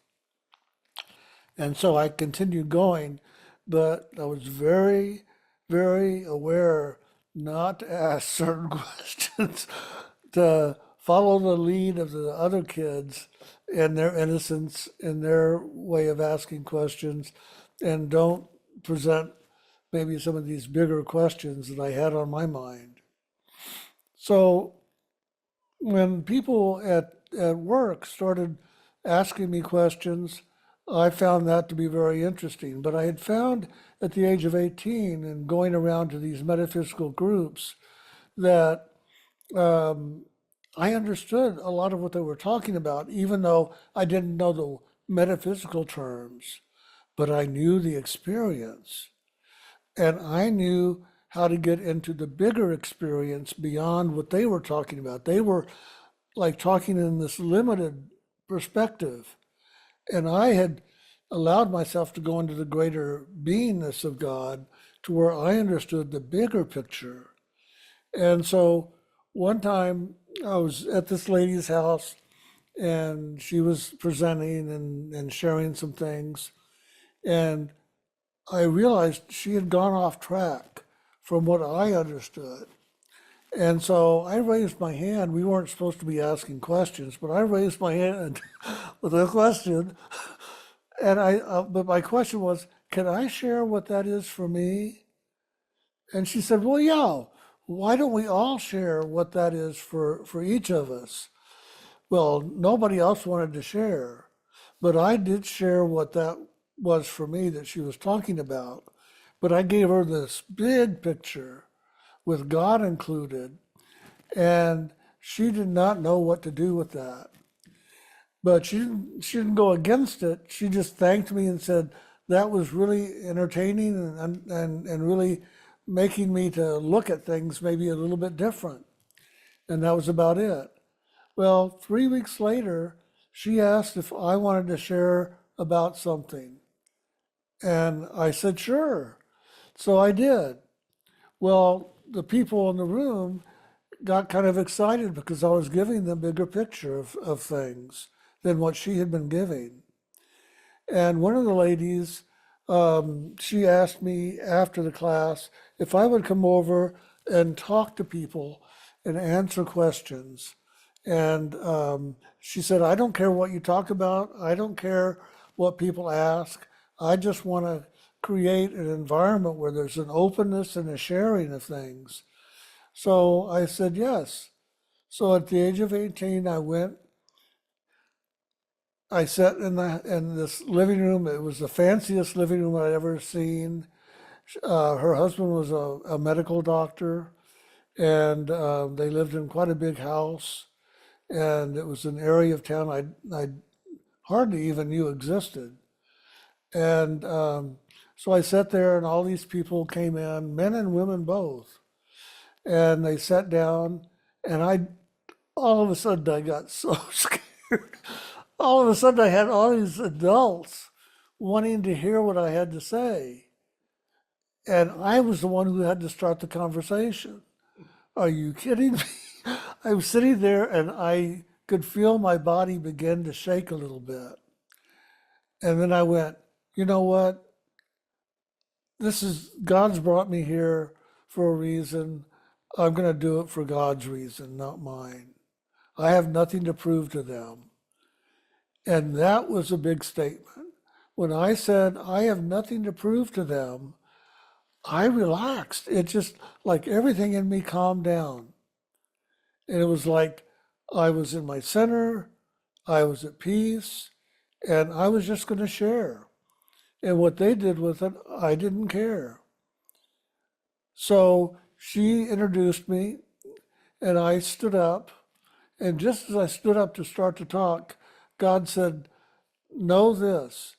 And so I continued going, but I was very, very aware not to ask certain questions, to follow the lead of the other kids and their innocence and their way of asking questions, and don't present maybe some of these bigger questions that I had on my mind. So when people at work started asking me questions, I found that to be very interesting. But I had found at the age of 18 and going around to these metaphysical groups that I understood a lot of what they were talking about, even though I didn't know the metaphysical terms, but I knew the experience. And I knew how to get into the bigger experience beyond what they were talking about. They were like talking in this limited perspective. And I had allowed myself to go into the greater beingness of God to where I understood the bigger picture. And so one time I was at this lady's house and she was presenting and sharing some things. And I realized she had gone off track from what I understood. And so I raised my hand. We weren't supposed to be asking questions, but I raised my hand with a question. And but my question was, can I share what that is for me? And she said, well, yeah, why don't we all share what that is for each of us? Well, nobody else wanted to share, but I did share what that was for me that she was talking about. But I gave her this big picture with God included, and she did not know what to do with that. But she didn't go against it. She just thanked me and said that was really entertaining and really making me to look at things maybe a little bit different. And that was about it. Well, 3 weeks later, she asked if I wanted to share about something. And I said, sure. So I did. Well, the people in the room got kind of excited because I was giving them a bigger picture of things than what she had been giving. And one of the ladies, she asked me after the class if I would come over and talk to people and answer questions. And she said, I don't care what you talk about. I don't care what people ask. I just want to create an environment where there's an openness and a sharing of things. So I said yes. So at the age of 18, I sat in this living room. It was the fanciest living room I'd ever seen. Her husband was a medical doctor, and they lived in quite a big house. And it was an area of town I hardly even knew existed. And so I sat there, and all these people came in, men and women both, and they sat down, and all of a sudden I got so scared. All of a sudden I had all these adults wanting to hear what I had to say. And I was the one who had to start the conversation. Are you kidding me? I was sitting there and I could feel my body begin to shake a little bit. And then I went, you know what? God's brought me here for a reason. I'm going to do it for God's reason, not mine. I have nothing to prove to them. And that was a big statement. When I said, I have nothing to prove to them, I relaxed. It just like everything in me calmed down. And it was like I was in my center, I was at peace, and I was just going to share. And what they did with it, I didn't care. So she introduced me, and I stood up. And just as I stood up to start to talk, God said, know this,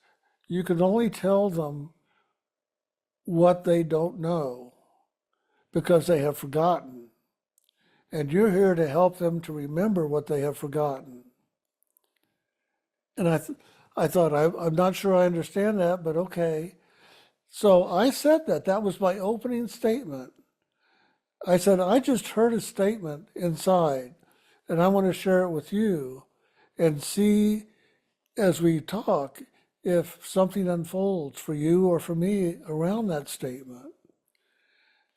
you can only tell them what they don't know because they have forgotten. And you're here to help them to remember what they have forgotten. And I thought, I'm not sure I understand that, but okay. So I said that. That was my opening statement. I said, I just heard a statement inside, and I want to share it with you and see as we talk if something unfolds for you or for me around that statement.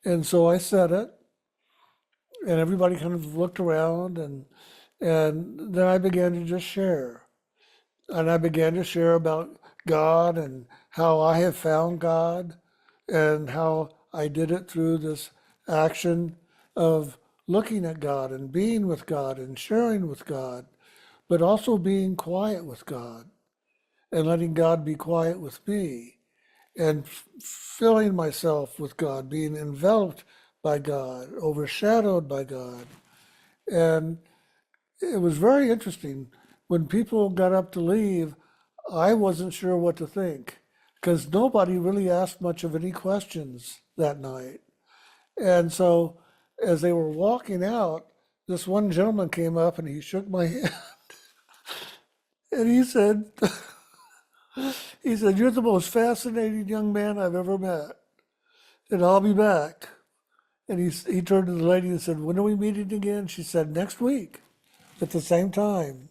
And so I said it, and everybody kind of looked around, and then I began to just share. And I began to share about God and how I have found God and how I did it through this action of looking at God and being with God and sharing with God, but also being quiet with God and letting God be quiet with me and filling myself with God, being enveloped by God, overshadowed by God. And it was very interesting. When people got up to leave, I wasn't sure what to think because nobody really asked much of any questions that night. And so as they were walking out, this one gentleman came up and he shook my hand and he said, you're the most fascinating young man I've ever met, and I'll be back. And he turned to the lady and said, when are we meeting again? She said, next week at the same time.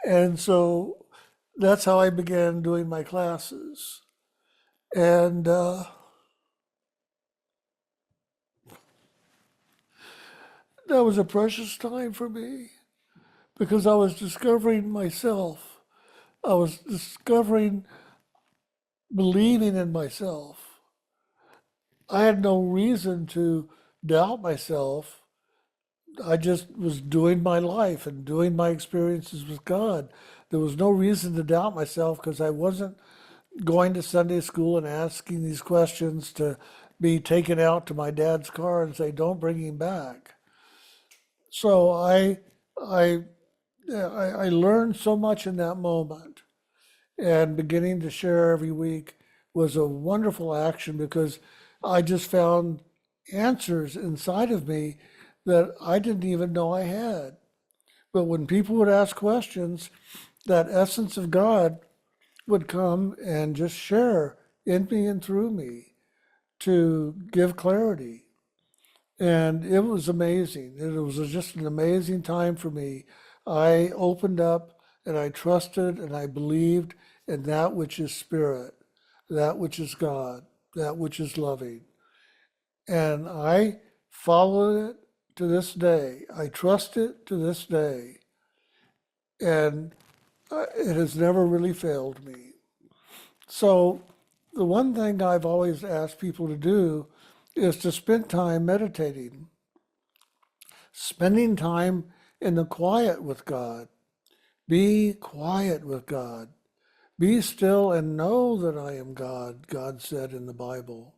And so that's how I began doing my classes. And that was a precious time for me because I was discovering myself. I was discovering, believing in myself. I had no reason to doubt myself. I just was doing my life and doing my experiences with God. There was no reason to doubt myself because I wasn't going to Sunday school and asking these questions to be taken out to my dad's car and say, "Don't bring him back." So I, I learned so much in that moment, and beginning to share every week was a wonderful action because I just found answers inside of me that I didn't even know I had. But when people would ask questions, that essence of God would come and just share in me and through me to give clarity. And it was amazing. It was just an amazing time for me. I opened up and I trusted and I believed in that which is spirit, that which is God, that which is loving. And I followed it to this day. I trust it to this day. And it has never really failed me. So the one thing I've always asked people to do is to spend time meditating, spending time in the quiet with God. Be quiet with God. Be still and know that I am God, God said in the Bible.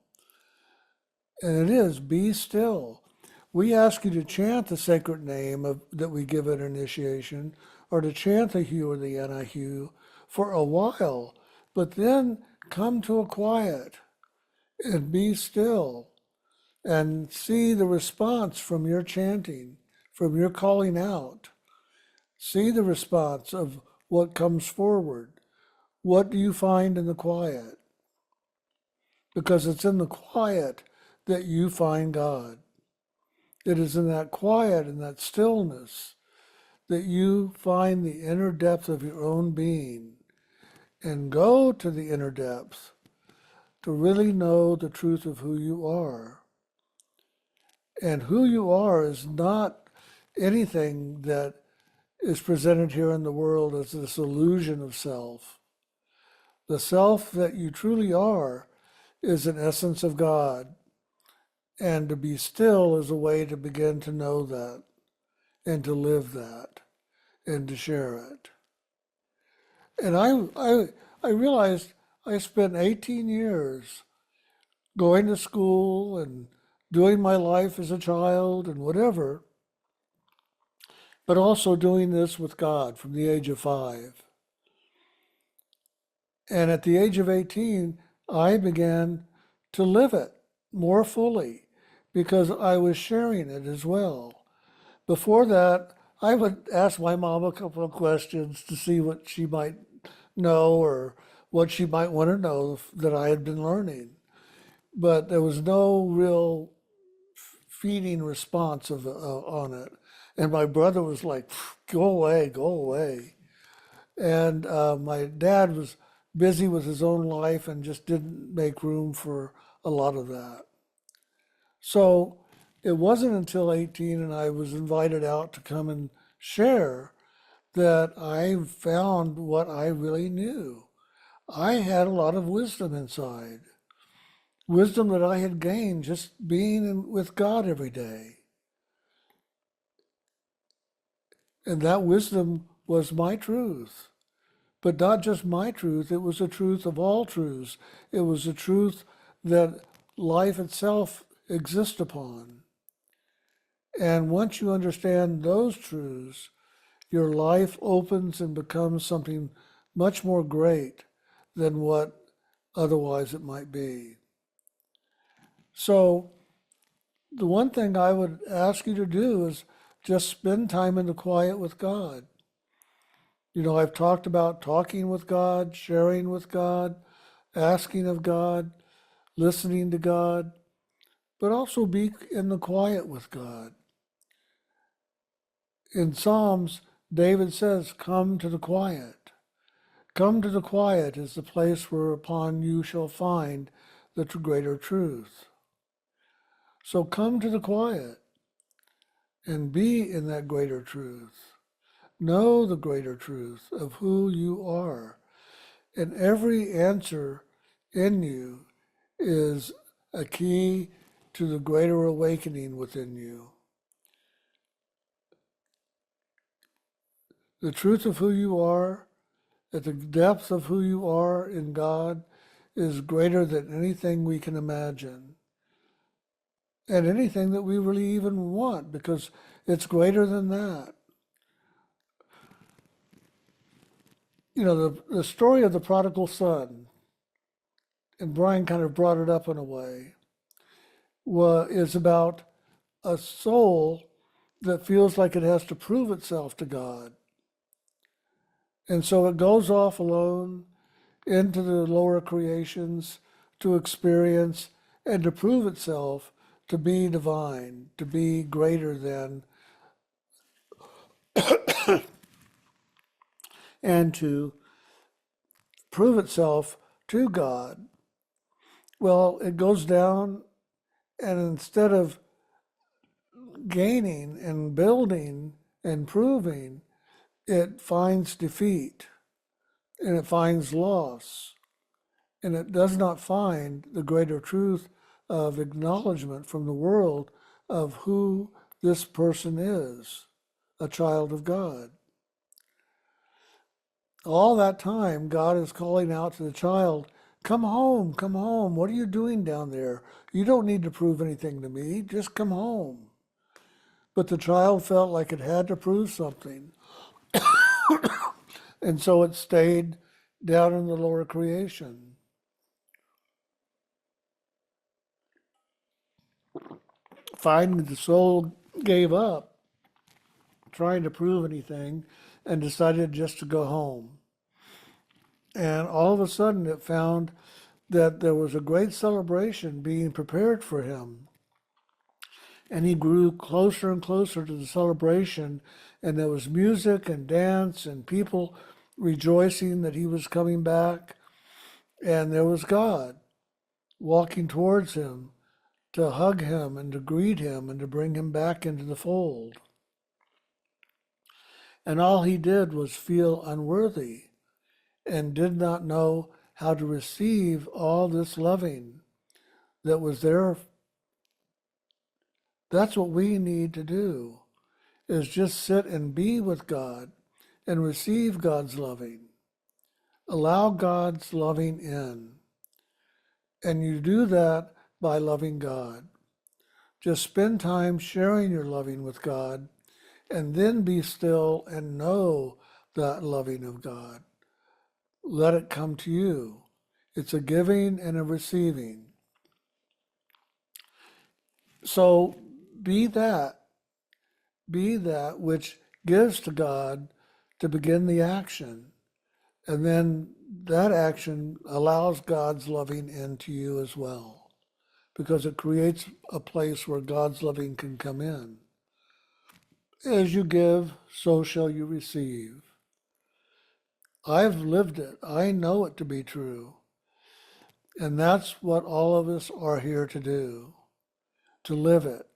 And it is, be still. We ask you to chant the sacred name that we give at initiation, or to chant the hue or the anahue for a while, but then come to a quiet and be still and see the response from your chanting, from your calling out. See the response of what comes forward. what do you find in the quiet? Because it's in the quiet that you find God. It is in that quiet and that stillness that you find the inner depth of your own being and go to the inner depth to really know the truth of who you are. And who you are is not anything that is presented here in the world as this illusion of self. The self that you truly are is an essence of God. And to be still is a way to begin to know that and to live that and to share it. And I realized I spent 18 years going to school and doing my life as a child and whatever, but also doing this with God from the age of 5. And at the age of 18, I began to live it more fully because I was sharing it as well. Before that, I would ask my mom a couple of questions to see what she might know or what she might want to know that I had been learning. But there was no real feeding response on it. And my brother was like, go away, go away. And my dad was busy with his own life and just didn't make room for a lot of that. So it wasn't until 18 and I was invited out to come and share that I found what I really knew. I had a lot of wisdom inside, wisdom that I had gained just being with God every day. And that wisdom was my truth. But not just my truth, it was the truth of all truths. It was the truth that life itself exists upon. And once you understand those truths, your life opens and becomes something much more great than what otherwise it might be. So, the one thing I would ask you to do is just spend time in the quiet with God. You know, I've talked about talking with God, sharing with God, asking of God, listening to God, but also be in the quiet with God. In Psalms, David says, come to the quiet. Come to the quiet is the place whereupon you shall find the greater truth. So come to the quiet and be in that greater truth. Know the greater truth of who you are. And every answer in you is a key to the greater awakening within you. The truth of who you are, at the depth of who you are in God, is greater than anything we can imagine. And anything that we really even want, because it's greater than that. You know, the story of the prodigal son, and Brian kind of brought it up in a way, is about a soul that feels like it has to prove itself to God. And so it goes off alone into the lower creations to experience and to prove itself to be divine, to be greater than, and to prove itself to God. Well, it goes down, and instead of gaining and building and proving, it finds defeat and it finds loss. And it does not find the greater truth of acknowledgement from the world of who this person is, a child of God. All that time, God is calling out to the child, come home, come home. What are you doing down there? You don't need to prove anything to me. Just come home. But the child felt like it had to prove something. And so it stayed down in the lower creation. Finally, the soul gave up trying to prove anything and decided just to go home. And all of a sudden it found that there was a great celebration being prepared for him. And he grew closer and closer to the celebration, and there was music and dance and people rejoicing that he was coming back. And there was God walking towards him to hug him and to greet him and to bring him back into the fold. And all he did was feel unworthy and did not know how to receive all this loving that was there. That's what we need to do, is just sit and be with God and receive God's loving. Allow God's loving in. And you do that by loving God. Just spend time sharing your loving with God, and then be still and know that loving of God. Let it come to you. It's a giving and a receiving. So be that. Be that which gives to God to begin the action. And then that action allows God's loving into you as well, because it creates a place where God's loving can come in. As you give, so shall you receive. I've lived it. I know it to be true. And that's what all of us are here to do, to live it,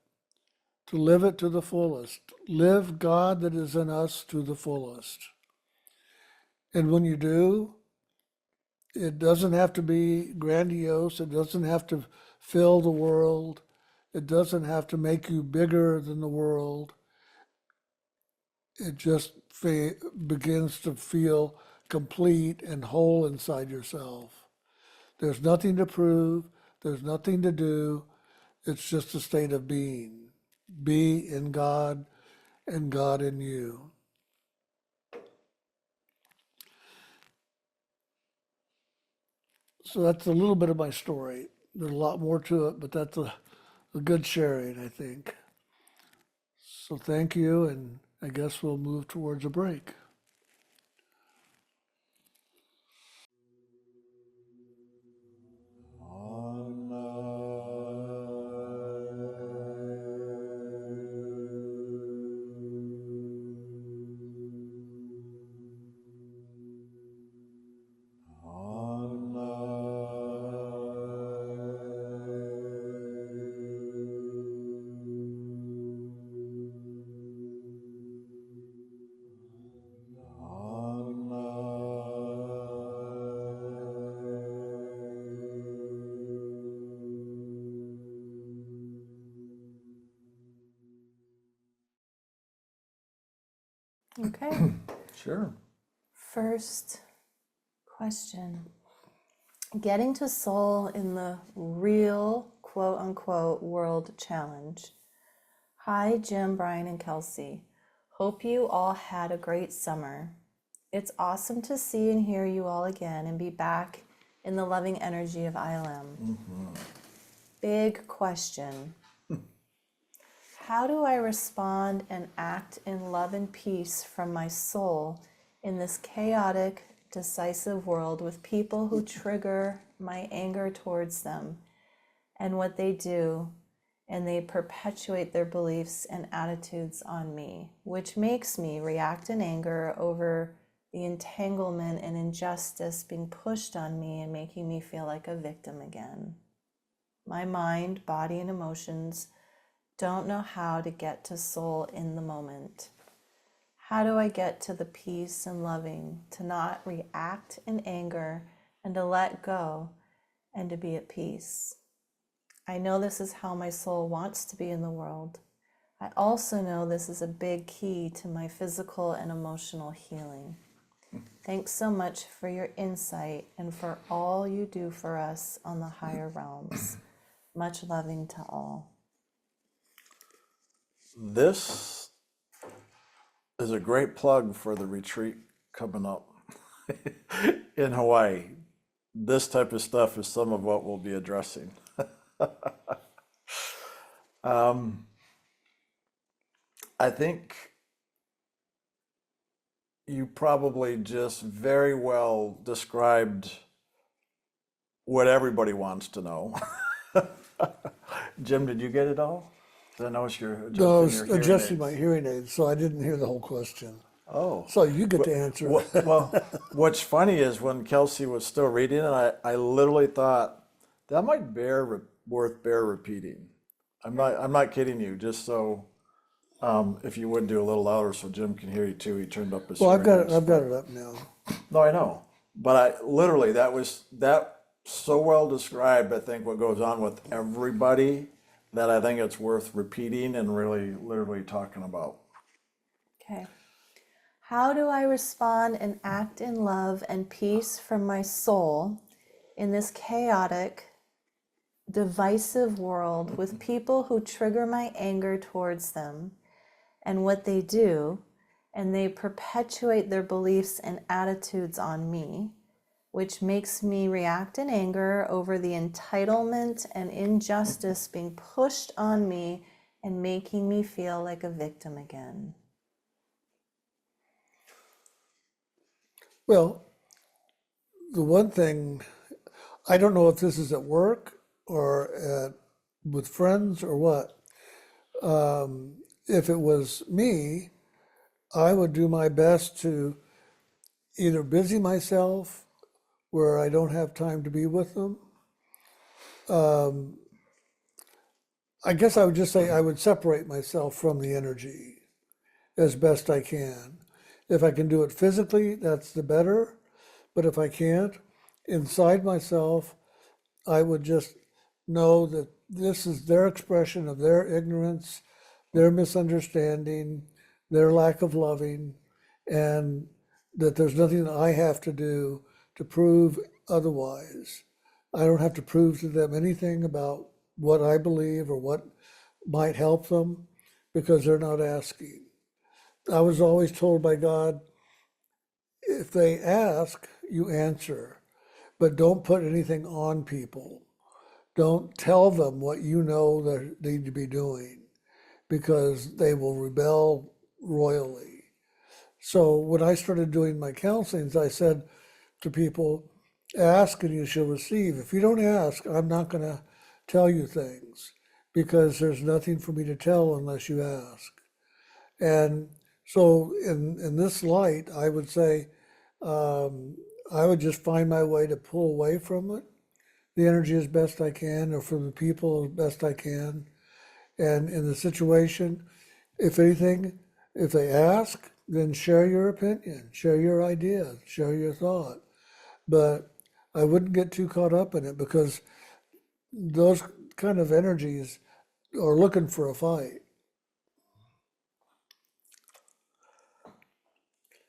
to live it to the fullest. Live God that is in us to the fullest. And when you do, it doesn't have to be grandiose. It doesn't have to fill the world. It doesn't have to make you bigger than the world. It just begins to feel complete and whole inside yourself. There's nothing to prove. There's nothing to do. It's just a state of being. Be in God and God in you. So that's a little bit of my story. There's a lot more to it, but that's a good sharing, I think. So thank you, and I guess we'll move towards a break. Okay. Sure. First question. Getting to soul in the real quote unquote world challenge. Hi, Jim, Brian, and Kelsey. Hope you all had a great summer. It's awesome to see and hear you all again and be back in the loving energy of ILM. Big question. How do I respond and act in love and peace from my soul in this chaotic, decisive world with people who trigger my anger towards them and what they do, and they perpetuate their beliefs and attitudes on me, which makes me react in anger over the entanglement and injustice being pushed on me and making me feel like a victim again. My mind, body, and emotions don't know how to get to soul in the moment. How do I get to the peace and loving, to not react in anger and to let go and to be at peace? I know this is how my soul wants to be in the world. I also know this is a big key to my physical and emotional healing. Thanks so much for your insight and for all you do for us on the higher realms. Much loving to all. This is a great plug for the retreat coming up in Hawaii. This type of stuff is some of what we'll be addressing. I think you probably just very well described what everybody wants to know. Jim, did you get it all? I noticed you're No, I adjusting was your hearing adjusting aids. my hearing aids, so I didn't hear the whole question. Oh, So you get to answer it. well, what's funny is when Kelsey was still reading it, I literally thought that might worth repeating. I'm not kidding you. Just so if you would do a little louder so Jim can hear you too. He turned up his Well, hearing aids. I've got it up now. No, I know, but I literally that so well described. I think what goes on with everybody that I think it's worth repeating and really literally talking about. Okay. How do I respond and act in love and peace from my soul in this chaotic, divisive world with people who trigger my anger towards them and what they do, and they perpetuate their beliefs and attitudes on me, which makes me react in anger over the entitlement and injustice being pushed on me and making me feel like a victim again? Well, the one thing, I don't know if this is at work or with friends or what. If it was me, I would do my best to either busy myself where I don't have time to be with them. I guess I would just say I would separate myself from the energy as best I can. If I can do it physically, that's the better. But if I can't, inside myself, I would just know that this is their expression of their ignorance, their misunderstanding, their lack of loving, and that there's nothing that I have to do to prove otherwise. I don't have to prove to them anything about what I believe or what might help them because they're not asking. I was always told by God, if they ask, you answer, but don't put anything on people. Don't tell them what you know they need to be doing because they will rebel royally. So when I started doing my counselings, I said to people, ask and you shall receive. If you don't ask, I'm not going to tell you things because there's nothing for me to tell unless you ask. And so in this light, I would say, I would just find my way to pull away from it, the energy as best I can, or from the people as best I can. And in the situation, if anything, if they ask, then share your opinion, share your ideas, share your thought. But I wouldn't get too caught up in it because those kind of energies are looking for a fight.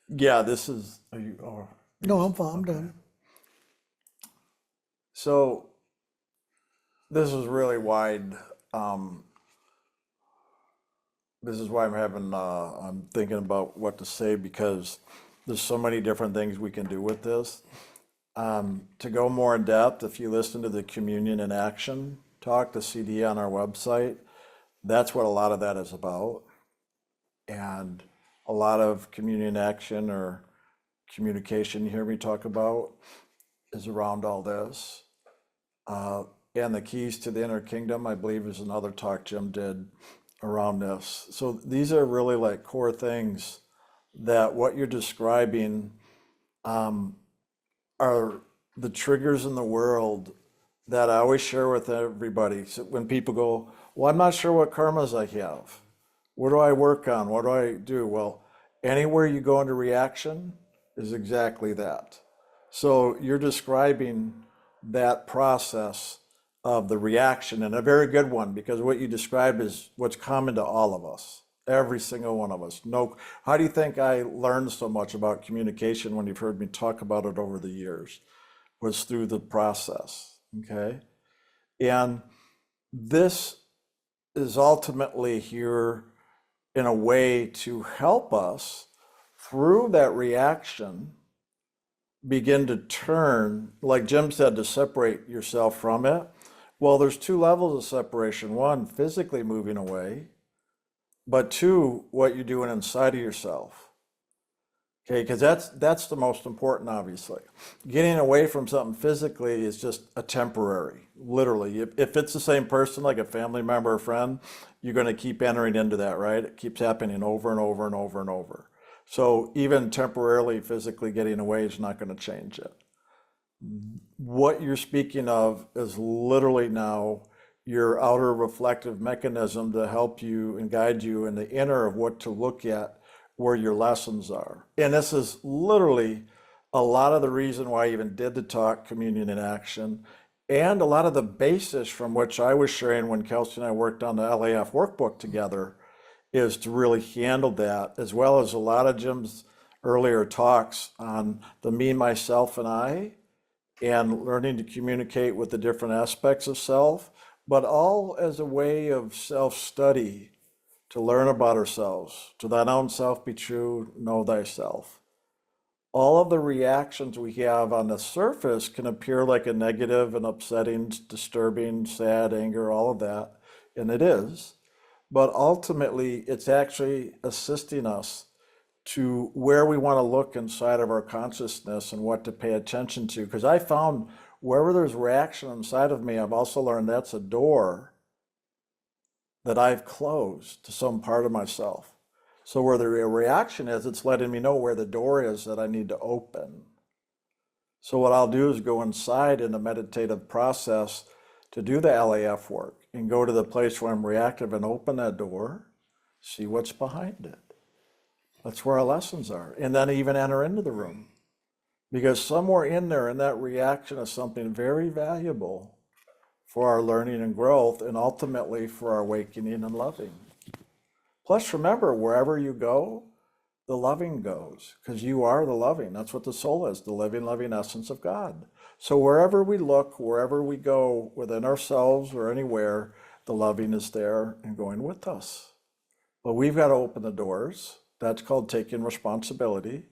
Yeah, this is. Are you? Oh, No, I'm fine, I'm done. so this is really wide. Um, this is why I'm thinking about what to say because there's so many different things we can do with this. To go more in depth, if you listen to the Communion in Action talk, the CD on our website, that's what a lot of that is about. And a lot of communion action or communication you hear me talk about is around all this. And the keys to the inner kingdom, I believe, is another talk Jim did around this. So these are really like core things that what you're describing are the triggers in the world that I always share with everybody. So when people go, well, I'm not sure what karmas I have. What do I work on? What do I do? Well, anywhere you go into reaction is exactly that. So you're describing that process of the reaction, and a very good one, because what you described is what's common to all of us, every single one of us. No, how do you think I learned so much about communication when you've heard me talk about it over the years? Was through the process, okay? And this is ultimately here in a way to help us through that reaction begin to turn, like Jim said, to separate yourself from it. Well, there's two levels of separation. One, physically moving away, but two, what you're doing inside of yourself. Okay, because that's the most important, obviously. Getting away from something physically is just a temporary, literally. If it's the same person, like a family member or friend, you're going to keep entering into that, right? It keeps happening over and over and over and over. So even temporarily physically getting away is not going to change it. What you're speaking of is literally now your outer reflective mechanism to help you and guide you in the inner of what to look at, where your lessons are. And this is literally a lot of the reason why I even did the talk, Communion in Action, and a lot of the basis from which I was sharing when Kelsey and I worked on the LAF workbook together is to really handle that, as well as a lot of Jim's earlier talks on the me, myself, and I, and learning to communicate with the different aspects of self, but all as a way of self-study to learn about ourselves. To thine own self be true, know thyself. All of the reactions we have on the surface can appear like a negative and upsetting, disturbing, sad, anger, all of that, and it is. But ultimately, it's actually assisting us to where we want to look inside of our consciousness and what to pay attention to. Because I found wherever there's reaction inside of me, I've also learned that's a door that I've closed to some part of myself. So where the reaction is, it's letting me know where the door is that I need to open. So what I'll do is go inside in a meditative process to do the LAF work and go to the place where I'm reactive and open that door, see what's behind it. That's where our lessons are. And then even enter into the room. Because somewhere in there, in that reaction, is something very valuable for our learning and growth, and ultimately for our awakening and loving. Plus, remember, wherever you go, the loving goes, because you are the loving. That's what the soul is, the living, loving essence of God. So wherever we look, wherever we go, within ourselves or anywhere, the loving is there and going with us. But we've got to open the doors. That's called taking responsibility.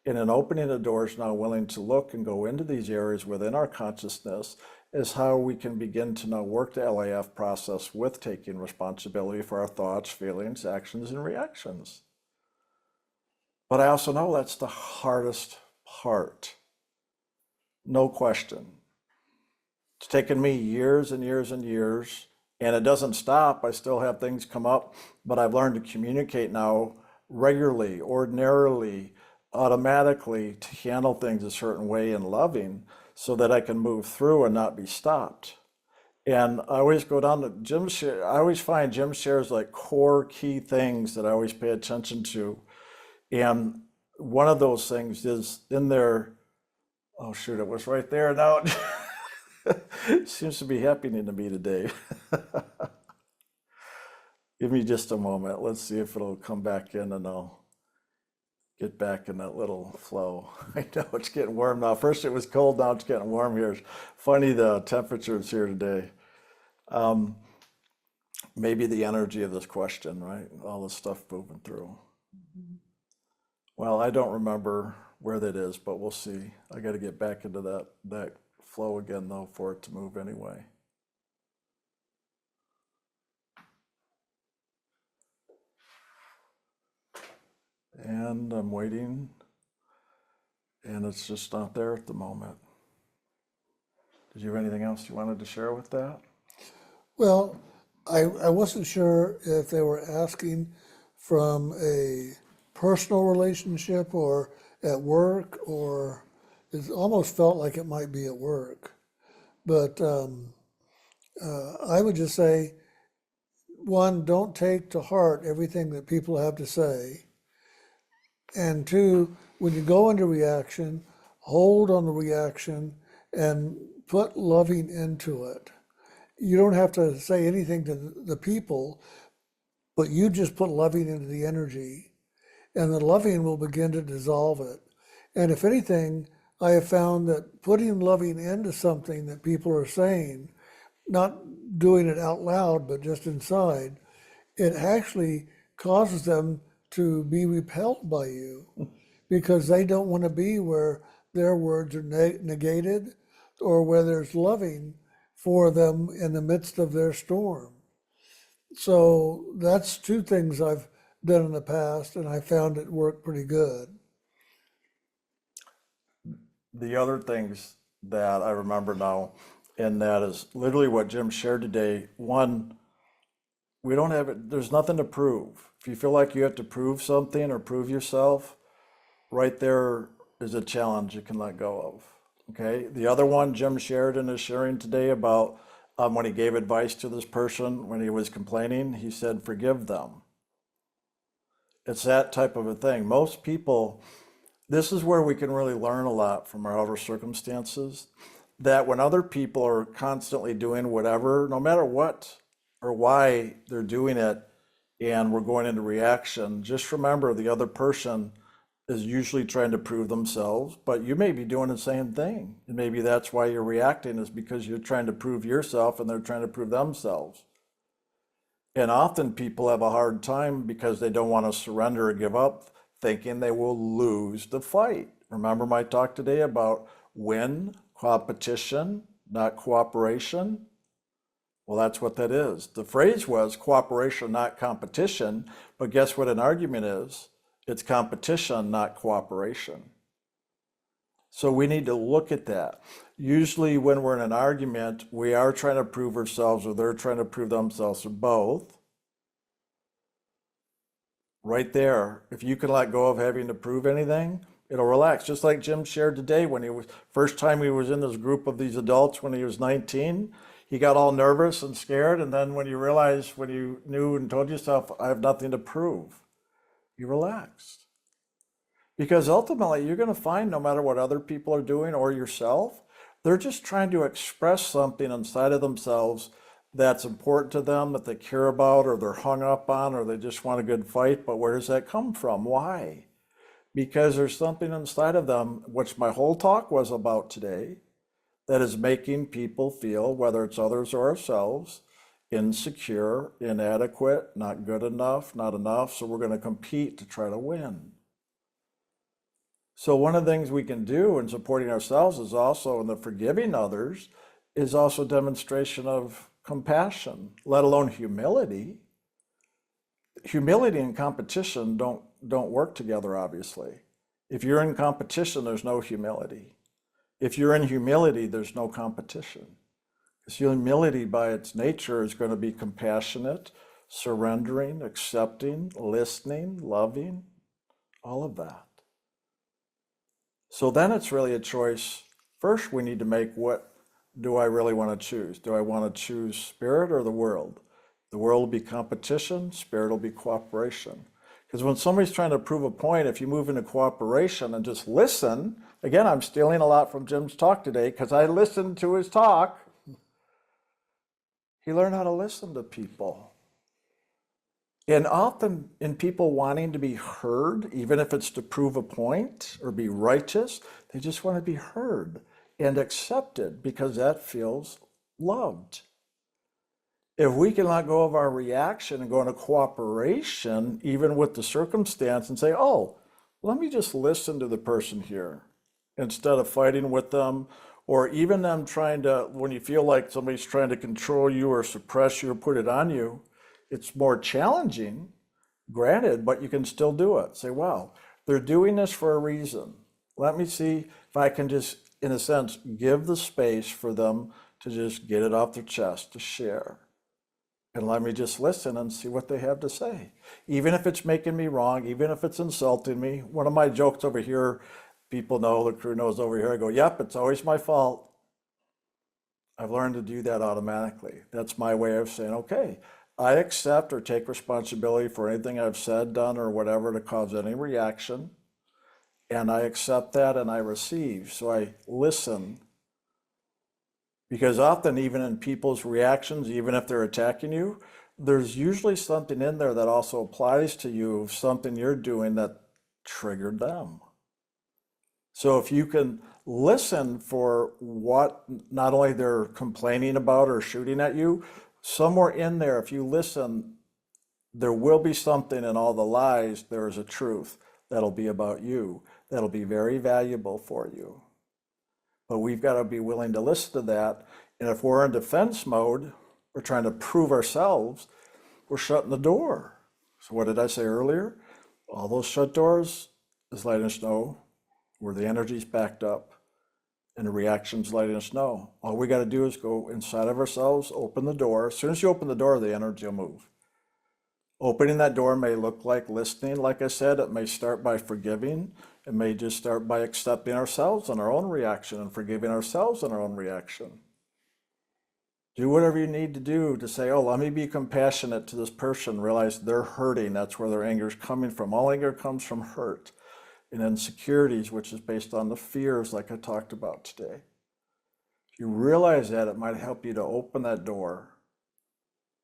And in opening the doors, now willing to look and go into these areas within our consciousness, is how we can begin to now work the LAF process with taking responsibility for our thoughts, feelings, actions, and reactions. But I also know that's the hardest part. No question. It's taken me years and years and years, and it doesn't stop. I still have things come up, but I've learned to communicate now regularly, ordinarily, automatically, to handle things a certain way in loving so that I can move through and not be stopped. And I always go down to Jim's share. I always find Jim shares like core key things that I always pay attention to. And one of those things is in there. Oh shoot, it was right there. Now it seems to be happening to me today. Give me just a moment. Let's see if it'll come back in and I'll get back in that little flow. I know it's getting warm now. First it was cold, now it's getting warm here. It's funny the temperatures here today. Maybe the energy of this question, right? All this stuff moving through. Well, I don't remember where that is, but we'll see. I got to get back into that flow again, though, for it to move anyway. And I'm waiting, and it's just not there at the moment. Did you have anything else you wanted to share with that? Well, I wasn't sure if they were asking from a personal relationship or at work, or it almost felt like it might be at work. But I would just say, one, don't take to heart everything that people have to say. And two, when you go into reaction, hold on the reaction and put loving into it. You don't have to say anything to the people, but you just put loving into the energy, and the loving will begin to dissolve it. And if anything, I have found that putting loving into something that people are saying, not doing it out loud, but just inside, it actually causes them to be repelled by you because they don't want to be where their words are negated or where there's loving for them in the midst of their storm. So that's two things I've done in the past, and I found it worked pretty good. the other things that I remember now, and that is literally what Jim shared today. One, we don't have it, there's nothing to prove. If you feel like you have to prove something or prove yourself, right there is a challenge you can let go of. Okay. The other one Jim shared in his sharing today about when he gave advice to this person when he was complaining, he said, forgive them. It's that type of a thing. Most people, this is where we can really learn a lot from our outer circumstances, that when other people are constantly doing whatever, no matter what or why they're doing it, and we're going into reaction, just remember the other person is usually trying to prove themselves, but you may be doing the same thing. And maybe that's why you're reacting, is because you're trying to prove yourself and they're trying to prove themselves. And often people have a hard time because they don't want to surrender or give up, thinking they will lose the fight. Remember my talk today about win, competition, not cooperation? Well, that's what that is. The phrase was cooperation, not competition, but guess what an argument is? It's competition, not cooperation. So we need to look at that. Usually when we're in an argument, we are trying to prove ourselves or they're trying to prove themselves, or both. Right there, if you can let go of having to prove anything, it'll relax. Just like Jim shared today when he was, first time he was in this group of these adults when he was 19, he got all nervous and scared. And then when you realized, when you knew and told yourself, I have nothing to prove, you relaxed. Because ultimately, you're going to find no matter what other people are doing or yourself, they're just trying to express something inside of themselves that's important to them, that they care about, or they're hung up on, or they just want a good fight. But where does that come from? Why? Because there's something inside of them, which my whole talk was about today, that is making people feel, whether it's others or ourselves, insecure, inadequate, not good enough, not enough. So we're going to compete to try to win. So one of the things we can do in supporting ourselves is also in the forgiving others is also demonstration of compassion, let alone humility. Humility and competition don't work together, obviously. If you're in competition, there's no humility. If you're in humility, there's no competition. Because humility by its nature is going to be compassionate, surrendering, accepting, listening, loving, all of that. So then it's really a choice. First, we need to make, what do I really want to choose? Do I want to choose spirit or the world? The world will be competition, spirit will be cooperation. Because when somebody's trying to prove a point, if you move into cooperation and just listen, again, I'm stealing a lot from Jim's talk today because I listened to his talk. He learned how to listen to people. And often in people wanting to be heard, even if it's to prove a point or be righteous, they just want to be heard and accepted because that feels loved. If we can let go of our reaction and go into cooperation, even with the circumstance, and say, oh, let me just listen to the person here instead of fighting with them, or even them trying to, when you feel like somebody's trying to control you or suppress you or put it on you, it's more challenging, granted, but you can still do it. Say, wow, they're doing this for a reason. Let me see if I can just, in a sense, give the space for them to just get it off their chest, to share. And let me just listen and see what they have to say. Even if it's making me wrong, even if it's insulting me. One of my jokes over here, people know, the crew knows over here, I go, yep, it's always my fault. I've learned to do that automatically. That's my way of saying, okay, I accept or take responsibility for anything I've said, done, or whatever to cause any reaction. And I accept that and I receive. So I listen. Because often, even in people's reactions, even if they're attacking you, there's usually something in there that also applies to you, something you're doing that triggered them. So if you can listen for what not only they're complaining about or shooting at you, somewhere in there, if you listen, there will be something in all the lies, there is a truth that'll be about you, that'll be very valuable for you. But we've got to be willing to listen to that. And if we're in defense mode, we're trying to prove ourselves, we're shutting the door. So what did I say earlier? All those shut doors is letting us know where the energy's backed up And the reaction's letting us know. All we got to do is go inside of ourselves, open the door. As soon as you open the door, the energy will move. Opening that door may look like listening. Like I said, it may start by forgiving. It may just start by accepting ourselves and our own reaction and forgiving ourselves and our own reaction. Do whatever you need to do to say, oh, let me be compassionate to this person, realize they're hurting. That's where their anger is coming from. All anger comes from hurt and insecurities, which is based on the fears like I talked about today. If you realize that, it might help you to open that door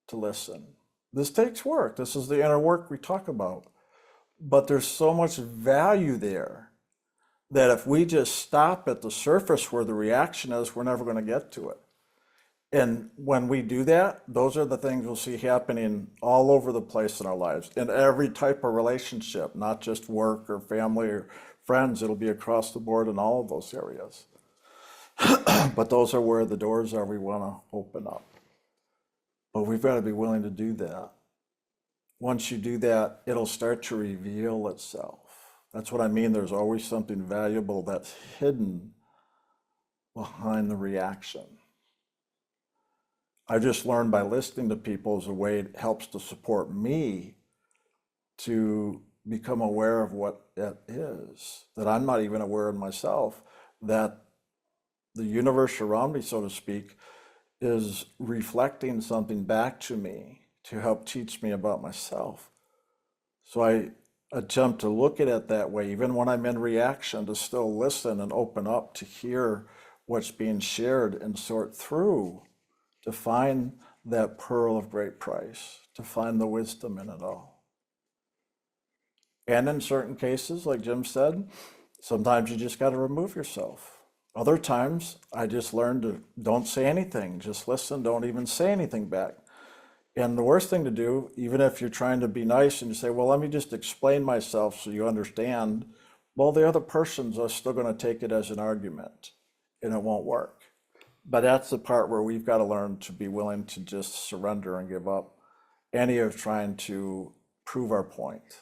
to listen. This takes work. This is the inner work we talk about. But there's so much value there that if we just stop at the surface where the reaction is, we're never going to get to it. And when we do that, those are the things we'll see happening all over the place in our lives, in every type of relationship, not just work or family or friends. It'll be across the board in all of those areas. But those are where the doors are we want to open up. But we've got to be willing to do that. Once you do that, it'll start to reveal itself. That's what I mean. There's always something valuable that's hidden behind the reaction. I just learned by listening to people as a way it helps to support me to become aware of what it is, that I'm not even aware of myself, that the universe around me, so to speak, is reflecting something back to me to help teach me about myself. So I attempt to look at it that way, even when I'm in reaction, to still listen and open up to hear what's being shared and sort through to find that pearl of great price, to find the wisdom in it all. And in certain cases, like Jim said, sometimes you just got to remove yourself. Other times, I just learned to don't say anything, just listen, don't even say anything back. And the worst thing to do, even if you're trying to be nice and you say, well, let me just explain myself so you understand, well, the other person's are still going to take it as an argument and it won't work. But that's the part where we've got to learn to be willing to just surrender and give up any of trying to prove our point.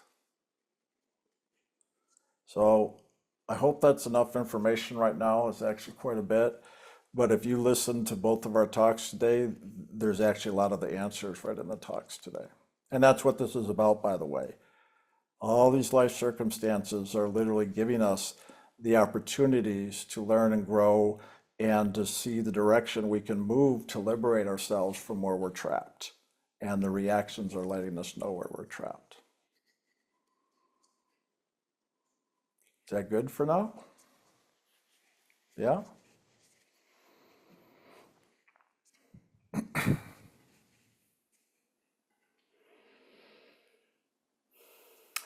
So I hope that's enough information right now. It's actually quite a bit. But if you listen to both of our talks today, there's actually a lot of the answers right in the talks today. And that's what this is about, by the way. All these life circumstances are literally giving us the opportunities to learn and grow and to see the direction we can move to liberate ourselves from where we're trapped. And the reactions are letting us know where we're trapped. Is that good for now? Yeah?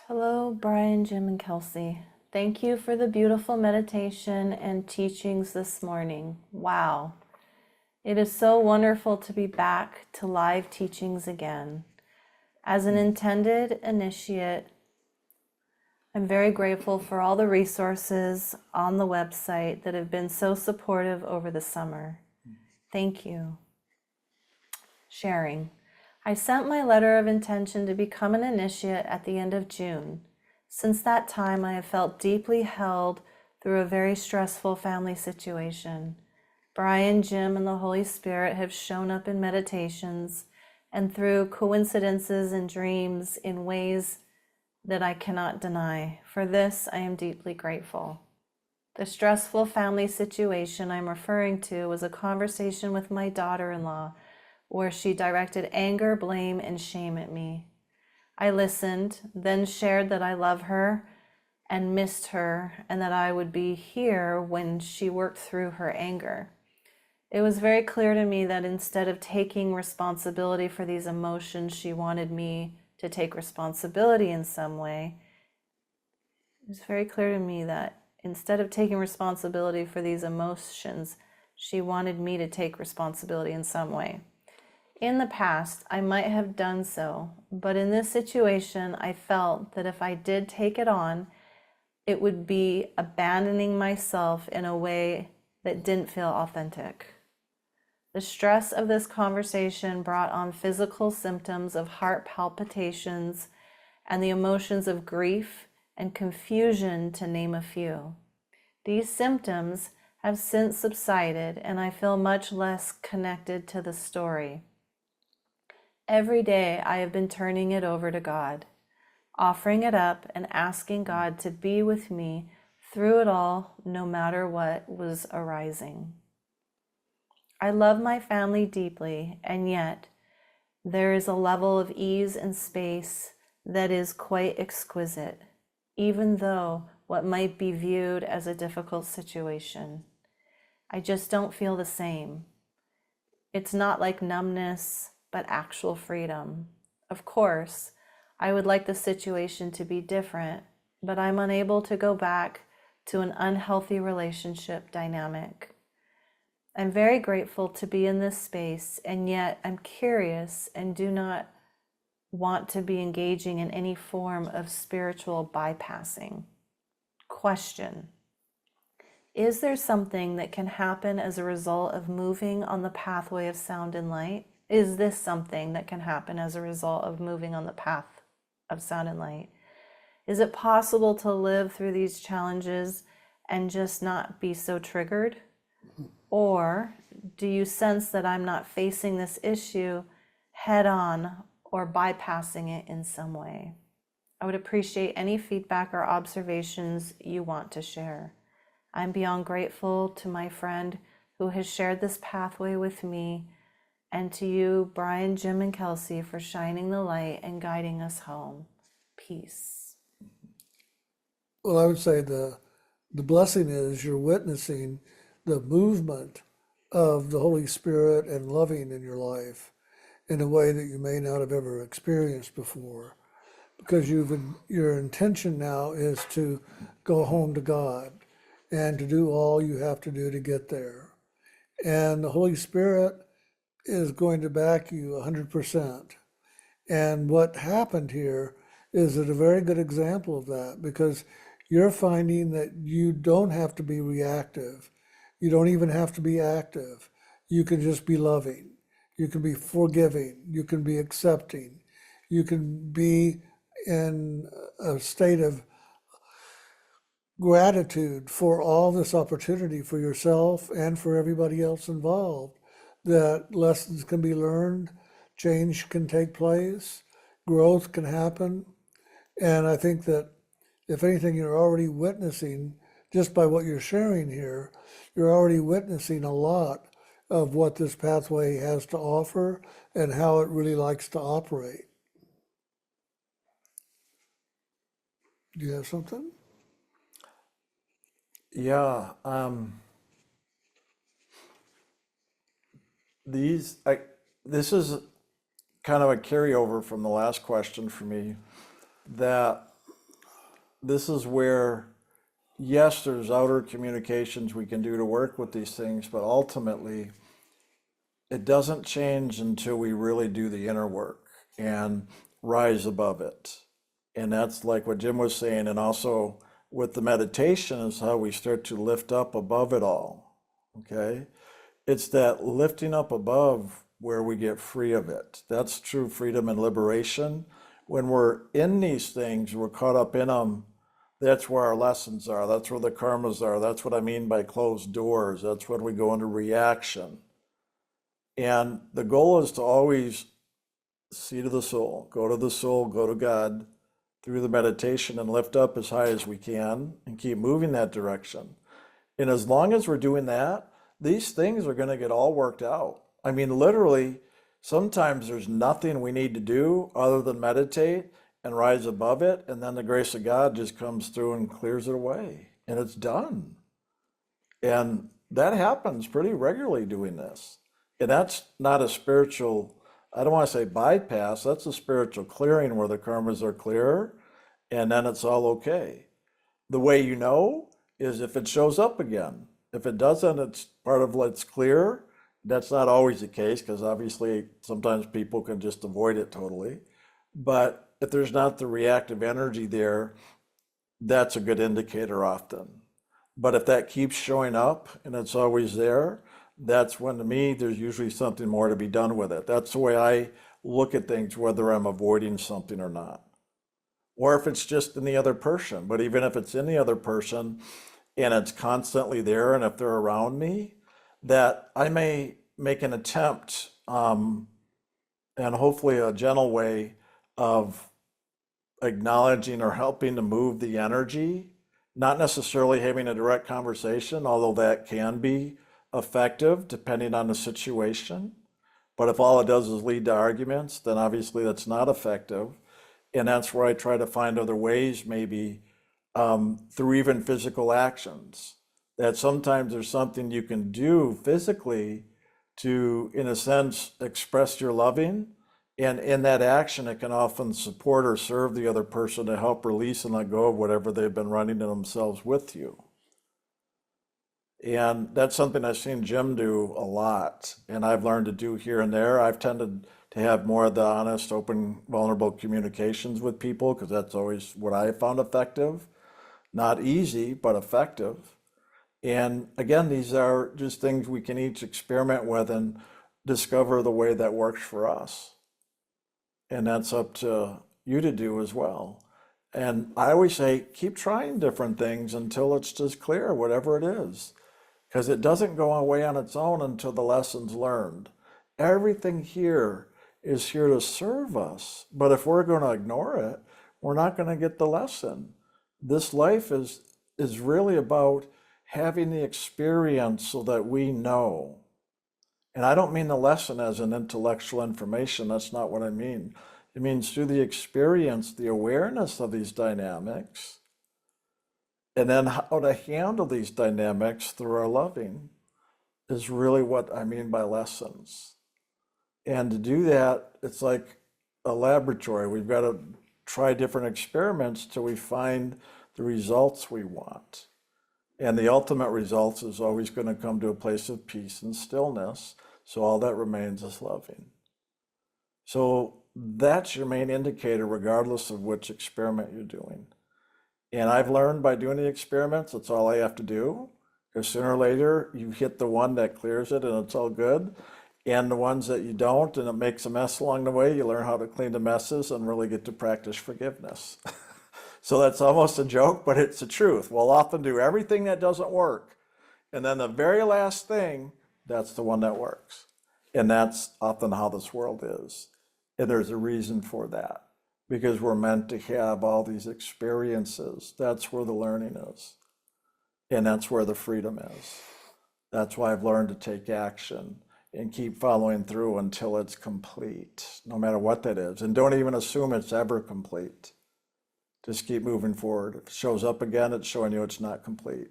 Hello, Brian, Jim, and Kelsey. Thank you for the beautiful meditation and teachings this morning. Wow. It is so wonderful to be back to live teachings again. As an intended initiate, I'm very grateful for all the resources on the website that have been so supportive over the summer. Thank you. Sharing. I sent my letter of intention to become an initiate at the end of June. Since that time, I have felt deeply held through a very stressful family situation. Brian, Jim, and the Holy Spirit have shown up in meditations and through coincidences and dreams in ways that I cannot deny. For this, I am deeply grateful. The stressful family situation I'm referring to was a conversation with my daughter-in-law where she directed anger, blame, and shame at me. I listened, then shared that I love her and missed her and that I would be here when she worked through her anger. It was very clear to me that instead of taking responsibility for these emotions, she wanted me to take responsibility in some way. It was very clear to me that instead of taking responsibility for these emotions, she wanted me to take responsibility in some way. In the past, I might have done so, but in this situation, I felt that if I did take it on, it would be abandoning myself in a way that didn't feel authentic. The stress of this conversation brought on physical symptoms of heart palpitations and the emotions of grief and confusion, to name a few. These symptoms have since subsided, and I feel much less connected to the story. Every day I have been turning it over to God, offering it up and asking God to be with me through it all, no matter what was arising. I love my family deeply, and yet there is a level of ease and space that is quite exquisite, even though what might be viewed as a difficult situation. I just don't feel the same. It's not like numbness, but actual freedom. Of course, I would like the situation to be different, but I'm unable to go back to an unhealthy relationship dynamic. I'm very grateful to be in this space, and yet I'm curious and do not want to be engaging in any form of spiritual bypassing. Question: is there something that can happen as a result of moving on the pathway of sound and light? Is this something that can happen as a result of moving on the path of sound and light? Is it possible to live through these challenges and just not be so triggered? Or do you sense that I'm not facing this issue head on or bypassing it in some way? I would appreciate any feedback or observations you want to share. I'm beyond grateful to my friend who has shared this pathway with me, and to you, Brian, Jim, and Kelsey, for shining the light and guiding us home. Peace. Well, I would say the blessing is you're witnessing the movement of the Holy Spirit and loving in your life in a way that you may not have ever experienced before, because your intention now is to go home to God and to do all you have to do to get there. And the Holy Spirit is going to back you 100%. And what happened here is a very good example of that, because you're finding that you don't have to be reactive. You don't even have to be active. You can just be loving. You can be forgiving. You can be accepting. You can be in a state of gratitude for all this opportunity for yourself and for everybody else involved, that lessons can be learned, change can take place, growth can happen. And I think that if anything, you're already witnessing, just by what you're sharing here, you're already witnessing a lot of what this pathway has to offer and how it really likes to operate. Do you have something? Yeah, this is kind of a carryover from the last question for me, that this is where, yes, there's outer communications we can do to work with these things, but ultimately it doesn't change until we really do the inner work and rise above it. And that's like what Jim was saying, and also with the meditation is how we start to lift up above it all. Okay? It's that lifting up above where we get free of it. That's true freedom and liberation. When we're in these things, we're caught up in them. That's where our lessons are. That's where the karmas are. That's what I mean by closed doors. That's when we go into reaction. And the goal is to always see to the soul, go to God through the meditation and lift up as high as we can and keep moving that direction. And as long as we're doing that, these things are going to get all worked out. I mean, literally, sometimes there's nothing we need to do other than meditate and rise above it. And then the grace of God just comes through and clears it away. And it's done. And that happens pretty regularly doing this. And that's not a spiritual, I don't want to say bypass, that's a spiritual clearing where the karmas are clearer and then it's all okay. The way you know is if it shows up again. If it doesn't, it's part of what's clear. That's not always the case, because obviously sometimes people can just avoid it totally. But if there's not the reactive energy there, that's a good indicator often. But if that keeps showing up and it's always there, that's when, to me, there's usually something more to be done with it. That's the way I look at things, whether I'm avoiding something or not. Or if it's just in the other person. But even if it's in the other person, and it's constantly there, and if they're around me, that I may make an attempt, and hopefully a gentle way of acknowledging or helping to move the energy, not necessarily having a direct conversation, although that can be effective depending on the situation. But if all it does is lead to arguments, then obviously that's not effective. And that's where I try to find other ways, maybe through even physical actions, that sometimes there's something you can do physically to, in a sense, express your loving. And in that action, it can often support or serve the other person to help release and let go of whatever they've been running to themselves with you. And that's something I've seen Jim do a lot, and I've learned to do here and there. I've tended to have more of the honest, open, vulnerable communications with people because that's always what I found effective. Not easy, but effective. And again, these are just things we can each experiment with and discover the way that works for us. And that's up to you to do as well. And I always say, keep trying different things until it's just clear, whatever it is, because it doesn't go away on its own until the lesson's learned. Everything here is here to serve us. But if we're going to ignore it, we're not going to get the lesson. This life is really about having the experience so that we know. And I don't mean the lesson as an intellectual information. That's not what I mean. It means through the experience, the awareness of these dynamics, and then how to handle these dynamics through our loving is really what I mean by lessons. And to do that, it's like a laboratory. We've got to try different experiments till we find the results we want. And the ultimate results is always going to come to a place of peace and stillness. So all that remains is loving. So that's your main indicator, regardless of which experiment you're doing. And I've learned by doing the experiments, that's all I have to do. Because sooner or later, you hit the one that clears it and it's all good. And the ones that you don't, and it makes a mess along the way, you learn how to clean the messes and really get to practice forgiveness. So that's almost a joke, but it's the truth. We'll often do everything that doesn't work. And then the very last thing, that's the one that works. And that's often how this world is. And there's a reason for that, because we're meant to have all these experiences. That's where the learning is. And that's where the freedom is. That's why I've learned to take action and keep following through until it's complete, no matter what that is. And don't even assume it's ever complete. Just keep moving forward. If it shows up again, it's showing you it's not complete.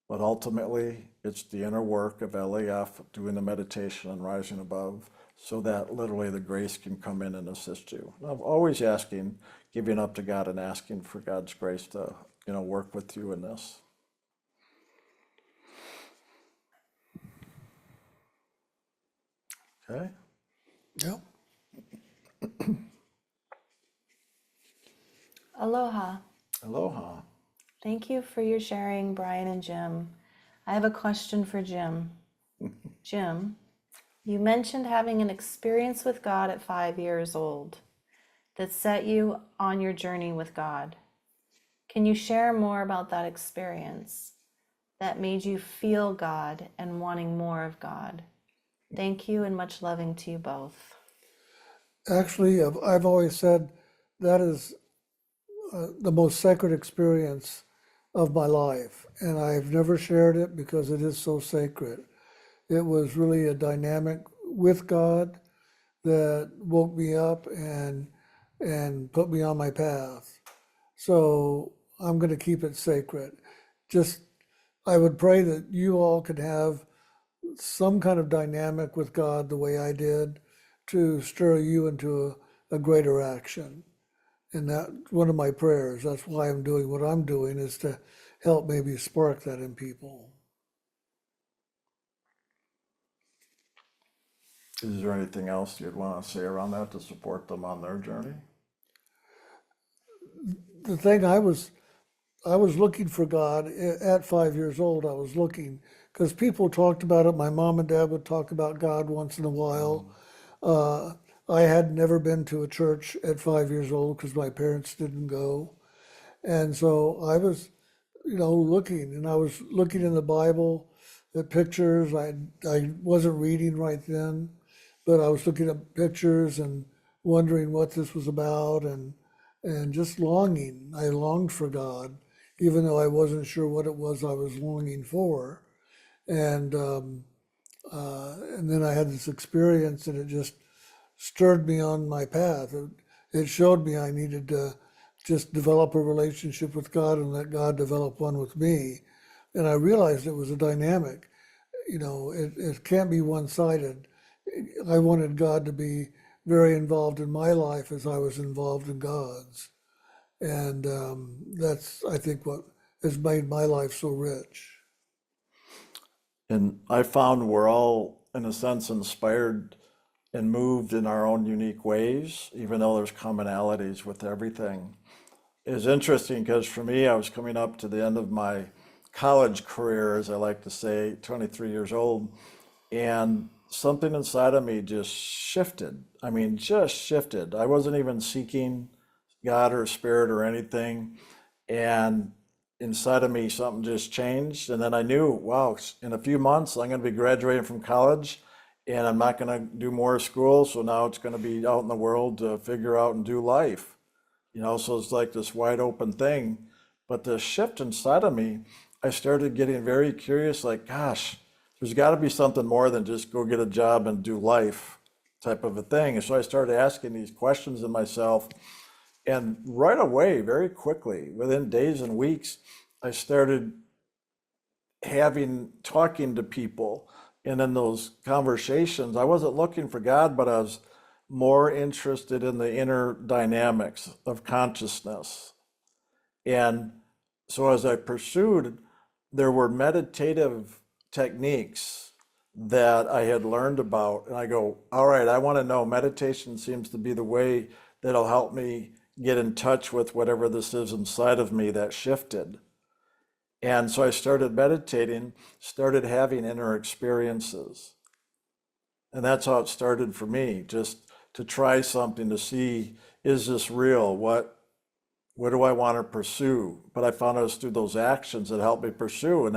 But ultimately, it's the inner work of LAF, doing the meditation and rising above, so that literally the grace can come in and assist you. And I'm always asking, giving up to God and asking for God's grace to, work with you in this. Okay? Yep. Aloha. Aloha. Thank you for your sharing, Brian and Jim. I have a question for Jim. Jim, you mentioned having an experience with God at 5 years old that set you on your journey with God. Can you share more about that experience that made you feel God and wanting more of God? Thank you and much loving to you both. Actually, I've always said that is the most sacred experience of my life, and I've never shared it because it is so sacred. It was really a dynamic with God that woke me up and put me on my path. So I'm going to keep it sacred. Just, I would pray that you all could have some kind of dynamic with God the way I did to stir you into a greater action. And that one of my prayers, that's why I'm doing what I'm doing, is to help maybe spark that in people. Is there anything else you'd want to say around that to support them on their journey? The thing I was looking for God at 5 years old. I was looking because people talked about it. My mom and dad would talk about God once in a while. I had never been to a church at 5 years old because my parents didn't go. And so I was, looking, and I was looking in the Bible at pictures. I wasn't reading right then, but I was looking at pictures and wondering what this was about, and just longing. I longed for God, even though I wasn't sure what it was I was longing for. And then I had this experience, and it just stirred me on my path. It showed me I needed to just develop a relationship with God and let God develop one with me. And I realized it was a dynamic. It can't be one-sided. I wanted God to be very involved in my life as I was involved in God's. And that's, I think, what has made my life so rich. And I found we're all, in a sense, inspired and moved in our own unique ways, even though there's commonalities with everything. It's interesting because for me, I was coming up to the end of my college career, as I like to say, 23 years old, and something inside of me just shifted. I mean, just shifted. I wasn't even seeking God or spirit or anything. And inside of me, something just changed. And then I knew, wow, in a few months, I'm going to be graduating from college and I'm not going to do more school. So now it's going to be out in the world to figure out and do life. So it's like this wide open thing. But the shift inside of me, I started getting very curious, like, gosh, there's got to be something more than just go get a job and do life type of a thing. And so I started asking these questions of myself. And right away, very quickly, within days and weeks, I started talking to people. And in those conversations, I wasn't looking for God, but I was more interested in the inner dynamics of consciousness. And so as I pursued, there were meditative techniques that I had learned about. And I go, all right, I want to know. Meditation seems to be the way that'll help me get in touch with whatever this is inside of me that shifted. And so I started meditating, started having inner experiences. And that's how it started for me, just to try something to see, is this real? What do I want to pursue? But I found it was through those actions that helped me pursue. And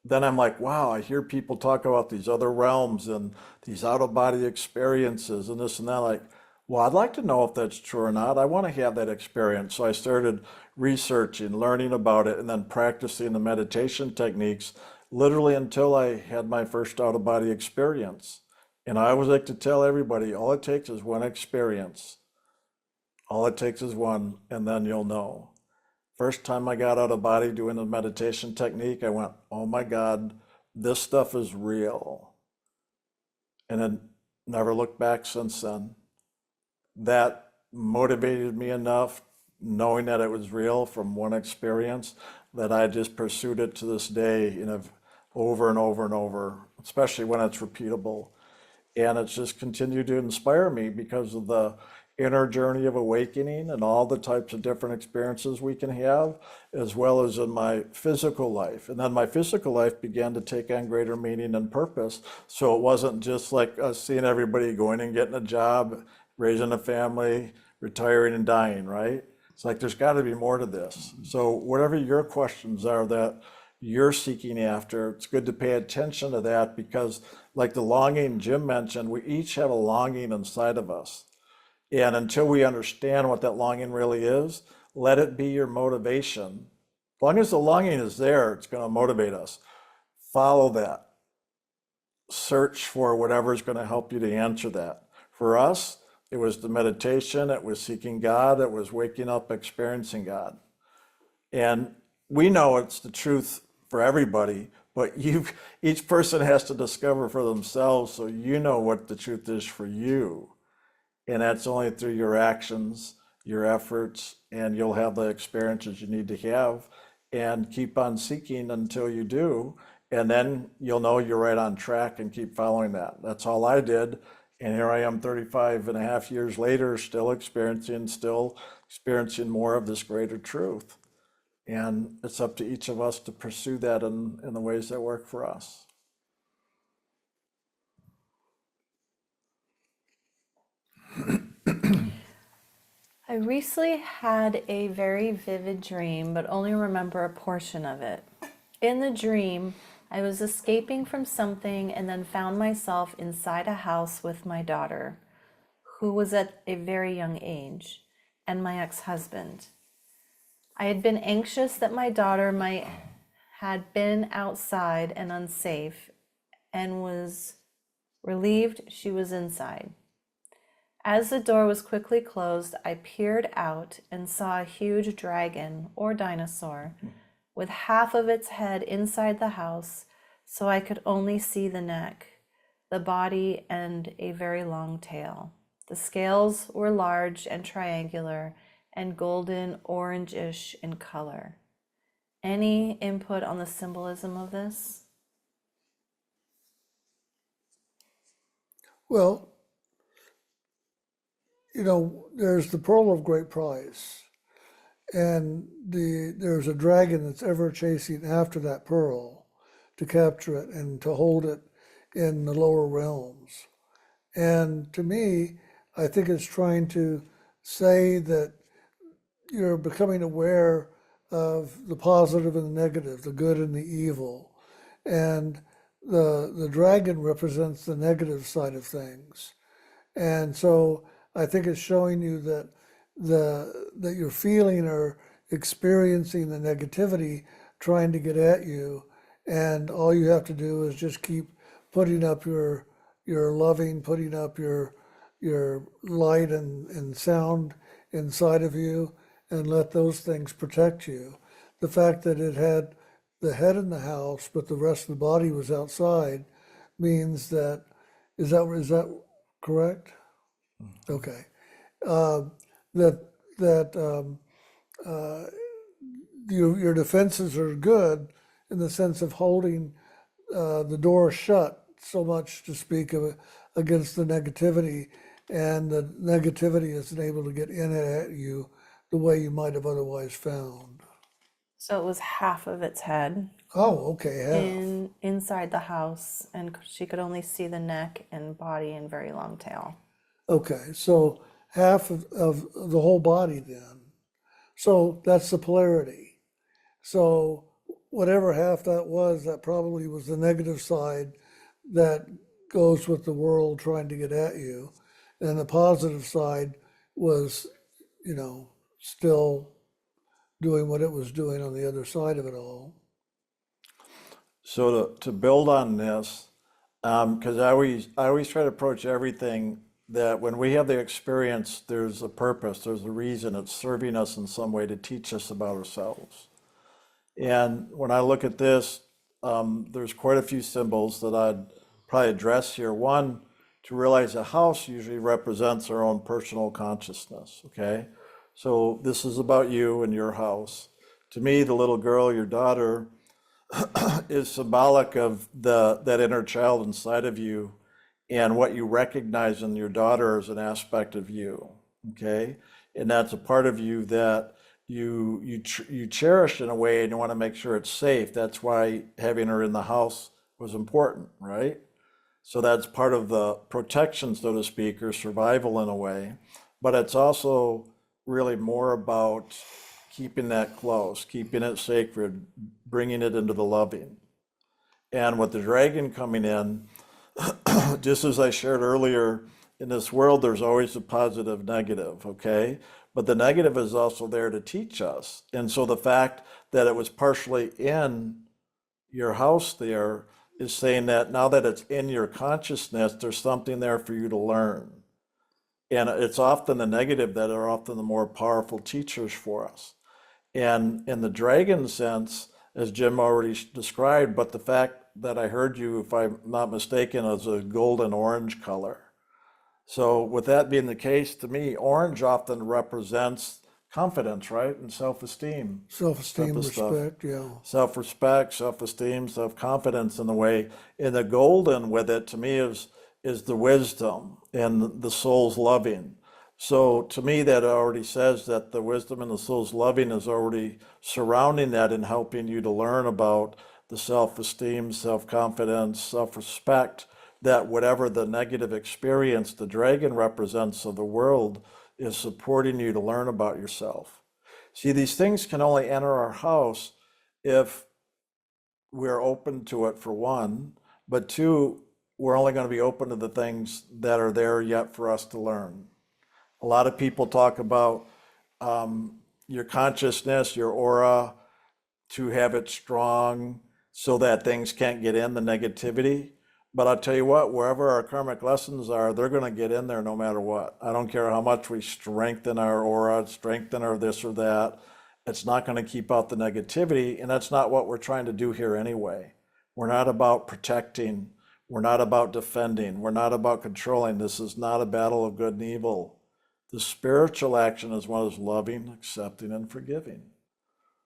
then I'm like, wow, I hear people talk about these other realms and these out of body experiences and this and that. Like, well, I'd like to know if that's true or not. I want to have that experience. So I started researching, learning about it, and then practicing the meditation techniques literally until I had my first out of body experience. And I always like to tell everybody, all it takes is one experience. All it takes is one, and then you'll know. First time I got out of body doing the meditation technique, I went, oh my God, this stuff is real. And then never looked back since then. That motivated me enough, knowing that it was real from one experience, that I just pursued it to this day, over and over and over, especially when it's repeatable. And it's just continued to inspire me because of the inner journey of awakening and all the types of different experiences we can have, as well as in my physical life. And then my physical life began to take on greater meaning and purpose. So it wasn't just like us seeing everybody going and getting a job, raising a family, retiring and dying, right? It's like there's got to be more to this. So whatever your questions are that you're seeking after, it's good to pay attention to that, because like the longing Jim mentioned, we each have a longing inside of us. And until we understand what that longing really is, let it be your motivation. As long as the longing is there, it's going to motivate us. Follow that. Search for whatever is going to help you to answer that. For us, it was the meditation, it was seeking God, it was waking up, experiencing God. And we know it's the truth for everybody, but each person has to discover for themselves, so you know what the truth is for you. And that's only through your actions, your efforts, and you'll have the experiences you need to have, and keep on seeking until you do. And then you'll know you're right on track and keep following that. That's all I did. And here I am 35 and a half years later, still experiencing more of this greater truth. And it's up to each of us to pursue that in the ways that work for us. I recently had a very vivid dream, but only remember a portion of it. In the dream, I was escaping from something and then found myself inside a house with my daughter, who was at a very young age, and my ex-husband. I had been anxious that my daughter might had been outside and unsafe, and was relieved she was inside. As the door was quickly closed, I peered out and saw a huge dragon or dinosaur with half of its head inside the house, so I could only see the neck, the body, and a very long tail. The scales were large and triangular and golden orange-ish in color. Any input on the symbolism of this? Well, there's the pearl of great price, and there's a dragon that's ever chasing after that pearl to capture it and to hold it in the lower realms. And to me, I think it's trying to say that you're becoming aware of the positive and the negative, the good and the evil. And the dragon represents the negative side of things. And so I think it's showing you that that you're feeling or experiencing the negativity trying to get at you, and all you have to do is just keep putting up your loving, putting up your light and sound inside of you, and let those things protect you. The fact that it had the head in the house, but the rest of the body was outside, means that is that correct? Okay. That your defenses are good in the sense of holding the door shut, so much to speak of, against the negativity, and the negativity isn't able to get in at you the way you might have otherwise found. So it was half of its head Oh, okay. Yeah. inside the house, and she could only see the neck and body and very long tail. Okay. So half of the whole body then. So that's the polarity. So whatever half that was, that probably was the negative side that goes with the world trying to get at you. And the positive side was, still doing what it was doing on the other side of it all. So to build on this, because I always try to approach everything that when we have the experience, there's a purpose, there's a reason, it's serving us in some way to teach us about ourselves. And when I look at this, there's quite a few symbols that I'd probably address here. One, to realize a house usually represents our own personal consciousness, okay? So this is about you and your house. To me, the little girl, your daughter, is symbolic of that inner child inside of you and what you recognize in your daughter as an aspect of you, okay? And that's a part of you that you cherish in a way, and you want to make sure it's safe. That's why having her in the house was important, right? So that's part of the protection, so to speak, or survival in a way. But it's also really more about keeping that close, keeping it sacred, bringing it into the loving. And with the dragon coming in, just as I shared earlier, in this world, there's always a positive, negative, okay? But the negative is also there to teach us. And so the fact that it was partially in your house there is saying that now that it's in your consciousness, there's something there for you to learn. And it's often the negative that are often the more powerful teachers for us. And in the dragon sense, as Jim already described, but the fact that I heard you, if I'm not mistaken, is a golden orange color. So with that being the case, to me, orange often represents confidence, right? And self-esteem. Self-esteem, type of stuff. respect, yeah. Self-respect, self-esteem, self-confidence in a way. And the golden with it, to me, is the wisdom and the soul's loving. So to me, that already says that the wisdom and the soul's loving is already surrounding that and helping you to learn about the self-esteem, self-confidence, self-respect, that whatever the negative experience the dragon represents of the world is supporting you to learn about yourself. See, these things can only enter our house if we're open to it, for one, but two, we're only going to be open to the things that are there yet for us to learn. A lot of people talk about your consciousness, your aura, to have it strong so that things can't get in, the negativity. But I'll tell you what, wherever our karmic lessons are, they're going to get in there no matter what. I don't care how much we strengthen our aura, strengthen our this or that. It's not going to keep out the negativity, and that's not what we're trying to do here anyway. We're not about protecting. We're not about defending. We're not about controlling. This is not a battle of good and evil. The spiritual action is one is loving, accepting, and forgiving.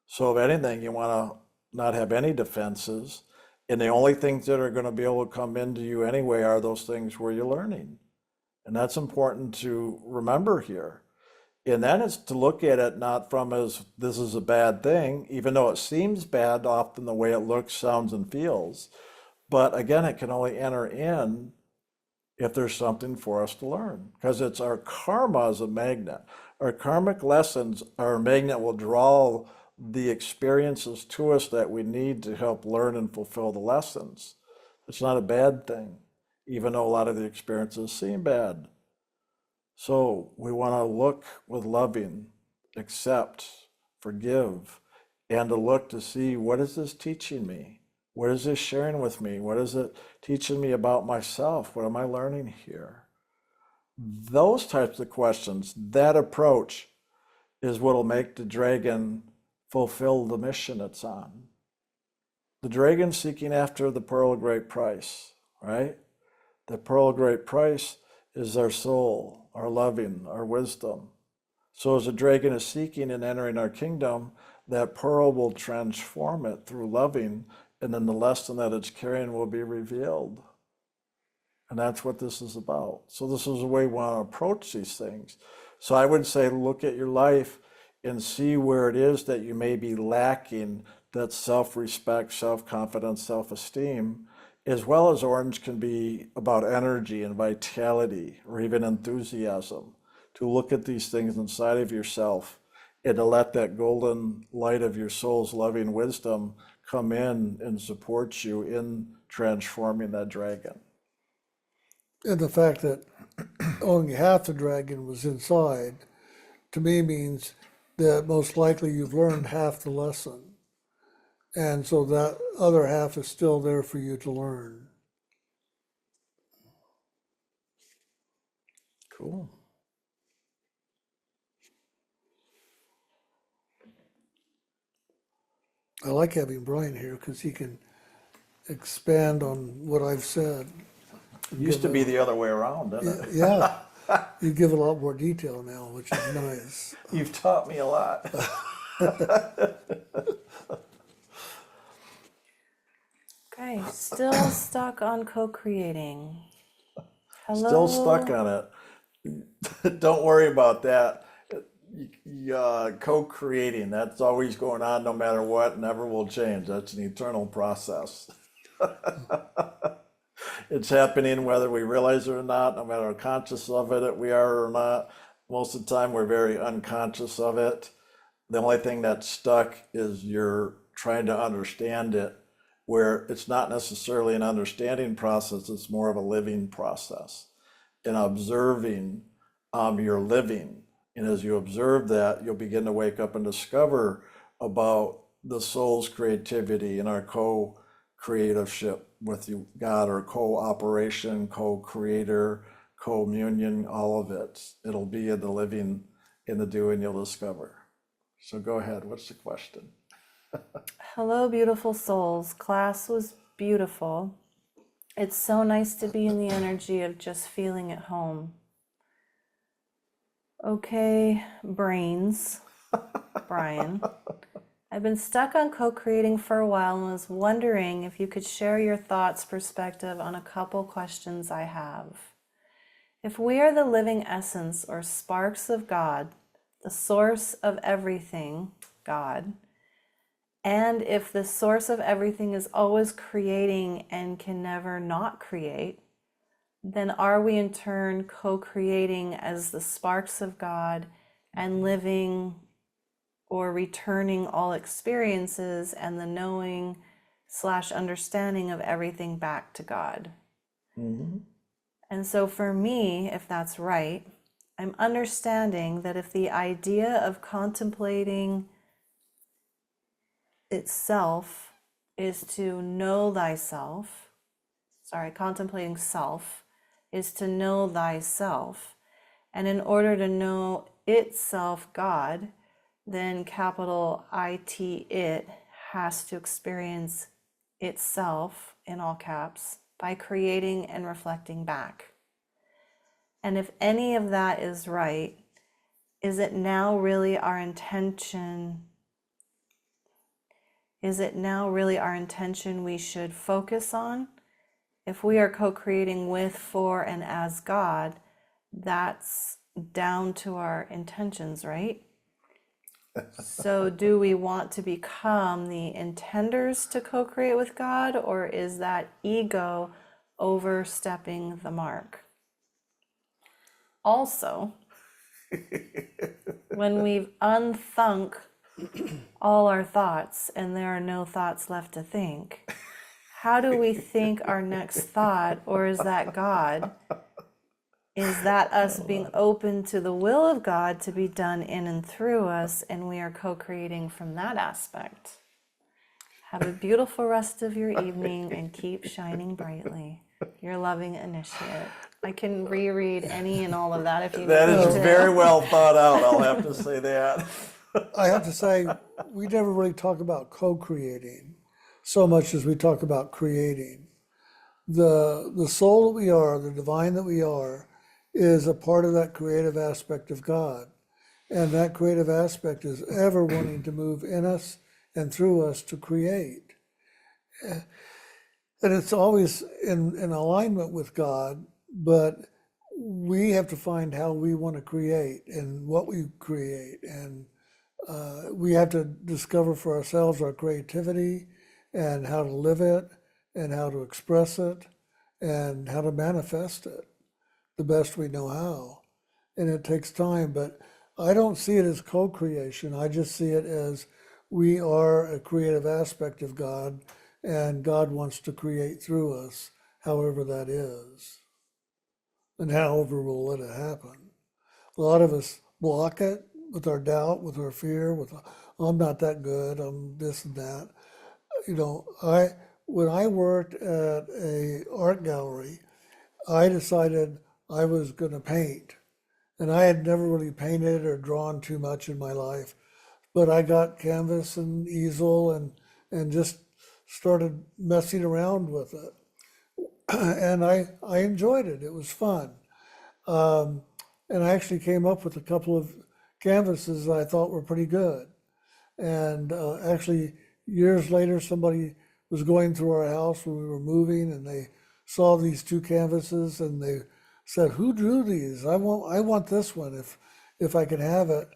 So if anything, you want to not have any defenses. And the only things that are going to be able to come into you anyway are those things where you're learning. And that's important to remember here. And that is to look at it not from as this is a bad thing, even though it seems bad often the way it looks, sounds, and feels. But again, it can only enter in if there's something for us to learn, because it's our karma as a magnet. Our karmic lessons, our magnet will draw the experiences to us that we need to help learn and fulfill the lessons. It's not a bad thing, even though a lot of the experiences seem bad. So we want to look with loving, accept, forgive, and to look to see, what is this teaching me? What is this sharing with me? What is it teaching me about myself? What am I learning here? Those types of questions, that approach is what will make the dragon fulfill the mission it's on. The dragon's seeking after the pearl of great price, right? The pearl of great price is our soul, our loving, our wisdom. So as the dragon is seeking and entering our kingdom, that pearl will transform it through loving, and then the lesson that it's carrying will be revealed. And that's what this is about. So this is the way we want to approach these things. So I would say, look at your life and see where it is that you may be lacking that self-respect, self-confidence, self-esteem, as well as orange can be about energy and vitality or even enthusiasm. To look at these things inside of yourself and to let that golden light of your soul's loving wisdom come in and support you in transforming that dragon. And the fact that only half the dragon was inside, to me, means that most likely you've learned half the lesson. And so that other half is still there for you to learn. Cool. I like having Brian here because he can expand on what I've said. It used to be the other way around, didn't it? Yeah, you give a lot more detail now, which is nice. You've taught me a lot. Okay, still stuck on co-creating. Hello. Still stuck on it. Don't worry about that. Co-creating, that's always going on no matter what, never will change. That's an eternal process. It's happening whether we realize it or not, no matter how conscious of it we are or not. Most of the time we're very unconscious of it. The only thing that's stuck is you're trying to understand it, where it's not necessarily an understanding process, it's more of a living process. In observing, you're living. And as you observe that, you'll begin to wake up and discover about the soul's creativity and our co-creativeship with you, God, or cooperation, co-creator, communion, all of it. It'll be in the living, in the doing, you'll discover. So go ahead, what's the question? Hello, beautiful souls. Class was beautiful. It's so nice to be in the energy of just feeling at home. Okay, brains, Brian. I've been stuck on co-creating for a while and was wondering if you could share your thoughts, perspective on a couple questions I have. If we are the living essence or sparks of God, the source of everything, God, and if the source of everything is always creating and can never not create, then are we in turn co-creating as the sparks of God and living or returning all experiences and the knowing / understanding of everything back to God? Mm-hmm. And so for me, if that's right, I'm understanding that if the idea of contemplating itself is to know thyself, contemplating self is to know thyself. And in order to know itself, God, then capital IT, it has to experience itself in all caps by creating and reflecting back. And if any of that is right, is it now really our intention? Is it now really our intention we should focus on? If we are co-creating with, for, and as God, that's down to our intentions, right? So do we want to become the intenders to co-create with God, or is that ego overstepping the mark? Also, when we've unthunk all our thoughts and there are no thoughts left to think, how do we think our next thought, or is that God? Is that us being open to the will of God to be done in and through us, and we are co-creating from that aspect? Have a beautiful rest of your evening and keep shining brightly. Your loving initiate. I can reread any and all of that if you That need me is to. very well thought out, I'll have to say that. I have to say, we never really talk about co-creating so much as we talk about creating. The soul that we are, the divine that we are, is a part of that creative aspect of God. And that creative aspect is ever wanting to move in us and through us to create. And it's always in alignment with God, but we have to find how we want to create and what we create. And we have to discover for ourselves our creativity and how to live it and how to express it and how to manifest it the best we know how. And it takes time, but I don't see it as co-creation. I just see it as we are a creative aspect of God, and God wants to create through us, however that is, and however we'll let it happen. A lot of us block it with our doubt, with our fear, with I'm not that good, I'm this and that. You know, when I worked at a art gallery, I decided I was going to paint. And I had never really painted or drawn too much in my life, but I got canvas and easel and just started messing around with it. And I enjoyed it. It was fun. Um, and I actually came up with a couple of canvases that I thought were pretty good. And actually, years later, somebody was going through our house when we were moving, and they saw these two canvases, and they said, "Who drew these? I want this one if I can have it."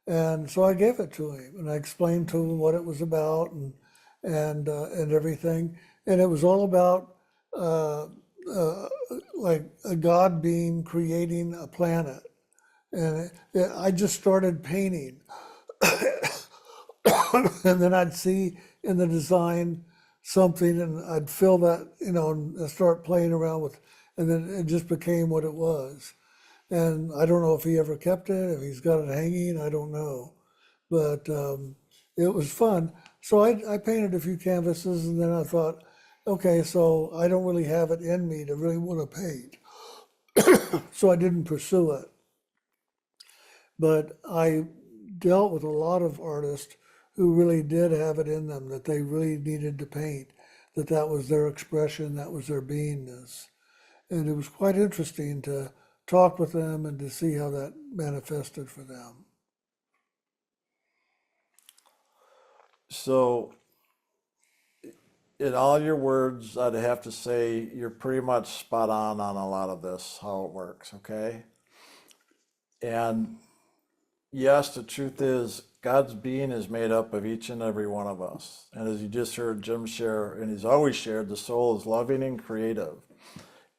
And so I gave it to him, and I explained to him what it was about and everything. And it was all about uh, like a God being creating a planet. And I just started painting. And then I'd see in the design something and I'd fill that, and start playing around with, and then it just became what it was. And I don't know if he ever kept it, if he's got it hanging, I don't know. But it was fun. So I painted a few canvases and then I thought, okay, so I don't really have it in me to really want to paint. So I didn't pursue it. But I dealt with a lot of artists who really did have it in them, that they really needed to paint, that was their expression, that was their beingness. And it was quite interesting to talk with them and to see how that manifested for them. So, in all your words, I'd have to say you're pretty much spot on a lot of this, how it works, okay? And yes, the truth is, God's being is made up of each and every one of us. And as you just heard Jim share, and he's always shared, the soul is loving and creative.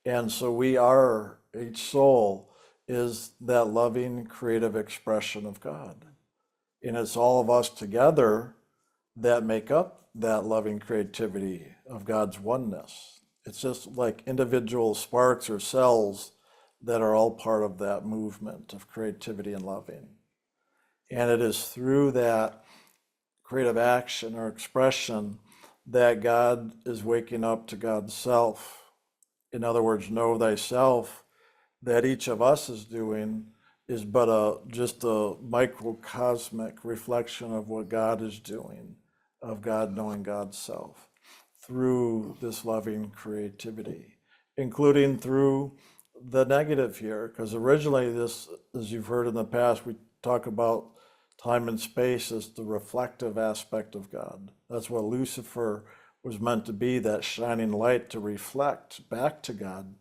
And so we are, each soul is that loving, creative expression of God. And it's all of us together that make up that loving creativity of God's oneness. It's just like individual sparks or cells that are all part of that movement of creativity and loving. And it is through that creative action or expression that God is waking up to God's self. In other words, know thyself, that each of us is doing is but just a microcosmic reflection of what God is doing, of God knowing God's self through this loving creativity, including through the negative here, because originally this, as you've heard in the past, we talk about time and space as the reflective aspect of God. That's what Lucifer was meant to be, that shining light to reflect back to God.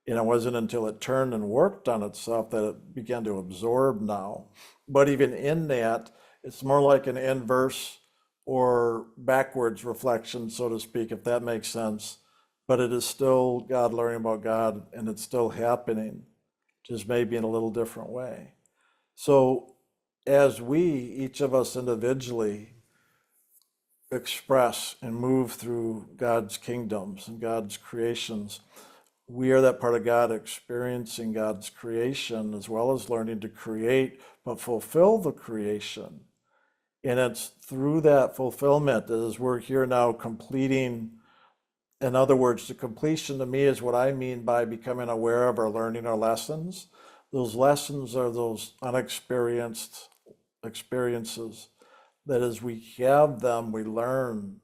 And it wasn't until it turned and worked on itself that it began to absorb now. But even in that, it's more like an inverse or backwards reflection, so to speak, if that makes sense. But it is still God learning about God, and it's still happening, just maybe in a little different way. So as we, each of us individually, express and move through God's kingdoms and God's creations, we are that part of God experiencing God's creation as well as learning to create, but fulfill the creation. And it's through that fulfillment that as we're here now completing, in other words, the completion to me is what I mean by becoming aware of or learning our lessons. Those lessons are those unexperienced experiences that as we have them, we learn.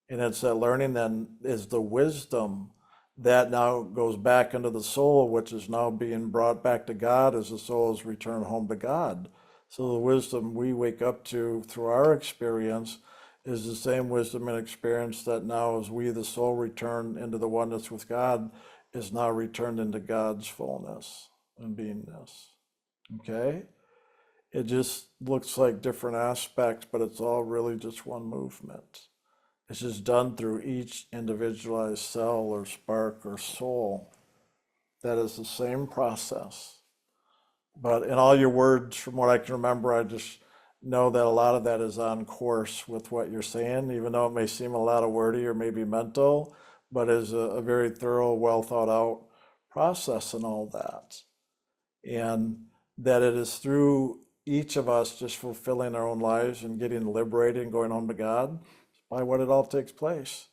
And it's that learning then is the wisdom that now goes back into the soul, which is now being brought back to God as the soul is returned home to God. So the wisdom we wake up to through our experience is the same wisdom and experience that now as we, the soul, return into the oneness with God, is now returned into God's fullness and beingness. Okay? It just looks like different aspects, but it's all really just one movement. It's just done through each individualized cell or spark or soul. That is the same process. But in all your words, from what I can remember, I just know that a lot of that is on course with what you're saying, even though it may seem a lot of wordy or maybe mental, but is a very thorough, well thought out process and all that. And that it is through each of us just fulfilling our own lives and getting liberated and going home to God by what it all takes place.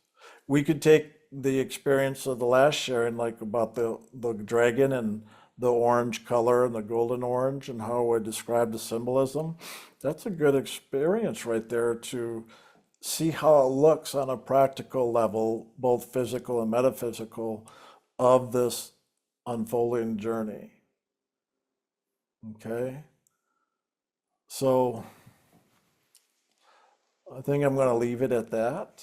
We could take the experience of the last sharing, like about the dragon and the orange color and the golden orange and how I described the symbolism. That's a good experience right there to see how it looks on a practical level, both physical and metaphysical, of this unfolding journey. Okay? So I think I'm going to leave it at that.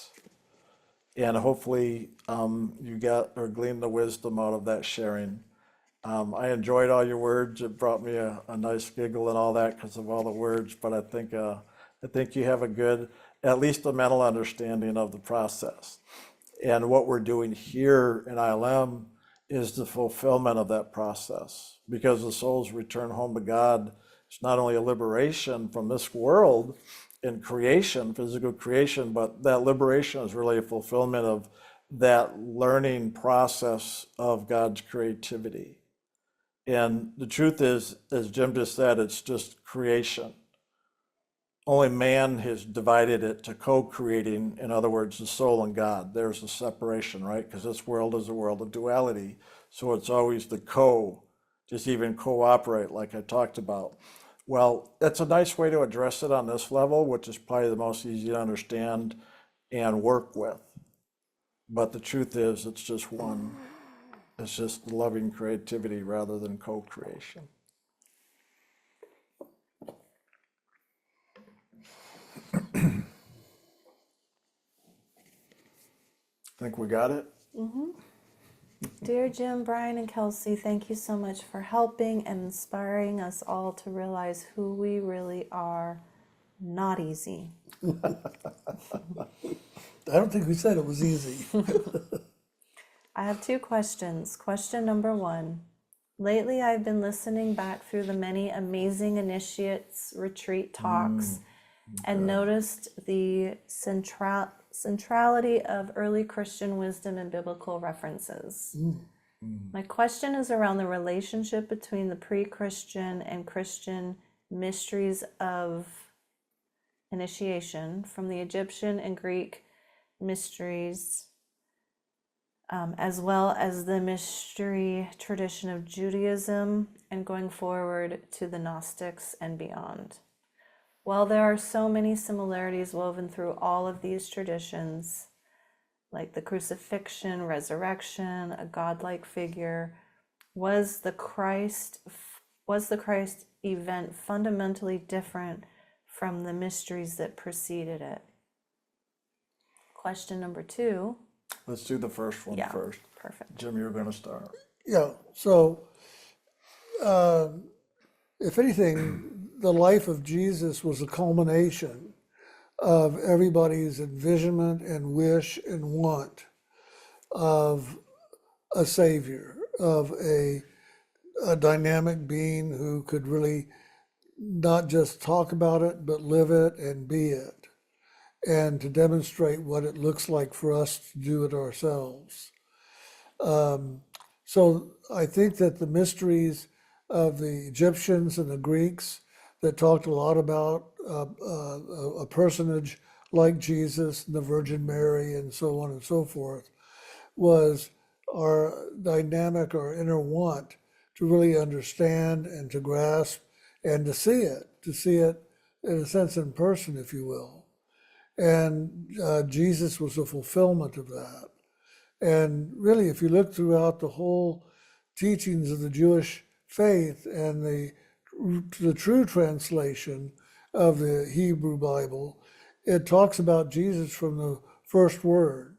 And hopefully you got or gleaned the wisdom out of that sharing. I enjoyed all your words. It brought me a nice giggle and all that because of all the words. But I think you have a good, at least a mental understanding of the process. And what we're doing here in ILM is the fulfillment of that process. Because the soul's return home to God, it's not only a liberation from this world in creation, physical creation, but that liberation is really a fulfillment of that learning process of God's creativity. And the truth is, as Jim just said, it's just creation. Only man has divided it to co-creating, in other words, the soul and God. There's a separation, right? Because this world is a world of duality. So it's always the just even cooperate, like I talked about. Well, that's a nice way to address it on this level, which is probably the most easy to understand and work with. But the truth is, it's just one. It's just loving creativity rather than co-creation. Think we got it? Mm-hmm. Dear Jim, Brian, and Kelsey, thank you so much for helping and inspiring us all to realize who we really are. Not easy. I don't think we said it was easy. I have two questions. Question number one. Lately, I've been listening back through the many amazing initiates retreat talks and noticed the centrality of early Christian wisdom and biblical references. My question is around the relationship between the pre-Christian and Christian mysteries of initiation from the Egyptian and Greek mysteries, as well as the mystery tradition of Judaism and going forward to the Gnostics and beyond. While there are so many similarities woven through all of these traditions, like the crucifixion, resurrection, a godlike figure, was the Christ event fundamentally different from the mysteries that preceded it? Question number two. Let's do the first one first. Perfect. Jim, you're going to start. Yeah, so if anything, the life of Jesus was a culmination of everybody's envisionment and wish and want of a savior, of a dynamic being who could really not just talk about it, but live it and be it, and to demonstrate what it looks like for us to do it ourselves. So I think that the mysteries of the Egyptians and the Greeks that talked a lot about a personage like Jesus and the Virgin Mary and so on and so forth was our dynamic, our inner want to really understand and to grasp and to see it in a sense in person, if you will. And Jesus was a fulfillment of that. And really, if you look throughout the whole teachings of the Jewish faith and the true translation of the Hebrew Bible, it talks about Jesus from the first word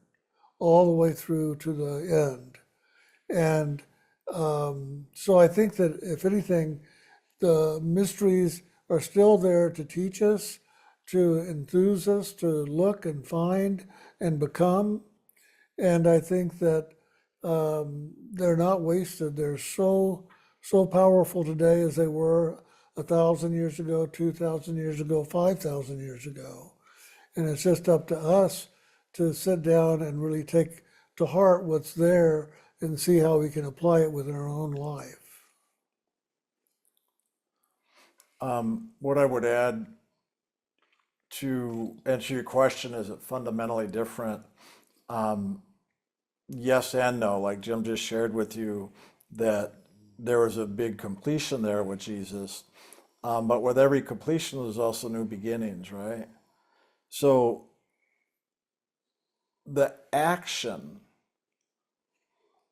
all the way through to the end. And so I think that if anything, the mysteries are still there to teach us, to enthuse us, to look and find and become. And I think that they're not wasted. They're so powerful today as they were 1,000 years ago, 2,000 years ago, 5,000 years ago. And it's just up to us to sit down and really take to heart what's there and see how we can apply it within our own life. What I would add to answer your question, is it fundamentally different? Yes and no. Like Jim just shared with you, that there was a big completion there with Jesus, but with every completion there's also new beginnings, right? So the action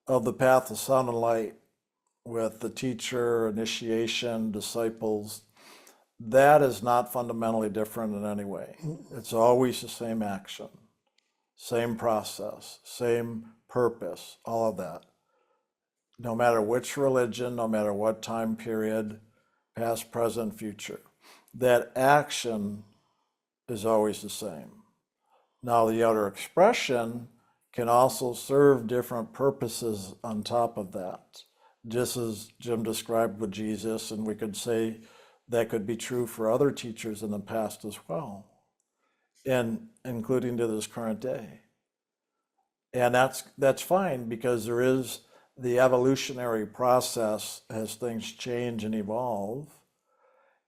of the path of sound and light with the teacher, initiation, disciples, that is not fundamentally different in any way. It's always the same action, same process, same purpose, all of that. No matter which religion, no matter what time period, past, present, future, that action is always the same. Now, the outer expression can also serve different purposes on top of that, just as Jim described with Jesus, and we could say that could be true for other teachers in the past as well, and including to this current day. And that's fine, because there is the evolutionary process as things change and evolve.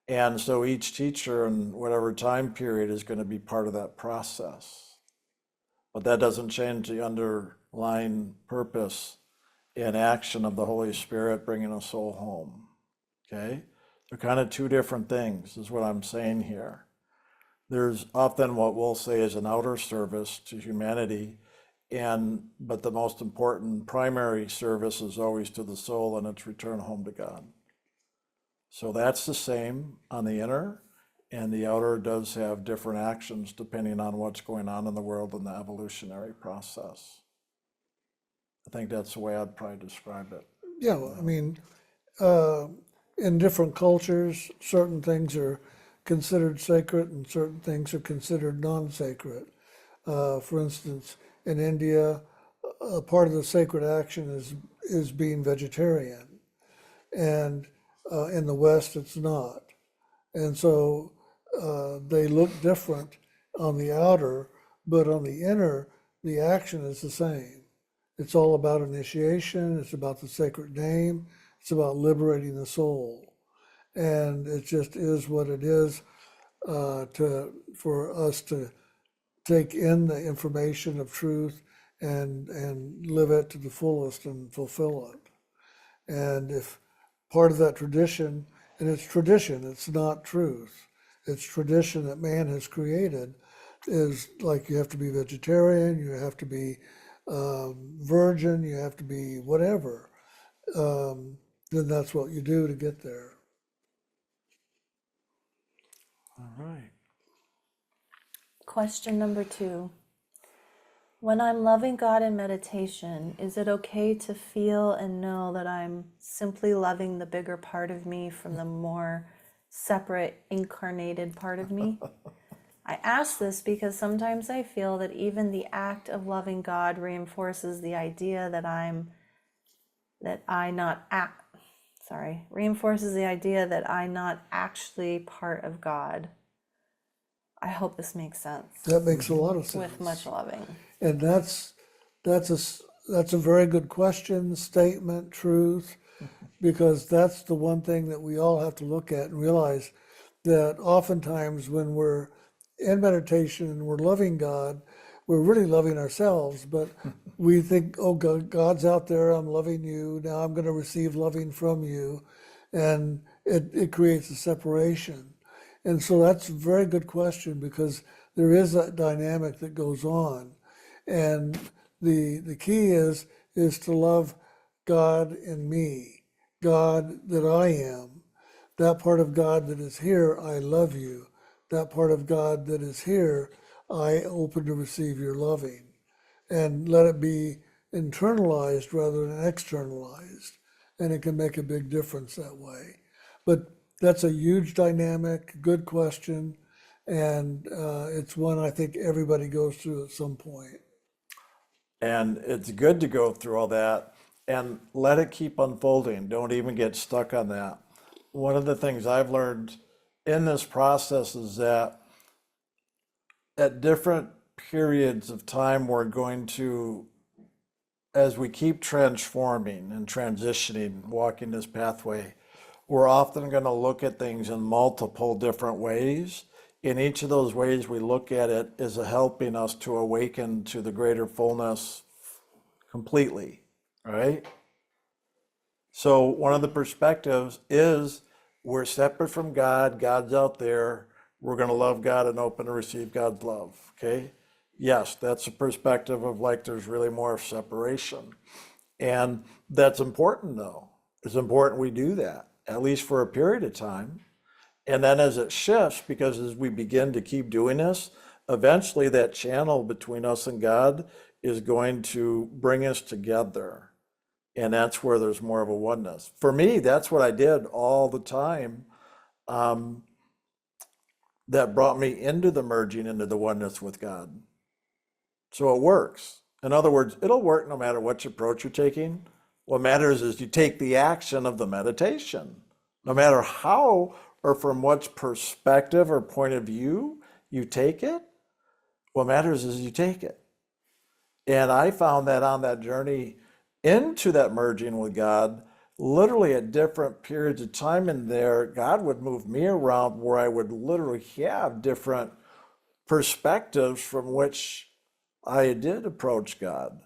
And so each teacher in whatever time period is going to be part of that process. But that doesn't change the underlying purpose and action of the Holy Spirit bringing a soul home. Okay? They're kind of two different things, is what I'm saying here. There's often what we'll say is an outer service to humanity, but the most important primary service is always to the soul and its return home to God. So that's the same on the inner, and the outer does have different actions depending on what's going on in the world in the evolutionary process. I think that's the way I'd probably describe it. Yeah, I mean, in different cultures, certain things are considered sacred and certain things are considered non-sacred. For instance, in India, a part of the sacred action is being vegetarian, and in the West it's not. And so they look different on the outer, but on the inner, the action is the same. It's all about initiation, it's about the sacred name, it's about liberating the soul. And it just is what it is for us to take in the information of truth and live it to the fullest and fulfill it. And if part of that tradition, and it's tradition, it's not truth, it's tradition that man has created, is like you have to be vegetarian, you have to be virgin, you have to be whatever, then that's what you do to get there. All right. Question number 2. When I'm loving God in meditation, is it okay to feel and know that I'm simply loving the bigger part of me from the more separate, incarnated part of me? I ask this because sometimes I feel that even the act of loving God reinforces the idea that I'm not actually part of God. I hope this makes sense. That makes a lot of sense. With much loving. And that's a very good question, statement, truth, because that's the one thing that we all have to look at and realize that oftentimes when we're in meditation and we're loving God, we're really loving ourselves, but we think, oh, God's out there, I'm loving you, now I'm going to receive loving from you, and it creates a separation. And so that's a very good question, because there is that dynamic that goes on. And the key is to love God in me, God that I am. That part of God that is here, I love you. That part of God that is here, I open to receive your loving. And let it be internalized rather than externalized. And it can make a big difference that way. But that's a huge dynamic, good question. And it's one I think everybody goes through at some point. And it's good to go through all that and let it keep unfolding. Don't even get stuck on that. One of the things I've learned in this process is that at different periods of time, we're going to, as we keep transforming and transitioning, walking this pathway, we're often going to look at things in multiple different ways. In each of those ways we look at it is helping us to awaken to the greater fullness completely, right? So one of the perspectives is we're separate from God, God's out there, we're going to love God and open to receive God's love, okay? Yes, that's a perspective of like there's really more separation. And that's important though. It's important we do that, at least for a period of time. And then as it shifts, because as we begin to keep doing this, eventually that channel between us and God is going to bring us together. And that's where there's more of a oneness. For me, that's what I did all the time. That brought me into the merging into the oneness with God. So it works. In other words, it'll work no matter which approach you're taking. What matters is you take the action of the meditation. No matter how or from what perspective or point of view you take it, what matters is you take it. And I found that on that journey into that merging with God, literally at different periods of time in there, God would move me around where I would literally have different perspectives from which I did approach God.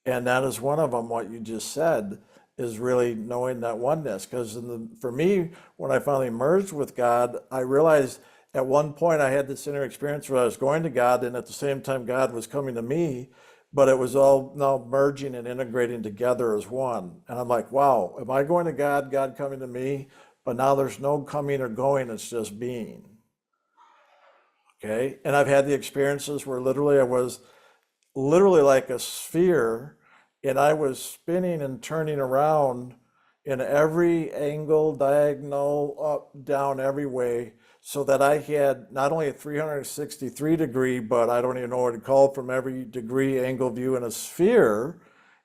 And that is one of them, what you just said, is really knowing that oneness. Because for me, when I finally merged with God, I realized at one point I had this inner experience where I was going to God, and at the same time God was coming to me, but it was all now merging and integrating together as one. And I'm like, wow, am I going to God, God coming to me? But now there's no coming or going, it's just being. Okay, and I've had the experiences where literally I was literally like a sphere, and I was spinning and turning around in every angle, diagonal, up, down, every way, so that I had not only a 363 degree, but I don't even know what to call it, from every degree angle view in a sphere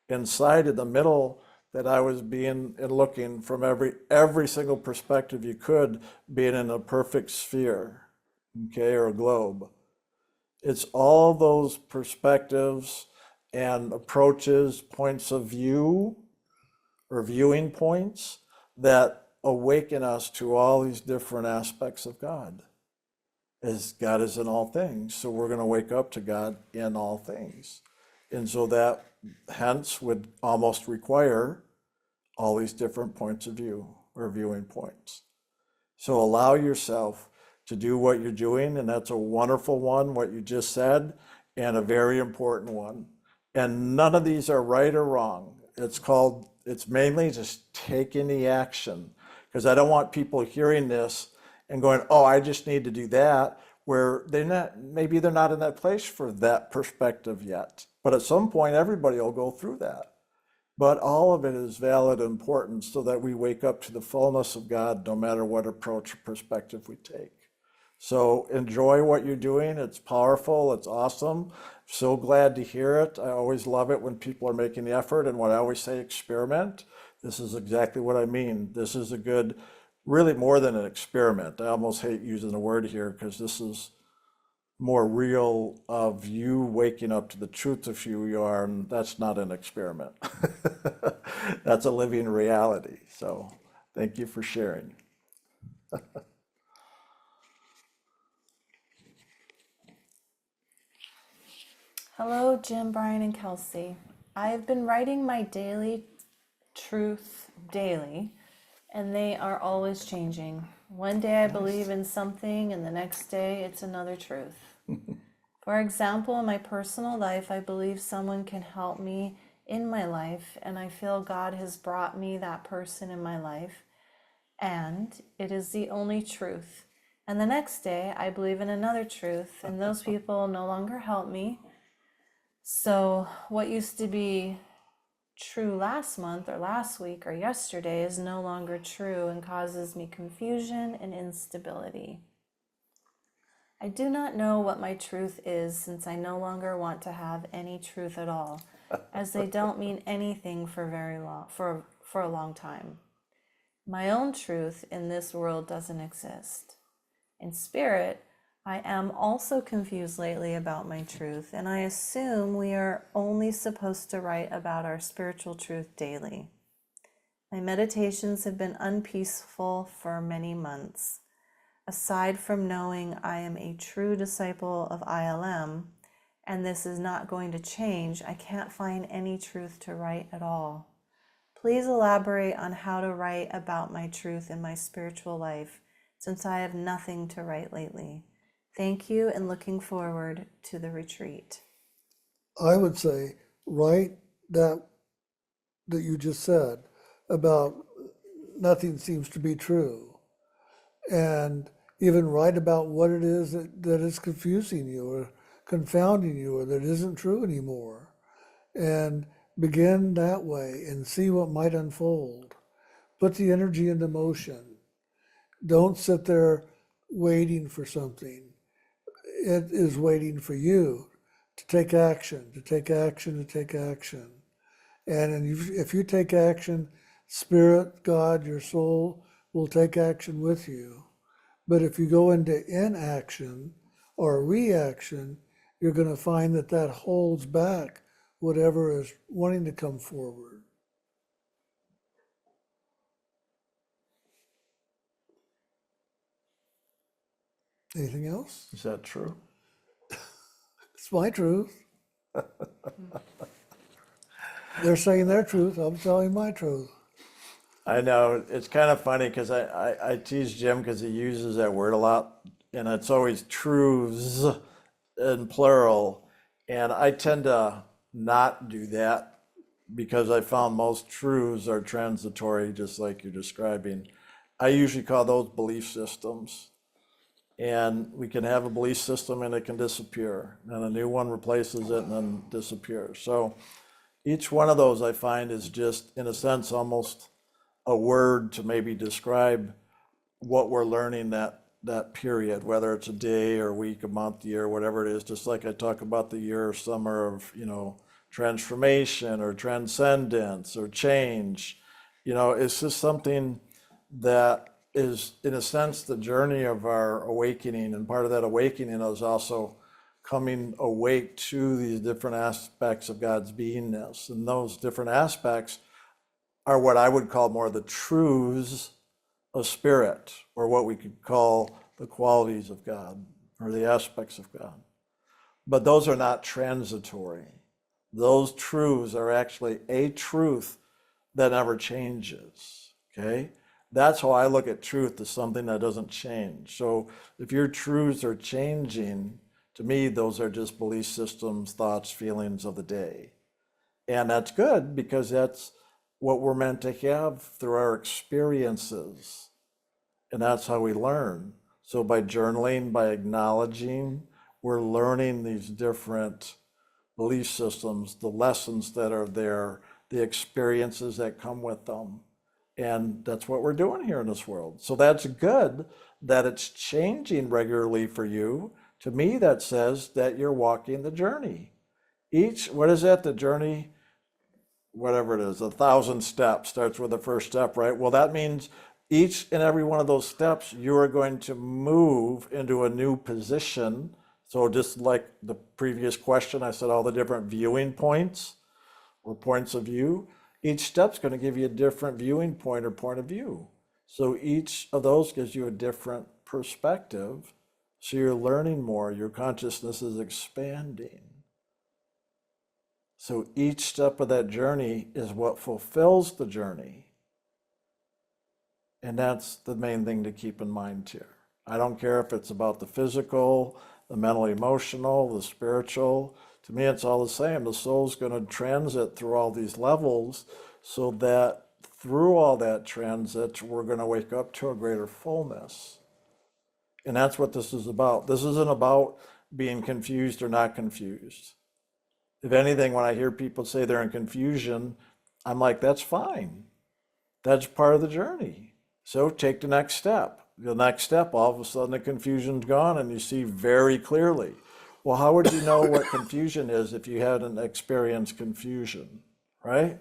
inside in the middle, that I was being and looking from every single perspective you could, being in a perfect sphere, okay, or a globe. It's all those perspectives and approaches, points of view or viewing points that awaken us to all these different aspects of God. As God is in all things, so we're going to wake up to God in all things. And so that hence would almost require all these different points of view or viewing points. So allow yourself to do what you're doing, and that's a wonderful one, what you just said, and a very important one. And none of these are right or wrong. It's mainly just taking the action, because I don't want people hearing this and going, oh, I just need to do that, where maybe they're not in that place for that perspective yet. But at some point, everybody will go through that. But all of it is valid and important, so that we wake up to the fullness of God, no matter what approach or perspective we take. So enjoy what you're doing. It's powerful. It's awesome. So glad to hear it. I always love it when people are making the effort. And what I always say, experiment. This is exactly what I mean. This is a good, really more than an experiment. I almost hate using the word here, because this is more real of you waking up to the truth of who you are, and that's not an experiment. That's a living reality. So thank you for sharing. Hello, Jim, Brian, and Kelsey. I've been writing my daily truth daily, and they are always changing. One day I believe in something, and the next day it's another truth. For example, in my personal life, I believe someone can help me in my life, and I feel God has brought me that person in my life, and it is the only truth. And the next day, I believe in another truth, and those people no longer help me. So what used to be true last month or last week or yesterday is no longer true and causes me confusion and instability. I do not know what my truth is, since I no longer want to have any truth at all, as they don't mean anything for a long time. My own truth in this world doesn't exist. In spirit, I am also confused lately about my truth, and I assume we are only supposed to write about our spiritual truth daily. My meditations have been unpeaceful for many months. Aside from knowing I am a true disciple of ILM, and this is not going to change, I can't find any truth to write at all. Please elaborate on how to write about my truth in my spiritual life, since I have nothing to write lately. Thank you, and looking forward to the retreat. I would say, write that you just said about nothing seems to be true. And even write about what it is that is confusing you or confounding you or that isn't true anymore. And begin that way and see what might unfold. Put the energy into motion. Don't sit there waiting for something. It is waiting for you to take action, to take action, to take action. And if you take action, Spirit, God, your soul will take action with you. But if you go into inaction or reaction, you're going to find that holds back whatever is wanting to come forward. Anything else? Is that true? It's my truth. They're saying their truth. I'm telling my truth. I know, it's kind of funny, because I tease Jim because he uses that word a lot, and it's always truths in plural. And I tend to not do that, because I found most truths are transitory, just like you're describing. I usually call those belief systems. And we can have a belief system and it can disappear, and a new one replaces it and then disappears. So each one of those, I find, is just, in a sense, almost a word to maybe describe what we're learning that that period, whether it's a day or a week, a month, year, whatever it is, just like I talk about the year or summer of, transformation or transcendence or change. It's just something that is, in a sense, the journey of our awakening. And part of that awakening is also coming awake to these different aspects of God's beingness. And those different aspects are what I would call more the truths of spirit, or what we could call the qualities of God, or the aspects of God. But those are not transitory. Those truths are actually a truth that never changes, okay? That's how I look at truth, as something that doesn't change. So if your truths are changing, to me, those are just belief systems, thoughts, feelings of the day. And that's good, because that's what we're meant to have through our experiences. And that's how we learn. So by journaling, by acknowledging, we're learning these different belief systems, the lessons that are there, the experiences that come with them. And that's what we're doing here in this world. So that's good that it's changing regularly for you. To me, that says that you're walking the journey. What is that, the journey? Whatever it is, 1,000 steps starts with the first step, right? Well, that means each and every one of those steps, you are going to move into a new position. So just like the previous question, I said all the different viewing points or points of view. Each step's going to give you a different viewing point or point of view. So each of those gives you a different perspective. So you're learning more, your consciousness is expanding. So each step of that journey is what fulfills the journey. And that's the main thing to keep in mind here. I don't care if it's about the physical, the mental, emotional, the spiritual. To me, it's all the same. The soul's going to transit through all these levels, so that through all that transit, we're going to wake up to a greater fullness. And that's what this is about. This isn't about being confused or not confused. If anything, when I hear people say they're in confusion, I'm like, that's fine. That's part of the journey. So take the next step. The next step, all of a sudden the confusion's gone and you see very clearly. Well, how would you know what confusion is if you hadn't experienced confusion, right?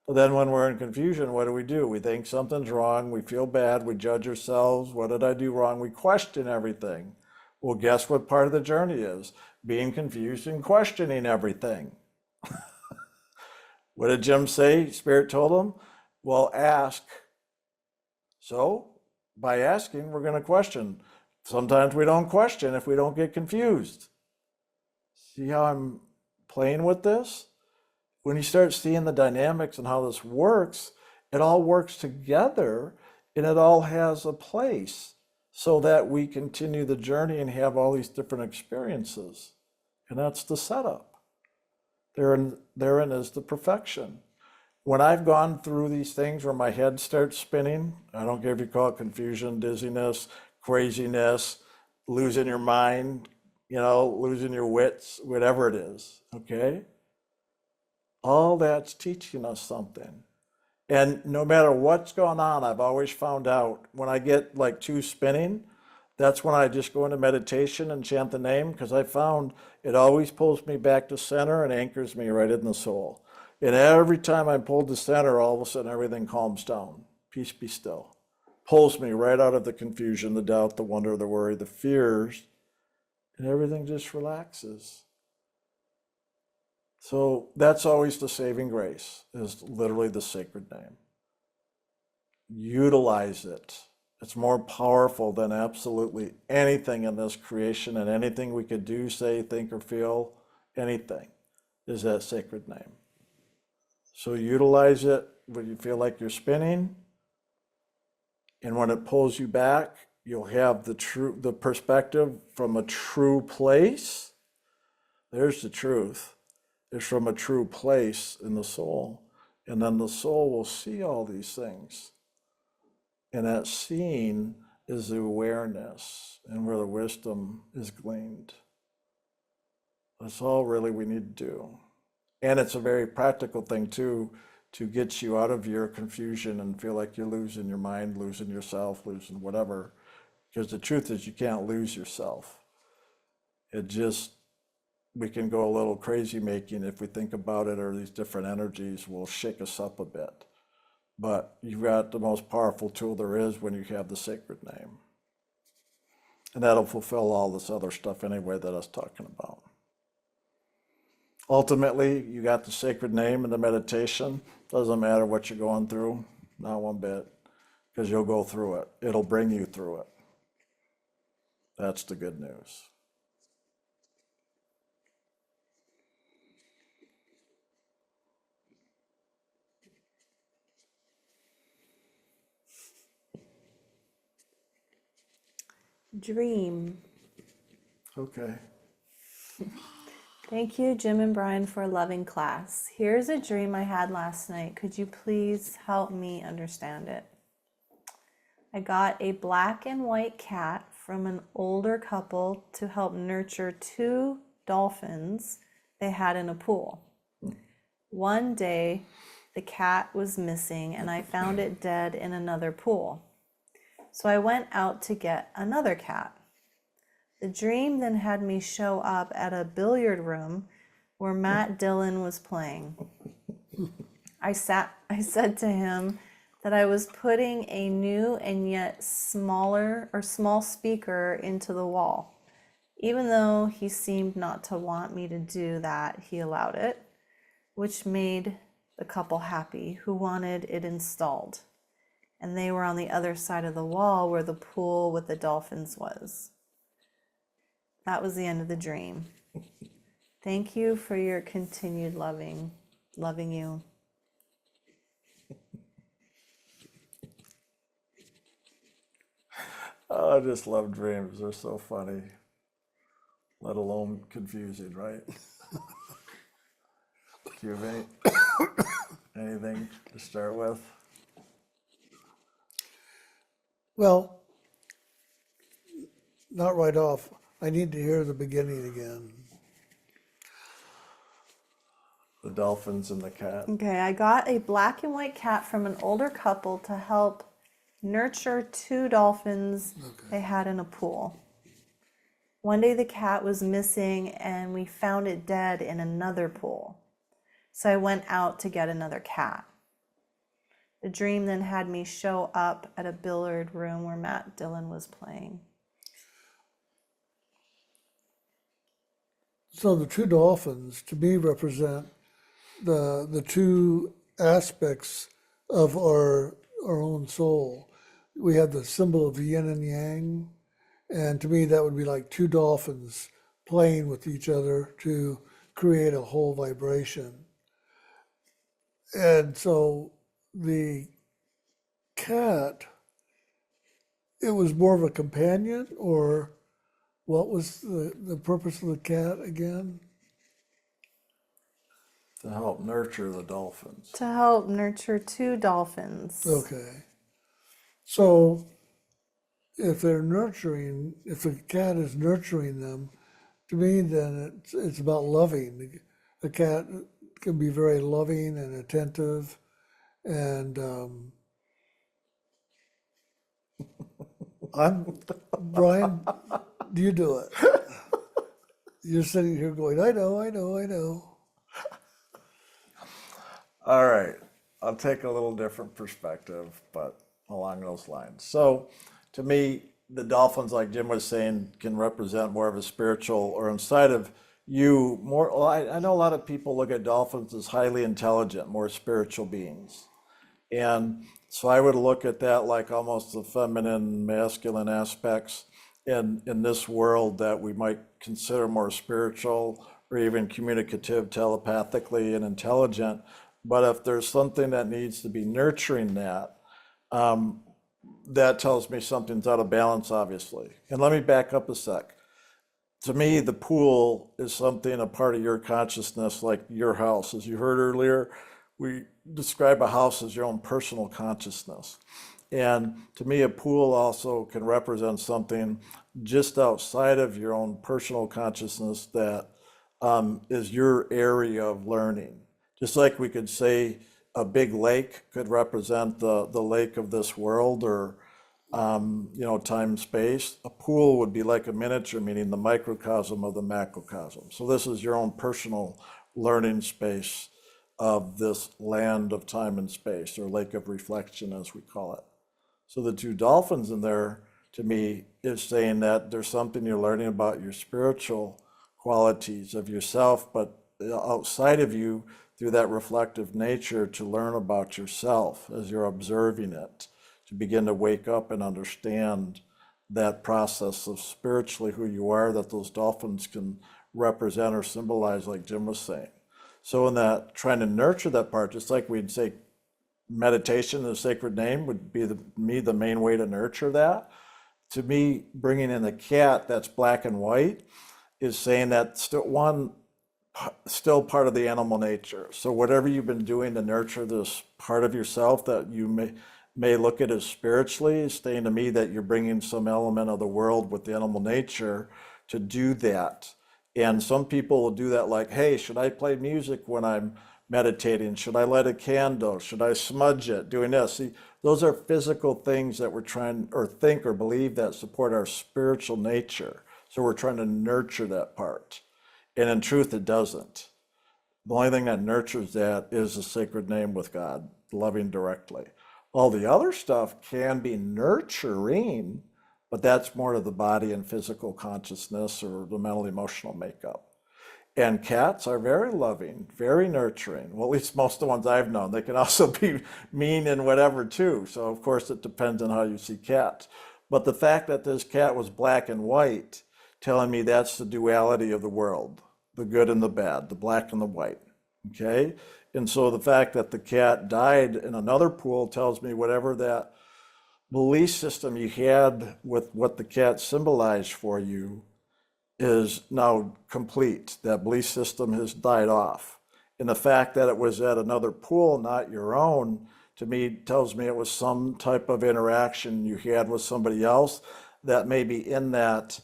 Well, then when we're in confusion, what do? We think something's wrong, we feel bad, we judge ourselves. What did I do wrong? We question everything. Well, guess what part of the journey is? Being confused and questioning everything. What did Jim say? Spirit told him, well, ask. So by asking, we're going to question. Sometimes we don't question if we don't get confused. See how I'm playing with this? When you start seeing the dynamics and how this works, it all works together and it all has a place, so that we continue the journey and have all these different experiences. And that's the setup. Therein is the perfection. When I've gone through these things where my head starts spinning, I don't care if you call it confusion, dizziness, craziness, losing your mind, losing your wits, whatever it is, okay? All that's teaching us something. And no matter what's going on, I've always found out when I get like too spinning, that's when I just go into meditation and chant the name, because I found it always pulls me back to center and anchors me right in the soul. And every time I'm pulled to center, all of a sudden everything calms down. Peace, be still. Pulls me right out of the confusion, the doubt, the wonder, the worry, the fears, and everything just relaxes. So that's always the saving grace, is literally the sacred name. Utilize it. It's more powerful than absolutely anything in this creation, and anything we could do, say, think, or feel, anything, is that sacred name. So utilize it when you feel like you're spinning, and when it pulls you back, you'll have the perspective from a true place. There's the truth. It's from a true place in the soul. And then the soul will see all these things. And that seeing is the awareness, and where the wisdom is gleaned. That's all really we need to do. And it's a very practical thing too, to get you out of your confusion and feel like you're losing your mind, losing yourself, losing whatever. Because the truth is you can't lose yourself. We can go a little crazy making if we think about it, or these different energies will shake us up a bit. But you've got the most powerful tool there is when you have the sacred name. And that'll fulfill all this other stuff anyway that I was talking about. Ultimately, you got the sacred name and the meditation. Doesn't matter what you're going through, not one bit, because you'll go through it. It'll bring you through it. That's the good news. Dream. Okay. Thank you, Jim and Brian, for a loving class. Here's a dream I had last night. Could you please help me understand it? I got a black and white cat from an older couple to help nurture 2 dolphins they had in a pool. One day, the cat was missing and I found it dead in another pool. So I went out to get another cat. The dream then had me show up at a billiard room where Matt Dillon was playing. I said to him that I was putting a new and yet small speaker into the wall. Even though he seemed not to want me to do that, he allowed it, which made the couple happy who wanted it installed. And they were on the other side of the wall where the pool with the dolphins was. That was the end of the dream. Thank you for your continued loving you. Oh, I just love dreams. They're so funny, let alone confusing, right? Do you have anything to start with? Well, not right off. I need to hear the beginning again. The dolphins and the cat. Okay, I got a black and white cat from an older couple to help nurture 2 dolphins they had in a pool. One day the cat was missing and we found it dead in another pool. So I went out to get another cat. The dream then had me show up at a billiard room where Matt Dillon was playing. So the 2 dolphins to me represent the 2 aspects of our own soul. We have the symbol of yin and yang, and to me that would be like 2 dolphins playing with each other to create a whole vibration. And so the cat, it was more of a companion, or what was the purpose of the cat again? To help nurture the dolphins. To help nurture 2 dolphins. Okay. So if the cat is nurturing them, to me then it's about loving. The cat can be very loving and attentive, and Brian, you do it. You're sitting here going, I know. All right, I'll take a little different perspective, but along those lines. So to me, the dolphins, like Jim was saying, can represent more of a spiritual, or inside of you, more. Well, I know a lot of people look at dolphins as highly intelligent, more spiritual beings. And so I would look at that like almost the feminine, masculine aspects in this world that we might consider more spiritual or even communicative, telepathically and intelligent. But if there's something that needs to be nurturing that, that tells me something's out of balance, obviously. And let me back up a sec. To me, the pool is something, a part of your consciousness, like your house. As you heard earlier, we describe a house as your own personal consciousness. And to me, a pool also can represent something just outside of your own personal consciousness that is your area of learning. Just like we could say a big lake could represent the lake of this world, or time, space. A pool would be like a miniature, meaning the microcosm of the macrocosm. So this is your own personal learning space of this land of time and space, or lake of reflection, as we call it. So the two dolphins in there, to me, is saying that there's something you're learning about your spiritual qualities of yourself, but outside of you, through that reflective nature, to learn about yourself as you're observing it, to begin to wake up and understand that process of spiritually who you are, that those dolphins can represent or symbolize, like Jim was saying. So in that, trying to nurture that part, just like we'd say meditation, the sacred name would be the main way to nurture that. To me, bringing in the cat that's black and white is saying that still part of the animal nature. So whatever you've been doing to nurture this part of yourself that you may look at as spiritually, is saying to me that you're bringing some element of the world with the animal nature to do that. And some people will do that like, hey, should I play music when I'm meditating? Should I light a candle? Should I smudge it? Doing this. See, those are physical things that we're trying, or think or believe, that support our spiritual nature. So we're trying to nurture that part. And in truth, it doesn't. The only thing that nurtures that is the sacred name with God, loving directly. All the other stuff can be nurturing, but that's more to the body and physical consciousness, or the mental emotional makeup. And cats are very loving, very nurturing. Well, at least most of the ones I've known. They can also be mean and whatever too. So of course it depends on how you see cats. But the fact that this cat was black and white, telling me that's the duality of the world, the good and the bad, the black and the white, okay? And so the fact that the cat died in another pool tells me whatever that belief system you had with what the cat symbolized for you is now complete. That belief system has died off. And the fact that it was at another pool, not your own, to me tells me it was some type of interaction you had with somebody else that maybe in that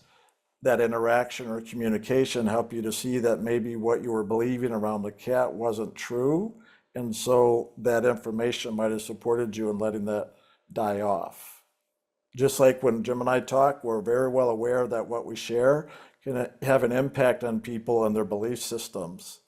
interaction or communication help you to see that maybe what you were believing around the cat wasn't true. And so that information might have supported you in letting that die off. Just like when Jim and I talk, we're very well aware that what we share can have an impact on people and their belief systems.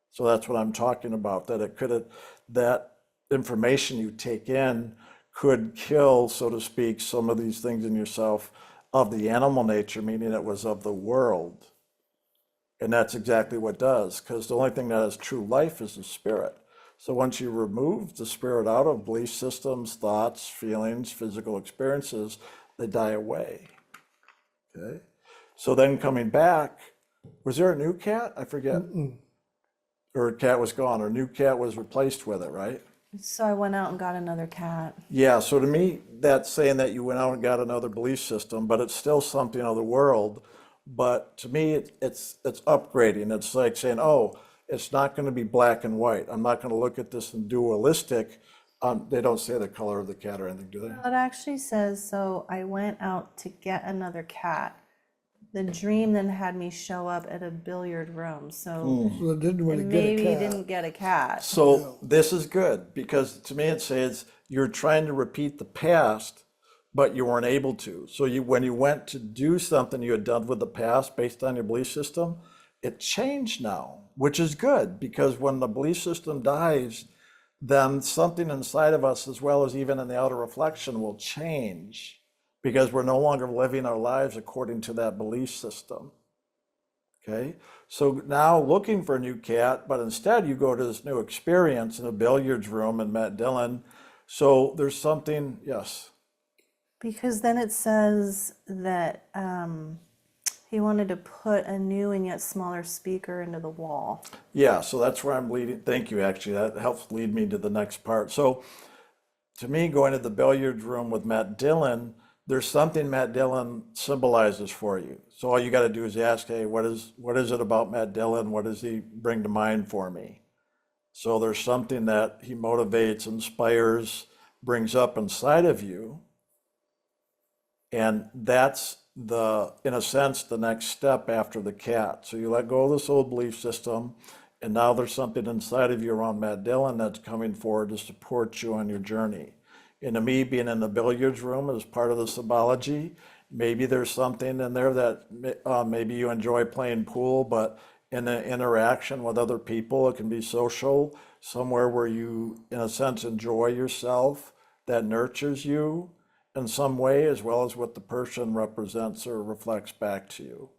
So that's what I'm talking about, that it could, that information you take in could kill, so to speak, some of these things in yourself of the animal nature, meaning it was of the world. And that's exactly what it does, because the only thing that has true life is the spirit. So once you remove the spirit out of belief systems, thoughts, feelings, physical experiences, they die away. Okay? So then coming back, was there a new cat? I forget. Or a cat was gone, or a new cat was replaced with it, right? So I went out and got another cat. Yeah, so to me, that's saying that you went out and got another belief system, but it's still something of the world. But to me, it's upgrading. It's like saying, oh, it's not going to be black and white. I'm not going to look at this in dualistic. They don't say the color of the cat or anything, do they? It actually says, so I went out to get another cat. The dream then had me show up at a billiard room. So So they didn't really get a maybe cat. didn't get a cat. So this is good, because to me it says you're trying to repeat the past, but you weren't able to. So when you went to do something you had done with the past based on your belief system, it changed now, which is good, because when the belief system dies, then something inside of us, as well as even in the outer reflection, will change, because we're no longer living our lives according to that belief system. Okay, so now looking for a new cat, but instead you go to this new experience in a billiards room and met Dylan. So there's something, yes. Because then it says that he wanted to put a new and yet smaller speaker into the wall. Yeah, so that's where I'm leading. Thank you, actually. That helps lead me to the next part. So to me, going to the billiards room with Matt Dillon, there's something Matt Dillon symbolizes for you. So all you got to do is ask, hey, what is it about Matt Dillon? What does he bring to mind for me? So there's something that he motivates, inspires, brings up inside of you. And that's in a sense, the next step after the cat. So you let go of this old belief system, and now there's something inside of you around Matt Dillon that's coming forward to support you on your journey. And to me, being in the billiards room is part of the symbology. Maybe there's something in there that maybe you enjoy playing pool, but in the interaction with other people, it can be social, somewhere where you, in a sense, enjoy yourself, that nurtures you in some way, as well as what the person represents or reflects back to you.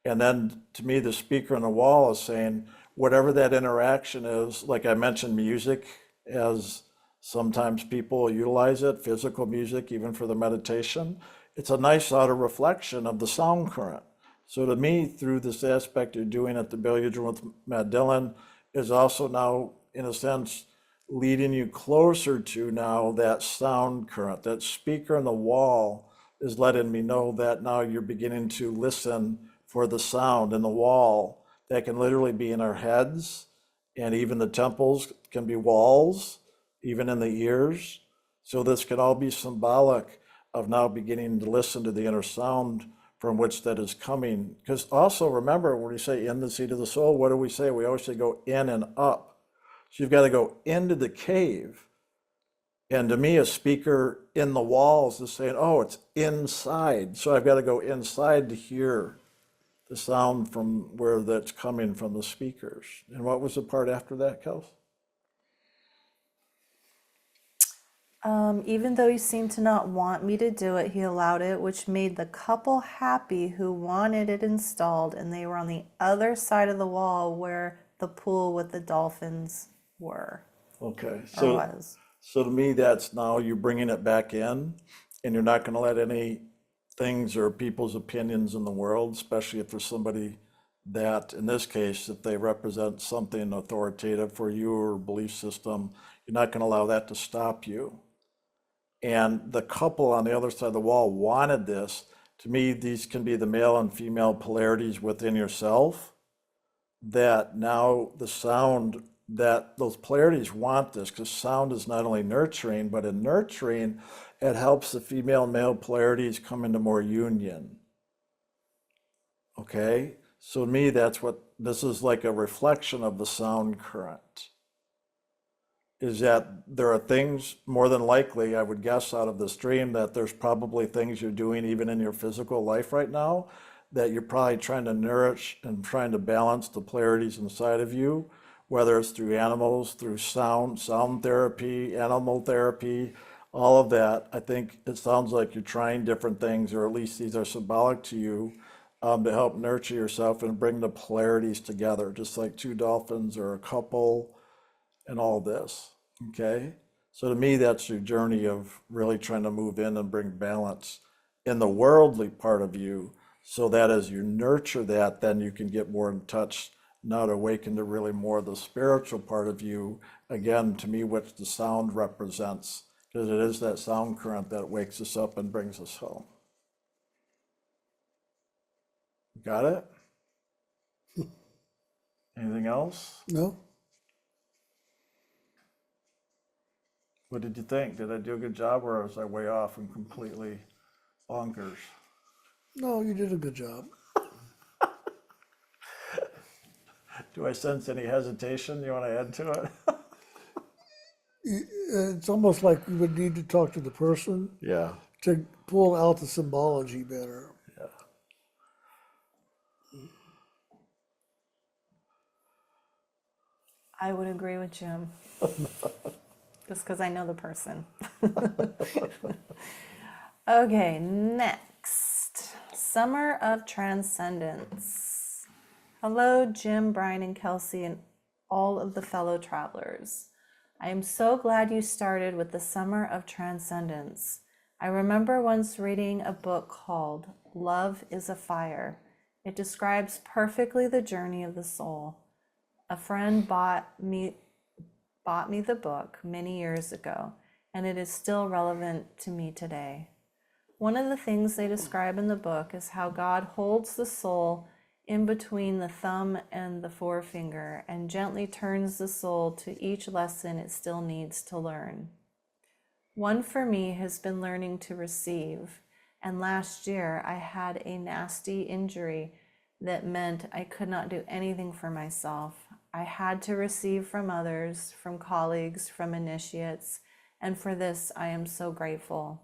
And then to me, the speaker on the wall is saying, whatever that interaction is, like I mentioned, music, as sometimes people utilize it, physical music, even for the meditation, it's a nice outer reflection of the sound current. So to me, through this aspect you're doing at the billiard room with Matt Dillon, is also now, in a sense, leading you closer to now that sound current. That speaker on the wall is letting me know that now you're beginning to listen for the sound in the wall that can literally be in our heads, and even the temples can be walls, even in the ears. So this can all be symbolic of now beginning to listen to the inner sound from which that is coming. Because also remember, when we say in the seat of the soul, what do we say? We always say go in and up. So you've got to go into the cave. And to me, a speaker in the walls is saying, oh, it's inside. So I've got to go inside to hear the sound from where that's coming from the speakers. And what was the part after that, Kels? Even though he seemed to not want me to do it, he allowed it, which made the couple happy who wanted it installed, and they were on the other side of the wall where the pool with the dolphins were. Okay, Or was. so to me, that's now you bringing it back in, and you're not going to let any things or people's opinions in the world, especially if there's somebody that, in this case, if they represent something authoritative for you or belief system, you're not going to allow that to stop you. And the couple on the other side of the wall wanted this. To me, these can be the male and female polarities within yourself, that now the sound, that those polarities want this, because sound is not only nurturing, but in nurturing, it helps the female and male polarities come into more union. Okay? So to me, that's what this is, like a reflection of the sound current. Is that there are things, more than likely, I would guess out of this dream, that there's probably things you're doing even in your physical life right now that you're probably trying to nourish and trying to balance the polarities inside of you, whether it's through animals, through sound therapy, animal therapy, all of that. I think it sounds like you're trying different things, or at least these are symbolic to you, to help nurture yourself and bring the polarities together, just like two dolphins or a couple and all this, okay? So to me, that's your journey of really trying to move in and bring balance in the worldly part of you, so that as you nurture that, then you can get more in touch, now to awaken to really more of the spiritual part of you, again, to me, which the sound represents, because it is that sound current that wakes us up and brings us home. Got it? Anything else? No? What did you think? Did I do a good job, or was I way off and completely bonkers? No, you did a good job. Do I sense any hesitation you want to add to it? It's almost like you would need to talk to the person Yeah, to pull out the symbology better. yeah. I would agree with Jim. Just because I know the person. Okay, next. Summer of Transcendence. Hello, Jim, Brian, and Kelsey, and all of the fellow travelers. I am so glad you started with the Summer of Transcendence. I remember once reading a book called Love is a Fire. It describes perfectly the journey of the soul. A friend bought me the book many years ago, and it is still relevant to me today. One of the things they describe in the book is how God holds the soul in between the thumb and the forefinger and gently turns the soul to each lesson it still needs to learn. One for me has been learning to receive, and last year I had a nasty injury that meant I could not do anything for myself. I had to receive from others, from colleagues, from initiates, and for this I am so grateful.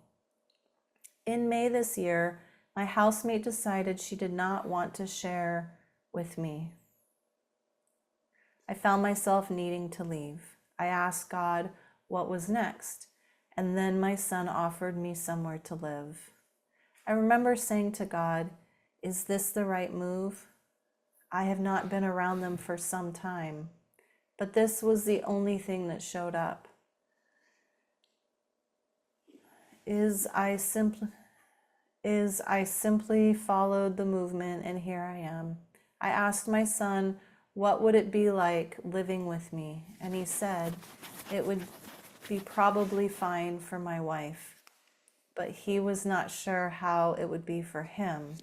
In May this year, my housemate decided she did not want to share with me. I found myself needing to leave. I asked God what was next, and then my son offered me somewhere to live. I remember saying to God, "Is this the right move? I have not been around them for some time, but this was the only thing that showed up. I simply followed the movement, and here I am." I asked my son, what would it be like living with me? And he said, it would be probably fine for my wife, but he was not sure how it would be for him,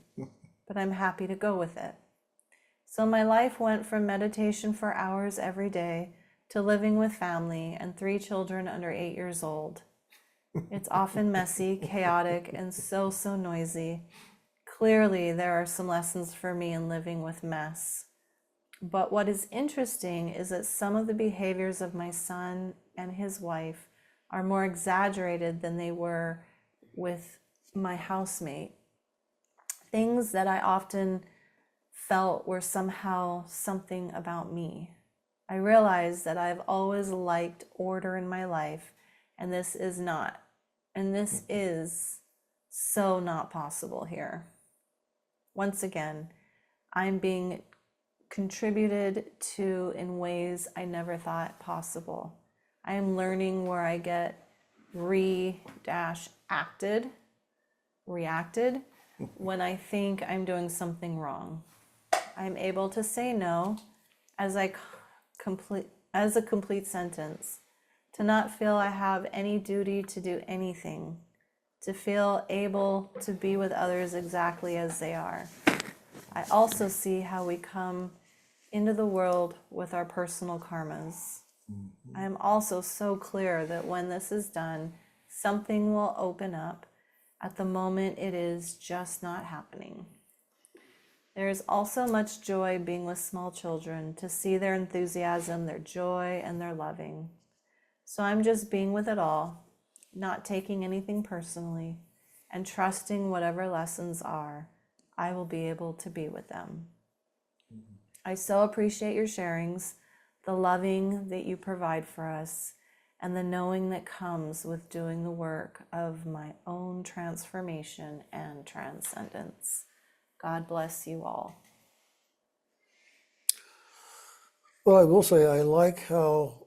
but I'm happy to go with it. So my life went from meditation for hours every day to living with family and 3 children under 8 years old. It's often messy, chaotic, and so noisy. Clearly, there are some lessons for me in living with mess. But what is interesting is that some of the behaviors of my son and his wife are more exaggerated than they were with my housemate. Things that I often felt were somehow something about me. I realized that I've always liked order in my life, and this is not. And this is so not possible here. Once again, I'm being contributed to in ways I never thought possible. I am learning where I get reacted when I think I'm doing something wrong. I'm able to say no as a complete sentence, to not feel I have any duty to do anything, to feel able to be with others exactly as they are. I also see how we come into the world with our personal karmas. I am also so clear that when this is done, something will open up. At the moment, it is just not happening. There is also much joy being with small children, to see their enthusiasm, their joy, and their loving. So I'm just being with it all, not taking anything personally, and trusting whatever lessons are, I will be able to be with them. I so appreciate your sharings, the loving that you provide for us, and the knowing that comes with doing the work of my own transformation and transcendence. God bless you all. Well, I will say I like how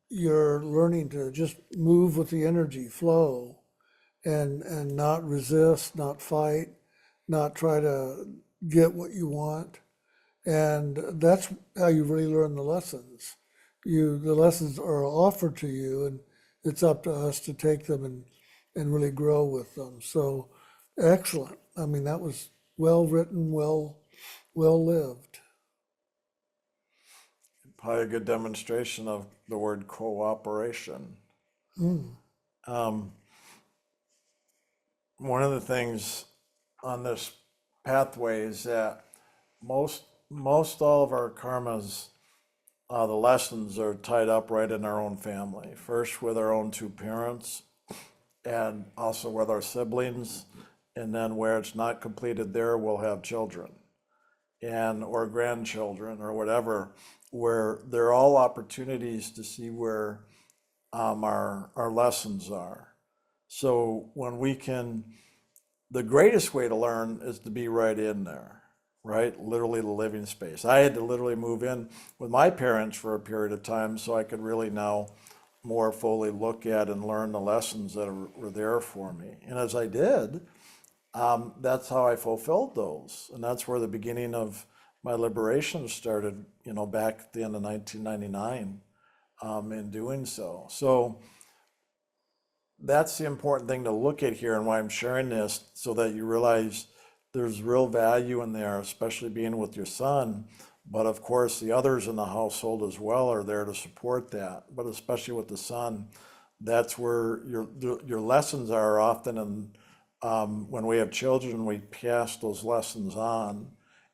you're learning to just move with the energy flow and not resist, not fight, not try to get what you want. And that's how you really learn the lessons. The lessons are offered to you, and it's up to us to take them and really grow with them. So excellent. I mean, that was well written, well lived. Probably a good demonstration of the word cooperation. One of the things on this pathway is that most all of our karmas, the lessons are tied up right in our own family. First with our own 2 parents, and also with our siblings, and then where it's not completed there, we'll have children or grandchildren or whatever, where they're all opportunities to see where our lessons are. So when the greatest way to learn is to be right in there, right? Literally the living space. I had to literally move in with my parents for a period of time so I could really now more fully look at and learn the lessons that were there for me. And as I did, that's how I fulfilled those. And that's where the beginning of my liberation started, back at the end of 1999, in doing so. So that's the important thing to look at here, and why I'm sharing this, so that you realize there's real value in there, especially being with your son. But of course, the others in the household as well are there to support that. But especially with the son, that's where your lessons are often. And when we have children, we pass those lessons on.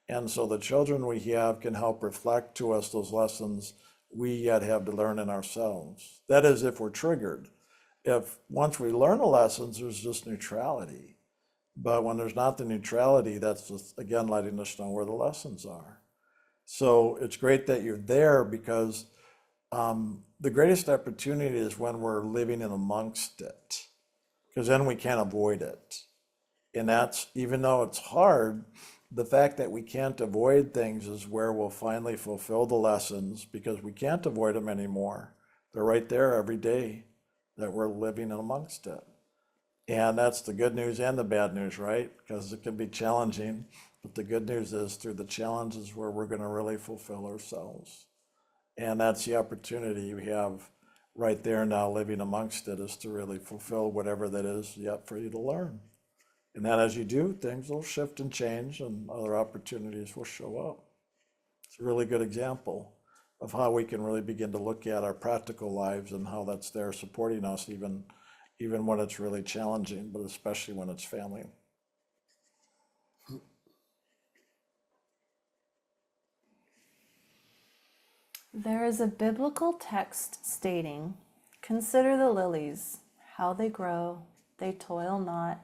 And so the children we have can help reflect to us those lessons we yet have to learn in ourselves. That is, if we're triggered. if once we learn the lessons, there's just neutrality. But when there's not the neutrality, that's just, again, letting us know where the lessons are. So it's great that you're there, because the greatest opportunity is when we're living in amongst it, because then we can't avoid it. And that's, even though it's hard, the fact that we can't avoid things is where we'll finally fulfill the lessons, because we can't avoid them anymore. They're right there every day that we're living in amongst it. And that's the good news and the bad news, right? Because it can be challenging, but the good news is through the challenges where we're going to really fulfill ourselves. And that's the opportunity we have right there now, living amongst it, is to really fulfill whatever that is yet for you to learn. And then as you do, things will shift and change and other opportunities will show up. It's a really good example of how we can really begin to look at our practical lives and how that's there supporting us, even when it's really challenging, but especially when it's family. There is a biblical text stating, "Consider the lilies, how they grow, they toil not,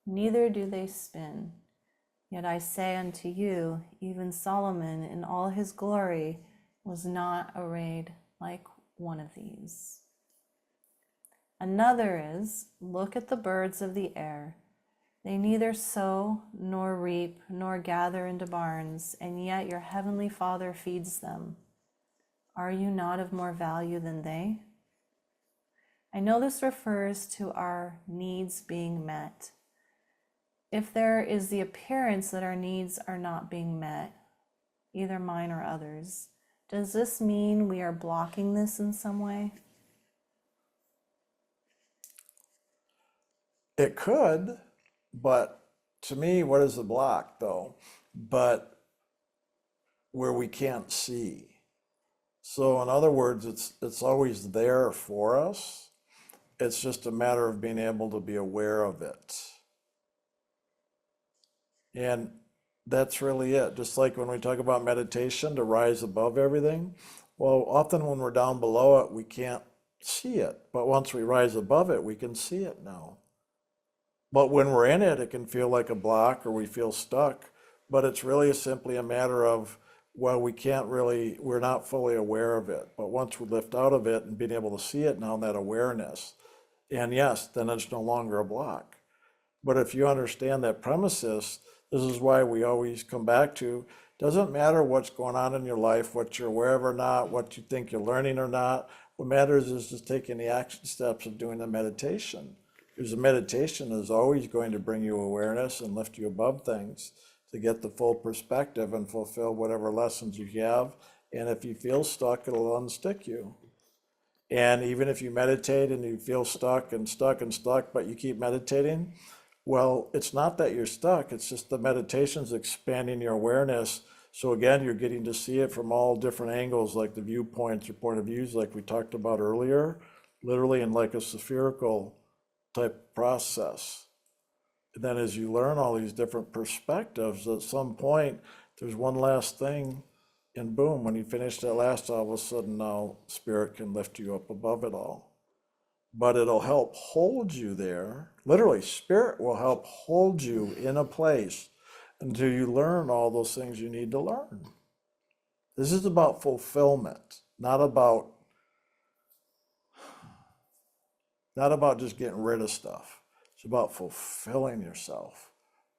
neither do they spin. Yet I say unto you, even Solomon in all his glory was not arrayed like one of these." Another is, "Look at the birds of the air. They neither sow nor reap nor gather into barns, and yet your heavenly Father feeds them. Are you not of more value than they?" I know this refers to our needs being met. If there is the appearance that our needs are not being met, either mine or others, does this mean we are blocking this in some way? It could, but to me, what is the block though? But where we can't see. So in other words, it's always there for us. It's just a matter of being able to be aware of it. And that's really it. Just like when we talk about meditation, to rise above everything. Well, often when we're down below it, we can't see it. But once we rise above it, we can see it now. But when we're in it, it can feel like a block or we feel stuck. But it's really simply a matter of, well, we're not fully aware of it. But once we lift out of it and being able to see it now, that awareness, and yes, then it's no longer a block. But if you understand that premises, this is why we always come back to, doesn't matter what's going on in your life, what you're aware of or not, what you think you're learning or not. What matters is just taking the action steps of doing the meditation. Because the meditation is always going to bring you awareness and lift you above things to get the full perspective and fulfill whatever lessons you have. And if you feel stuck, it'll unstick you. And even if you meditate and you feel stuck and stuck and stuck, but you keep meditating, well, it's not that you're stuck, it's just the meditation's expanding your awareness. So again, you're getting to see it from all different angles, like the viewpoints or point of views, like we talked about earlier, literally in like a spherical type process. And then as you learn all these different perspectives, at some point, there's one last thing, and boom, when you finish that last, all of a sudden now Spirit can lift you up above it all. But it'll help hold you there. Literally, Spirit will help hold you in a place until you learn all those things you need to learn. This is about fulfillment, not about just getting rid of stuff. It's about fulfilling yourself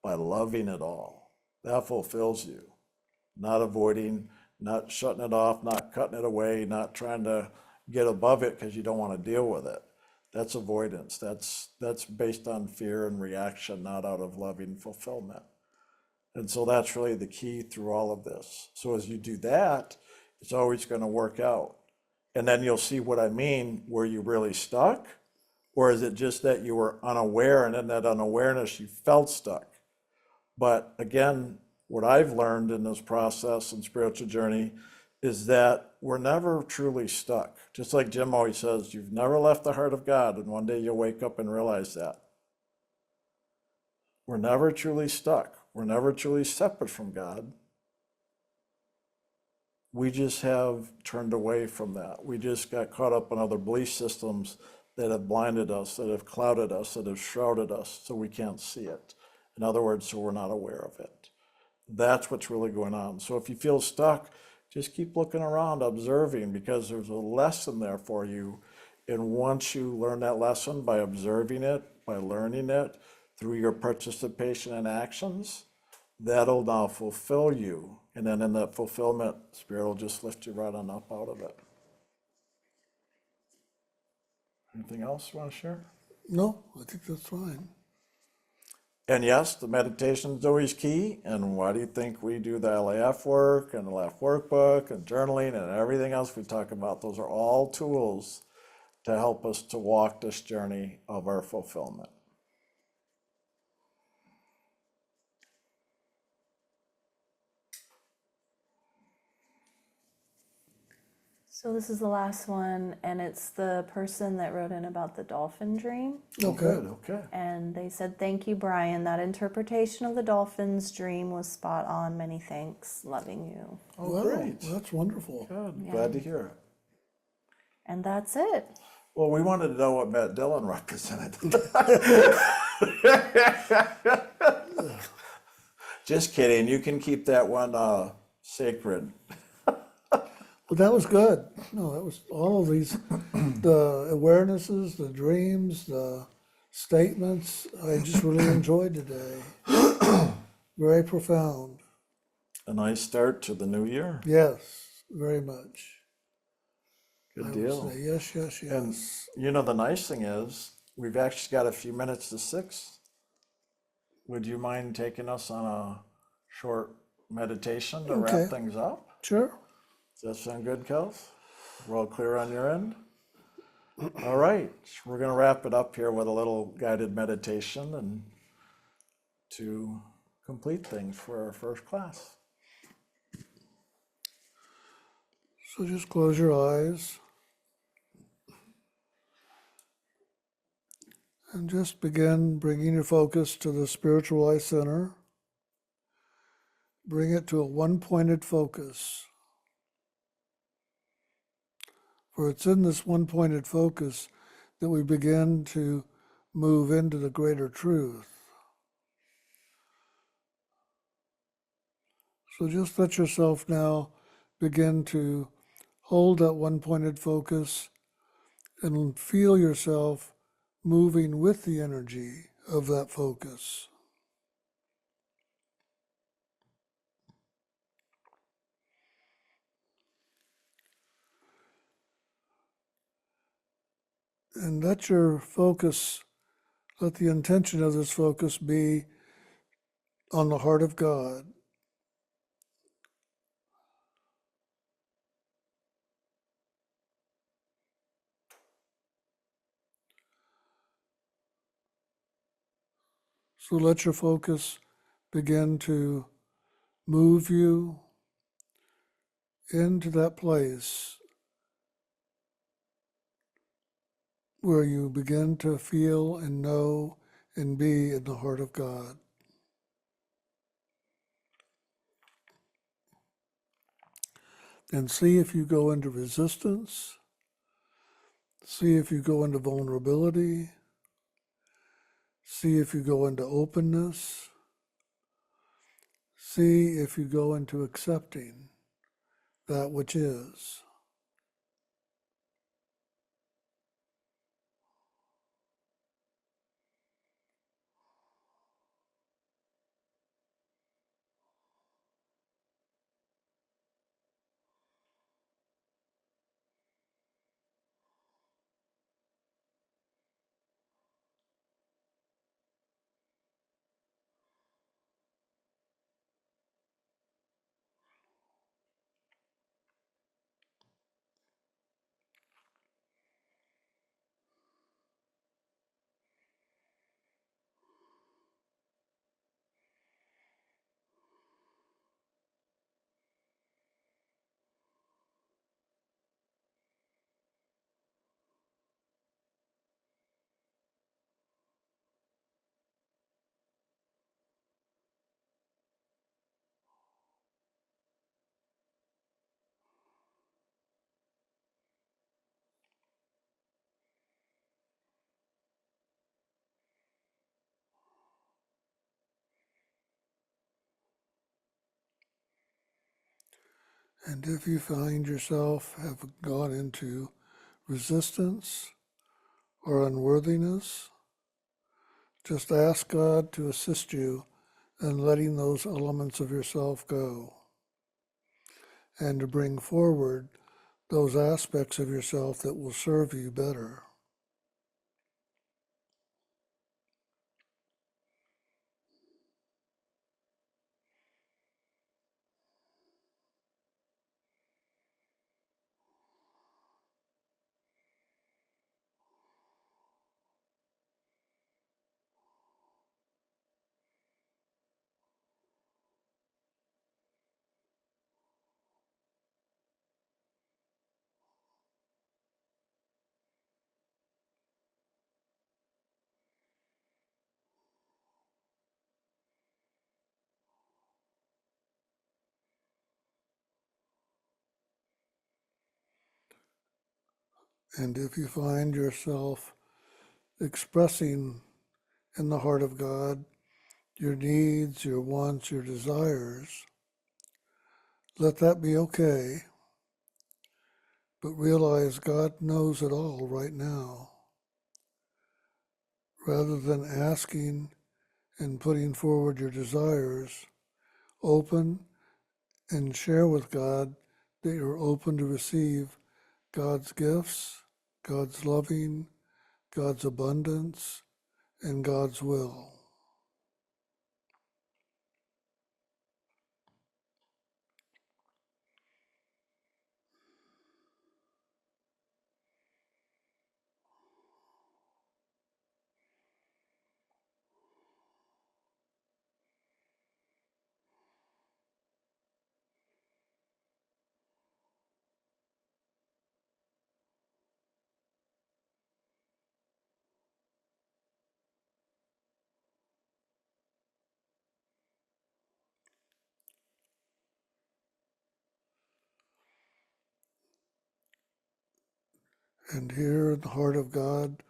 by loving it all. That fulfills you. Not avoiding, not shutting it off, not cutting it away, not trying to get above it because you don't want to deal with it. That's avoidance. That's based on fear and reaction, not out of loving fulfillment. And so that's really the key through all of this. So as you do that, it's always going to work out. And then you'll see what I mean. Were you really stuck? Or is it just that you were unaware, and in that unawareness you felt stuck? But again, what I've learned in this process and spiritual journey is that we're never truly stuck. Just like Jim always says, you've never left the heart of God, and one day you'll wake up and realize that. We're never truly stuck. We're never truly separate from God. We just have turned away from that. We just got caught up in other belief systems that have blinded us, that have clouded us, that have shrouded us so we can't see it. In other words, so we're not aware of it. That's what's really going on. So if you feel stuck, just keep looking around, observing, because there's a lesson there for you. And once you learn that lesson by observing it, by learning it through your participation in actions, that'll now fulfill you. And then in that fulfillment, Spirit will just lift you right on up out of it. Anything else you want to share? No, I think that's fine. And yes, the meditation is always key. And why do you think we do the LAF work and the LAF workbook and journaling and everything else we talk about? Those are all tools to help us to walk this journey of our fulfillment. So this is the last one, and it's the person that wrote in about the dolphin dream. Oh, Okay. good, okay. And they said, "Thank you, Brian. That interpretation of the dolphin's dream was spot on. Many thanks. Loving you." Oh, Wow, great. that's wonderful. Good, Yeah. glad to hear it. And that's it. Well, we wanted to know what Matt Dillon represented. Just kidding. You can keep that one sacred. Well, that was good. No, that was all of these, the awarenesses, the dreams, the statements. I just really enjoyed today. Very profound. A nice start to the new year. Yes, very much. Good I would deal. say yes, yes, And yes. you know, the nice thing is, we've actually got a few minutes to 6. Would you mind taking us on a short meditation to Okay. wrap things up? Sure. Does that sound good, Kels? We're all clear on your end? All right, we're going to wrap it up here with a little guided meditation and to complete things for our first class. So just close your eyes and just begin bringing your focus to the spiritual eye center. Bring it to a one-pointed focus. For it's in this one-pointed focus that we begin to move into the greater truth. So just let yourself now begin to hold that one-pointed focus and feel yourself moving with the energy of that focus. And let your focus, let the intention of this focus be on the heart of God. So let your focus begin to move you into that place where you begin to feel and know and be in the heart of God. And see if you go into resistance, see if you go into vulnerability, see if you go into openness, see if you go into accepting that which is. And if you find yourself have gone into resistance or unworthiness, just ask God to assist you in letting those elements of yourself go and to bring forward those aspects of yourself that will serve you better. And if you find yourself expressing in the heart of God your needs, your wants, your desires, let that be okay. But realize God knows it all right now. Rather than asking and putting forward your desires, open and share with God that you're open to receive God's gifts, God's loving, God's abundance, and God's will. And here in the heart of God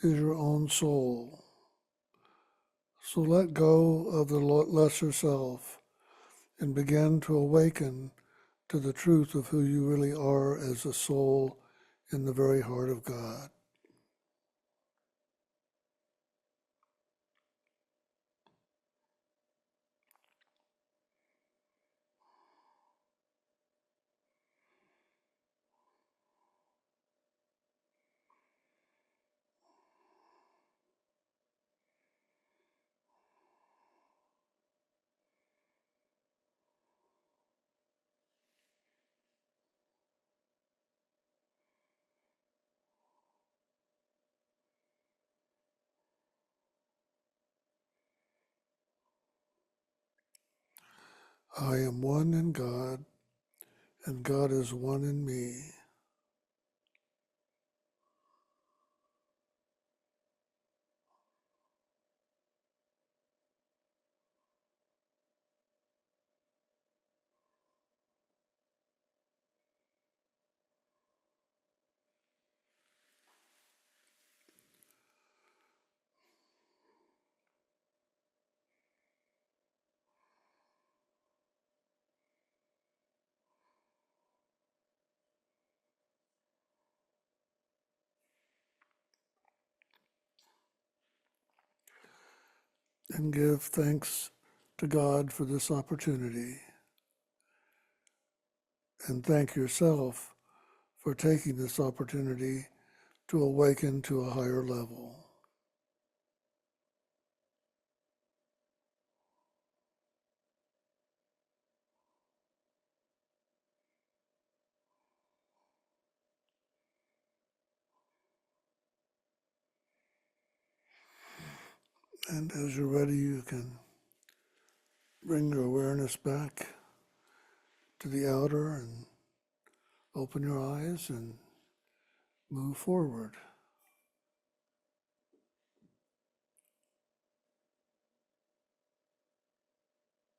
is your own soul. So let go of the lesser self and begin to awaken to the truth of who you really are as a soul in the very heart of God. I am one in God, and God is one in me. And give thanks to God for this opportunity. And thank yourself for taking this opportunity to awaken to a higher level. And as you're ready, you can bring your awareness back to the outer and open your eyes and move forward.